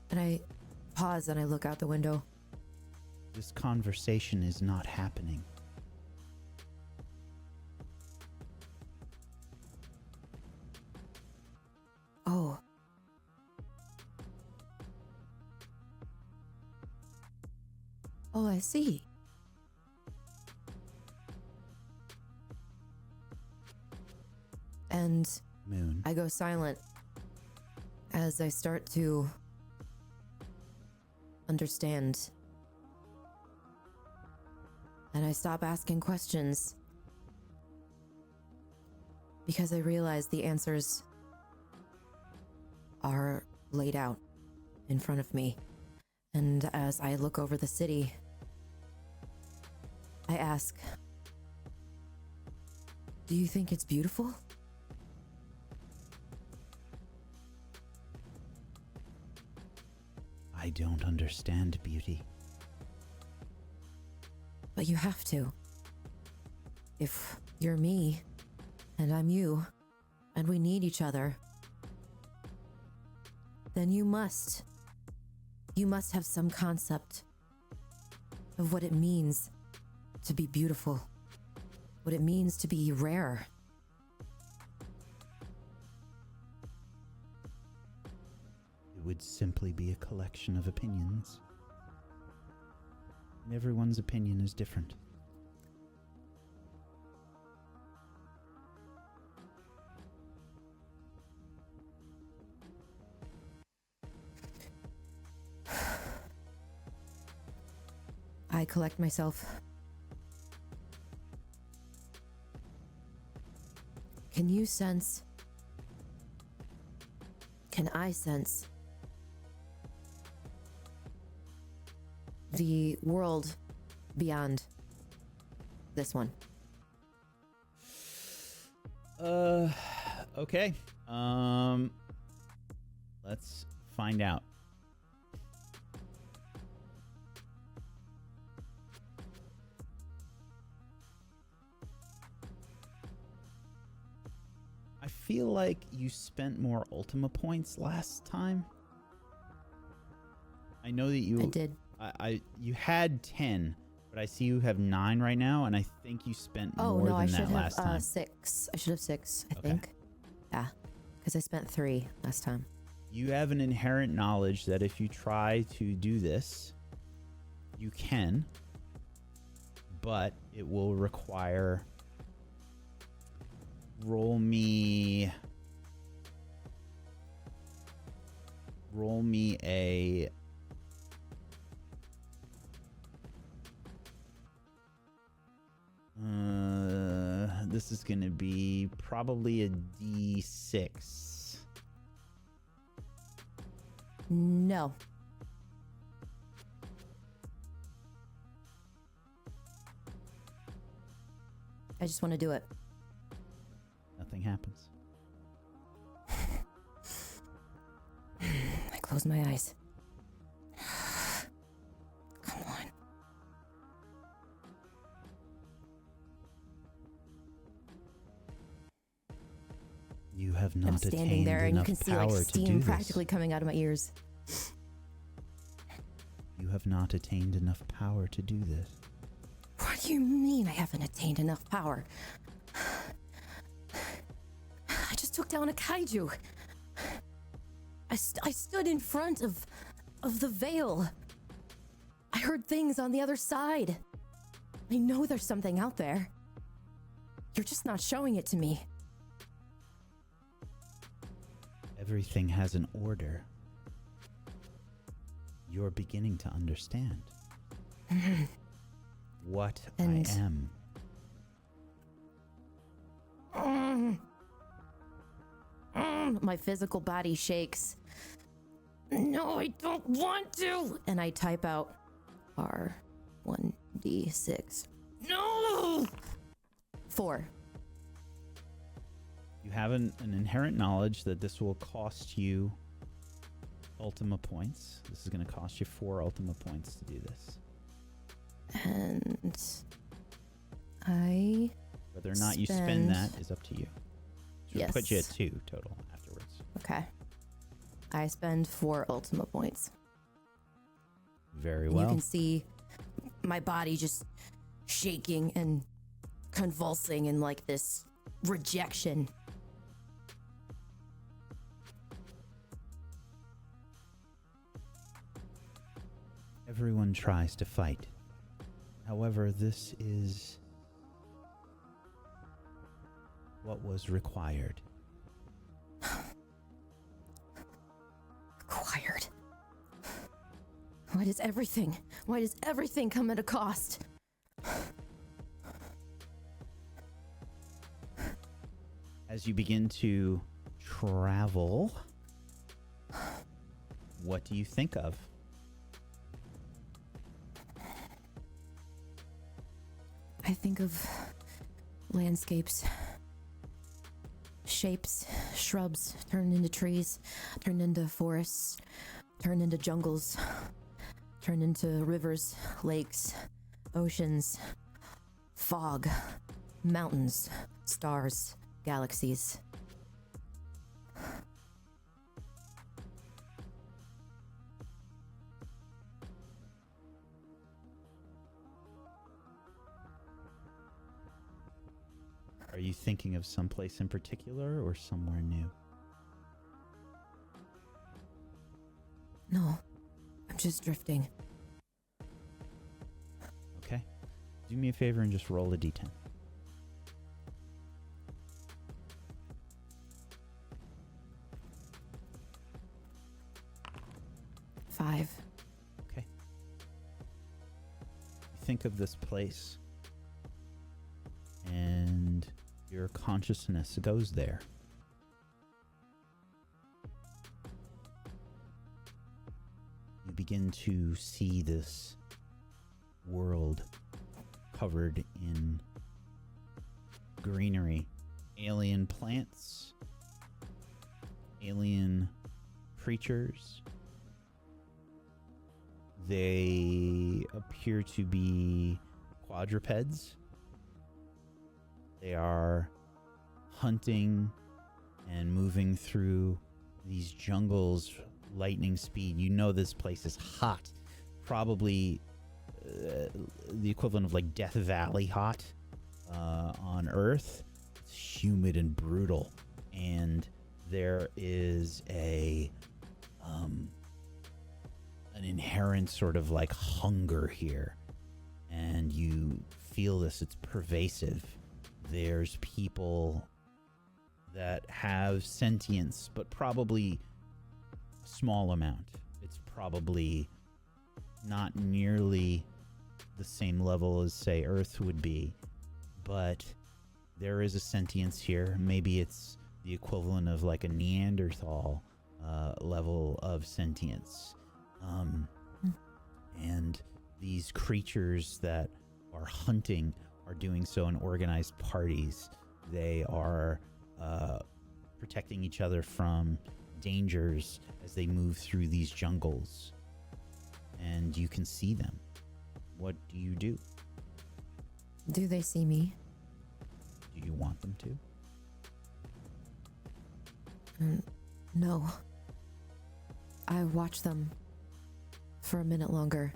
F: And I pause and I look out the window.
A: This conversation is not happening.
F: Oh. Oh, I see. And
A: Moon.
F: I go silent as I start to understand. And I stop asking questions because I realize the answers are laid out in front of me. And as I look over the city, I ask, do you think it's beautiful?
A: I don't understand beauty.
F: But you have to. If you're me, and I'm you, and we need each other, then you must have some concept of what it means to be beautiful, what it means to be rare.
A: It would simply be a collection of opinions. And everyone's opinion is different.
F: I collect myself. Can I sense the world beyond this one?
A: Okay. Let's find out. I feel like you spent more Ultima points last time. I know that you...
F: I did.
A: You had 10, but I see you have 9 right now, and I think you spent more than that last time.
F: 6. I should have 6, I
A: Okay.
F: think. Yeah. Because I spent 3 last time.
A: You have an inherent knowledge that if you try to do this, you can, but it will require... Roll me a... this is going to be probably a D6.
F: No. I just want to do it.
A: Nothing happens.
F: I close my eyes. Come on.
A: You have not
F: I'm standing
A: attained
F: there and you
A: enough
F: can see
A: power
F: like
A: to do
F: steam
A: this.
F: practically coming out of my ears.
A: You have not attained enough power to do this.
F: What do you mean I haven't attained enough power? I just took down a kaiju. I stood in front of the veil. I heard things on the other side. I know there's something out there. You're just not showing it to me.
A: Everything has an order. You're beginning to understand what
F: And-
A: I am.
F: My physical body shakes. No, I don't want to. And I type out R1D6. No! 4.
A: You have an inherent knowledge that this will cost you Ultima points. This is going to cost you 4 Ultima points to do this.
F: And I...
A: Whether or not you spend
F: Spend-
A: that is up to you. So it'll put you at
F: Yes.
A: 2 total afterwards.
F: Okay. I spend 4 Ultima points.
A: Very
F: And
A: well.
F: you can see my body just shaking and convulsing in like this rejection.
A: Everyone tries to fight. However, this is what was required.
F: Required. Why does everything come at a cost?
A: As you begin to travel, what do you think of?
F: I think of landscapes, shapes, shrubs turned into trees, turned into forests, turned into jungles, turned into rivers, lakes, oceans, fog, mountains, stars, galaxies.
A: Are you thinking of someplace in particular or somewhere new?
F: No, I'm just drifting.
A: Okay. Do me a favor and just roll a d10.
F: Five.
A: Okay. You think of this place, and your consciousness goes there. You begin to see this world covered in greenery, alien plants, alien creatures. They appear to be quadrupeds. They are hunting and moving through these jungles lightning speed. You know this place is hot. Probably the equivalent of like Death Valley hot on Earth. It's humid and brutal. And there is an inherent sort of like hunger here, and you feel this. It's pervasive. There's people that have sentience, but probably a small amount. It's probably not nearly the same level as, say, Earth would be, but there is a sentience here. Maybe it's the equivalent of like a Neanderthal level of sentience. And these creatures that are hunting are doing so in organized parties. They are protecting each other from dangers as they move through these jungles. And you can see them. What do you do?
F: Do they see me?
A: Do you want them to?
F: No. I watch them for a minute longer.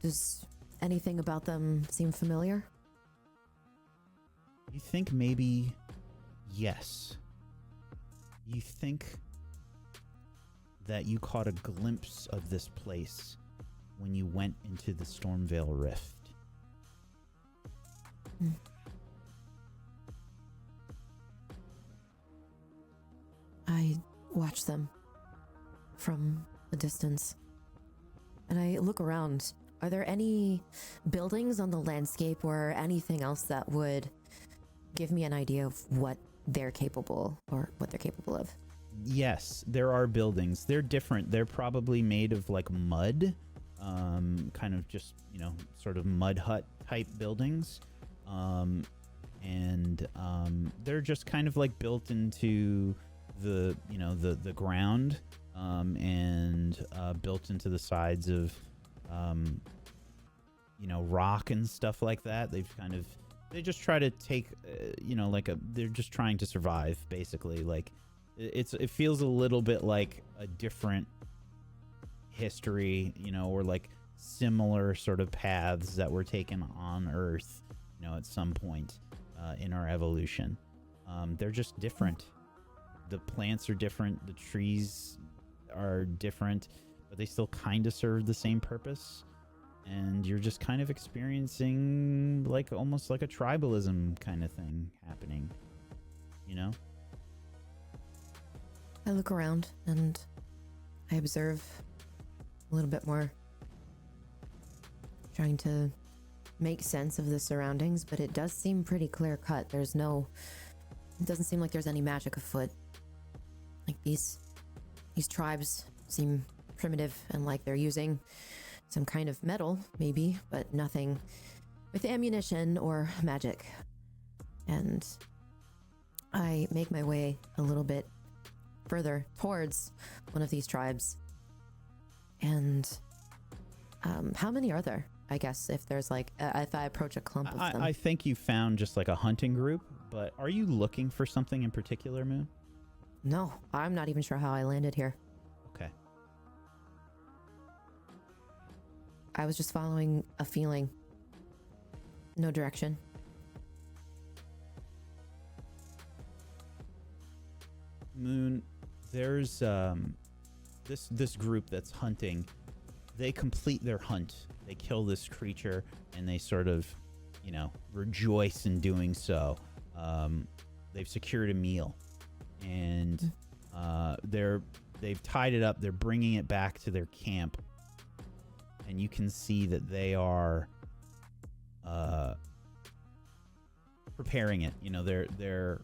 F: Does anything about them seem familiar?
A: You think maybe yes. You think that you caught a glimpse of this place when you went into the Stormveil Rift.
F: I watch them from a distance. And I look around. Are there any buildings on the landscape or anything else that would give me an idea of what they're capable of?
A: Yes, there are buildings. They're different. They're probably made of like mud, kind of just, sort of mud hut type buildings. And they're just kind of like built into the ground, and built into the sides of rock and stuff like that. They just try to take they're just trying to survive, basically. Like it feels a little bit like a different history, or like similar sort of paths that were taken on Earth, at some point in our evolution. They're just different. The plants are different, the trees are different, but they still kind of serve the same purpose. And you're just kind of experiencing like almost like a tribalism kind of thing happening,
F: I look around and I observe a little bit more, trying to make sense of the surroundings, but it does seem pretty clear cut. It doesn't seem like there's any magic afoot. Like these tribes seem primitive and like they're using some kind of metal, maybe, but nothing with ammunition or magic. And I make my way a little bit further towards one of these tribes. And how many are there? I guess if there's like, if I approach a clump of them.
A: I think you found just like a hunting group, but are you looking for something in particular, Moon?
F: No, I'm not even sure how I landed here.
A: Okay.
F: I was just following a feeling. No direction.
A: Moon, there's this group that's hunting. They complete their hunt. They kill this creature and they sort of, rejoice in doing so. They've secured a meal, and they've tied it up. They're bringing it back to their camp, and you can see that they are preparing it. They're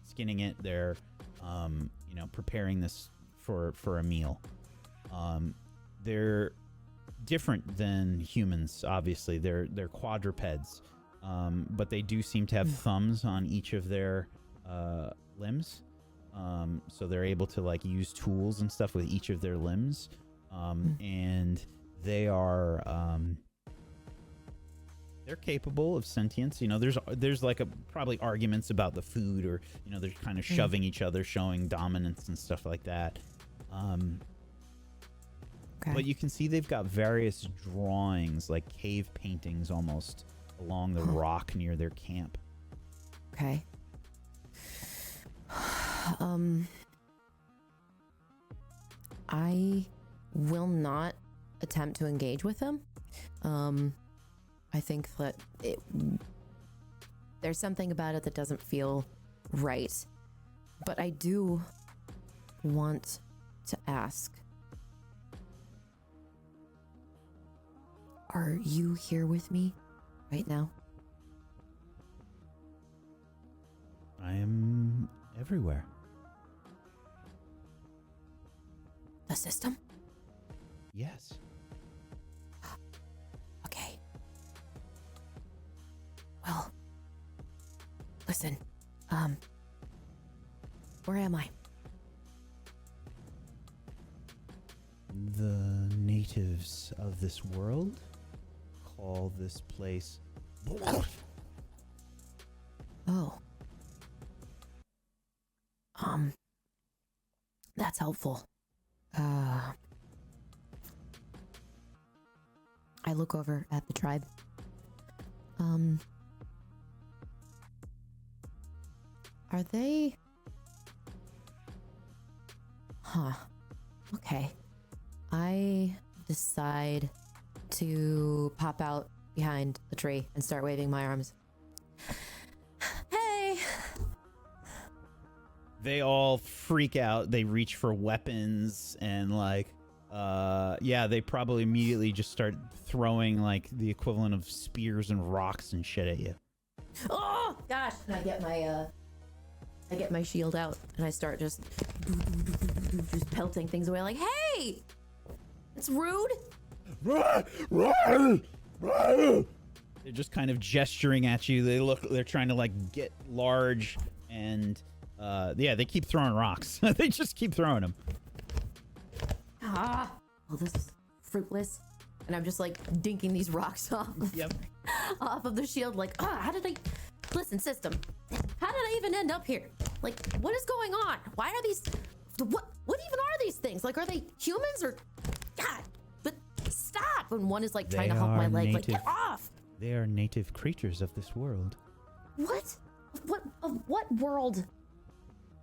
A: skinning it. They're preparing this for a meal. They're different than humans, obviously. They're quadrupeds, but they do seem to have thumbs on each of their limbs, so they're able to like use tools and stuff with each of their limbs, and they are they're capable of sentience. There's like probably arguments about the food, or they're kind of shoving each other, showing dominance and stuff like that.
F: Okay.
A: But you can see they've got various drawings, like cave paintings almost, along the rock near their camp.
F: Okay. I will not attempt to engage with him. I think that there's something about it that doesn't feel right. But I do want to ask, are you here with me right now?
A: I am everywhere.
F: The system?
A: Yes.
F: Okay. Well, listen, where am I?
A: The natives of this world call this place.
F: Oh. That's helpful. I look over at the tribe. Are they... Huh. Okay. I decide to pop out behind the tree and start waving my arms. Hey!
A: They all freak out. They reach for weapons and they probably immediately just start throwing like the equivalent of spears and rocks and shit at you.
F: Oh gosh! And I get my shield out and I start just pelting things away like, hey! It's rude!
A: They're just kind of gesturing at you. They're trying to like get large and they keep throwing rocks. They just keep throwing them.
F: Well, this is fruitless. And I'm just like dinking these rocks off off of the shield like, how did I... Listen, system, how did I even end up here? Like, what is going on? Why are these... What even are these things? Like, are they humans or... God, but stop! And one is like trying to hump my leg, like, get off!
A: They are native creatures of this world.
F: What? What world?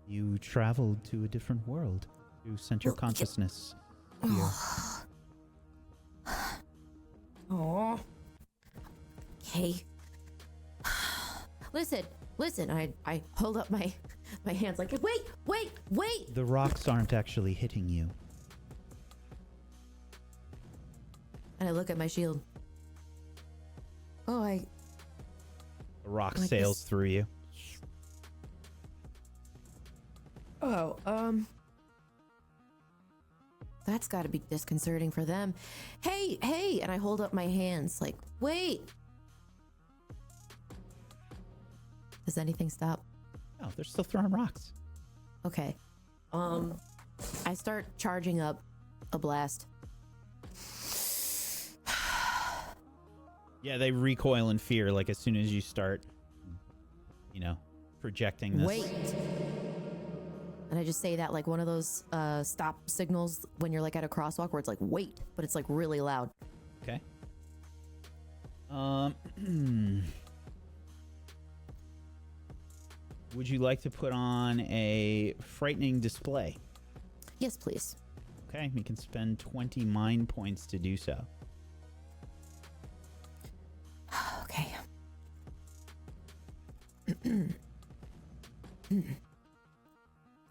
A: You traveled to a different world. You sent your consciousness here.
F: Oh. Okay. Listen. I hold up my hands like, wait.
A: The rocks aren't actually hitting you.
F: And I look at my shield. Oh,
A: A rock
F: like
A: sails
F: this.
A: through you.
F: Oh, that's got to be disconcerting for them. Hey, and I hold up my hands like, wait. Does anything stop?
A: Oh, they're still throwing rocks.
F: Okay. I start charging up a blast.
A: Yeah, they recoil in fear like as soon as you start, projecting this.
F: Wait. And I just say that like one of those stop signals when you're like at a crosswalk where it's like wait, but it's like really loud.
A: Okay. Would you like to put on a frightening display?
F: Yes, please.
A: Okay, you can spend 20 mind points to do so.
F: Okay.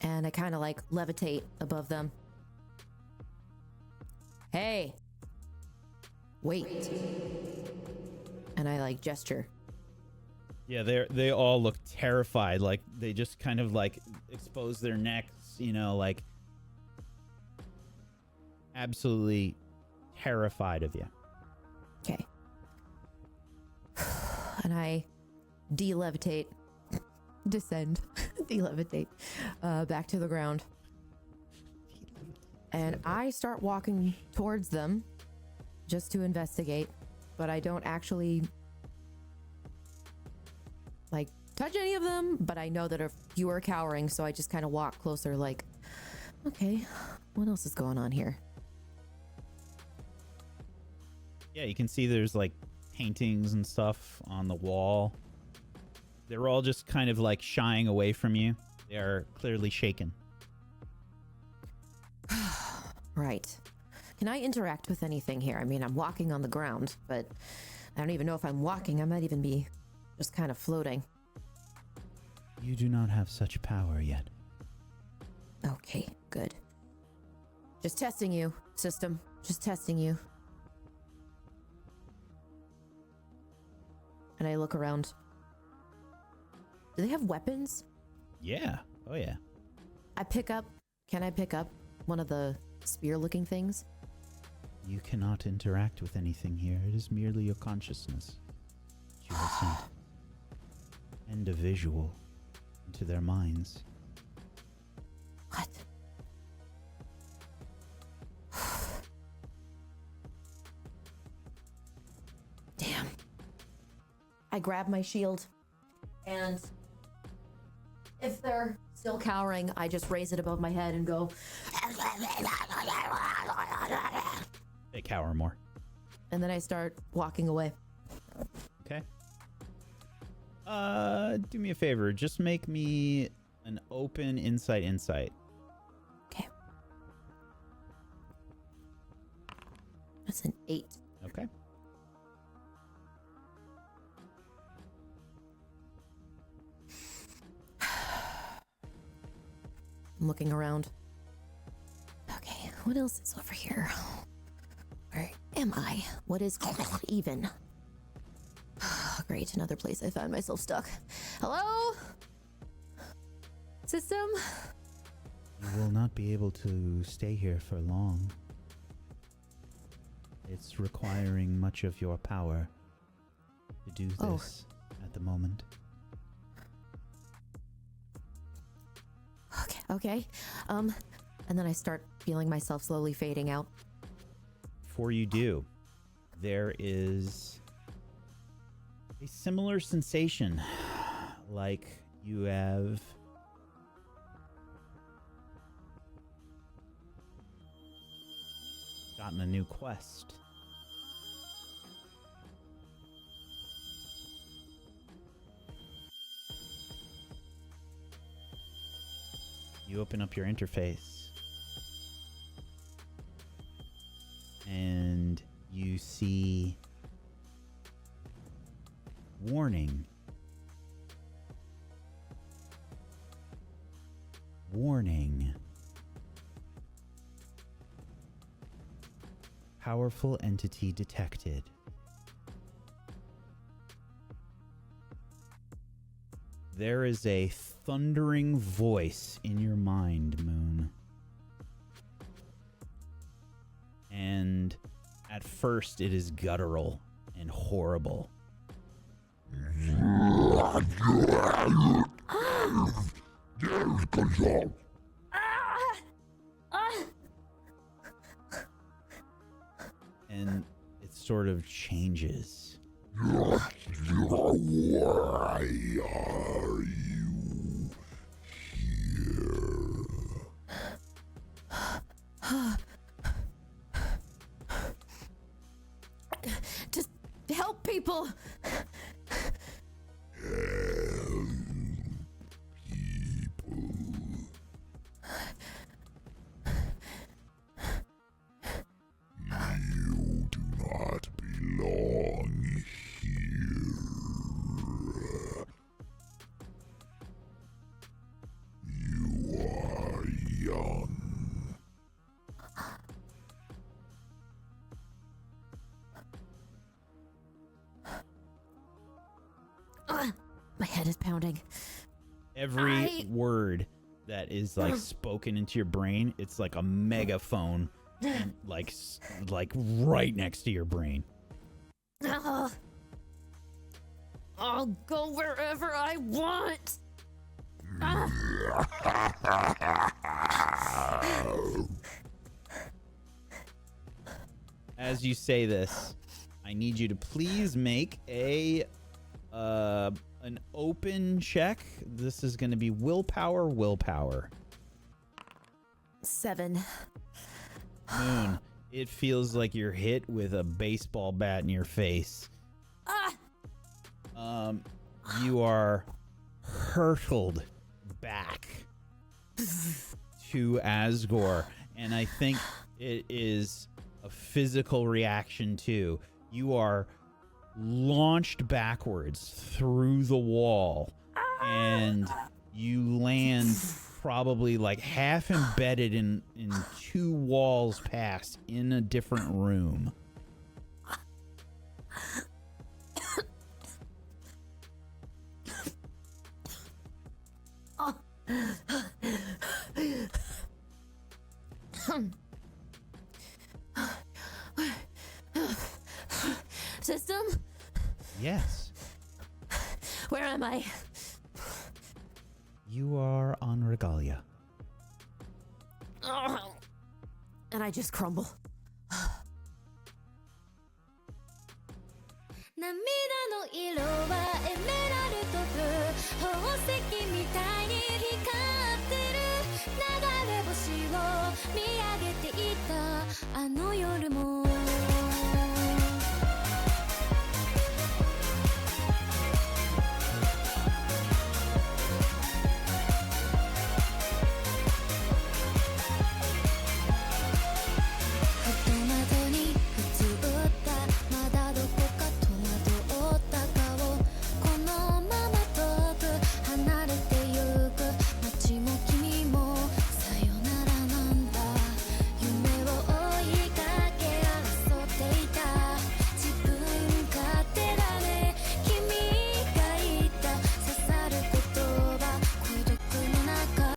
F: And I kind of like levitate above them. Hey. Wait. And I like gesture.
A: Yeah, they all look terrified. Like they just kind of like expose their necks, like absolutely terrified of you.
F: Okay. And I de-levitate. Descend. De-levitate. Back to the ground. And I start walking towards them just to investigate, but I don't actually like touch any of them, but I know that a few are cowering, so I just kind of walk closer like, okay, what else is going on here?
A: Yeah, you can see there's like paintings and stuff on the wall. They're all just kind of like shying away from you. They are clearly shaken.
F: Right. Can I interact with anything here? I mean, I'm walking on the ground, but I don't even know if I'm walking. I might even be just kind of floating.
A: You do not have such power yet.
F: Okay, good. Just testing you, system. Just testing you. And I look around. Do they have weapons?
A: Yeah. Oh, yeah.
F: Can I pick up one of the spear-looking things?
A: You cannot interact with anything here. It is merely your consciousness that you have sent. And a visual into their minds.
F: What? Damn. I grab my shield, and if they're still cowering, I just raise it above my head and go.
A: They cower more.
F: And then I start walking away.
A: Okay. Do me a favor. Just make me an open insight.
F: Okay. That's an 8.
A: Okay.
F: I'm looking around. Okay, what else is over here? Where am I? What is even? Great, another place I found myself stuck. Hello? System?
A: You will not be able to stay here for long. It's requiring much of your power to do this at the moment.
F: Okay. And then I start feeling myself slowly fading out.
A: Before you do, there is a similar sensation, like you have gotten a new quest. You open up your interface and you see warning. Warning. Powerful entity detected. There is a thundering voice in your mind, Moon. And at first it is guttural and horrible. And it sort of changes.
G: Why are you here?
F: Just help people.
G: You do not belong here. You are young.
F: My head is pounding.
A: Every word that is like spoken into your brain, it's like a megaphone, and like right next to your brain.
F: I'll go wherever I want.
A: As you say this, I need you to please make an open check. This is going to be willpower.
F: 7.
A: Moon, it feels like you're hit with a baseball bat in your face. You are hurtled back to Asgore. And I think it is a physical reaction too. You are launched backwards through the wall and you land probably like half embedded in 2 walls past in a different room.
F: System?
A: Yes.
F: Where am I?
A: You are on Regalia.
F: And I just crumble.
H: 涙の色はエメラルドブルー宝石みたいに光ってる流れ星を見上げていたあの夜も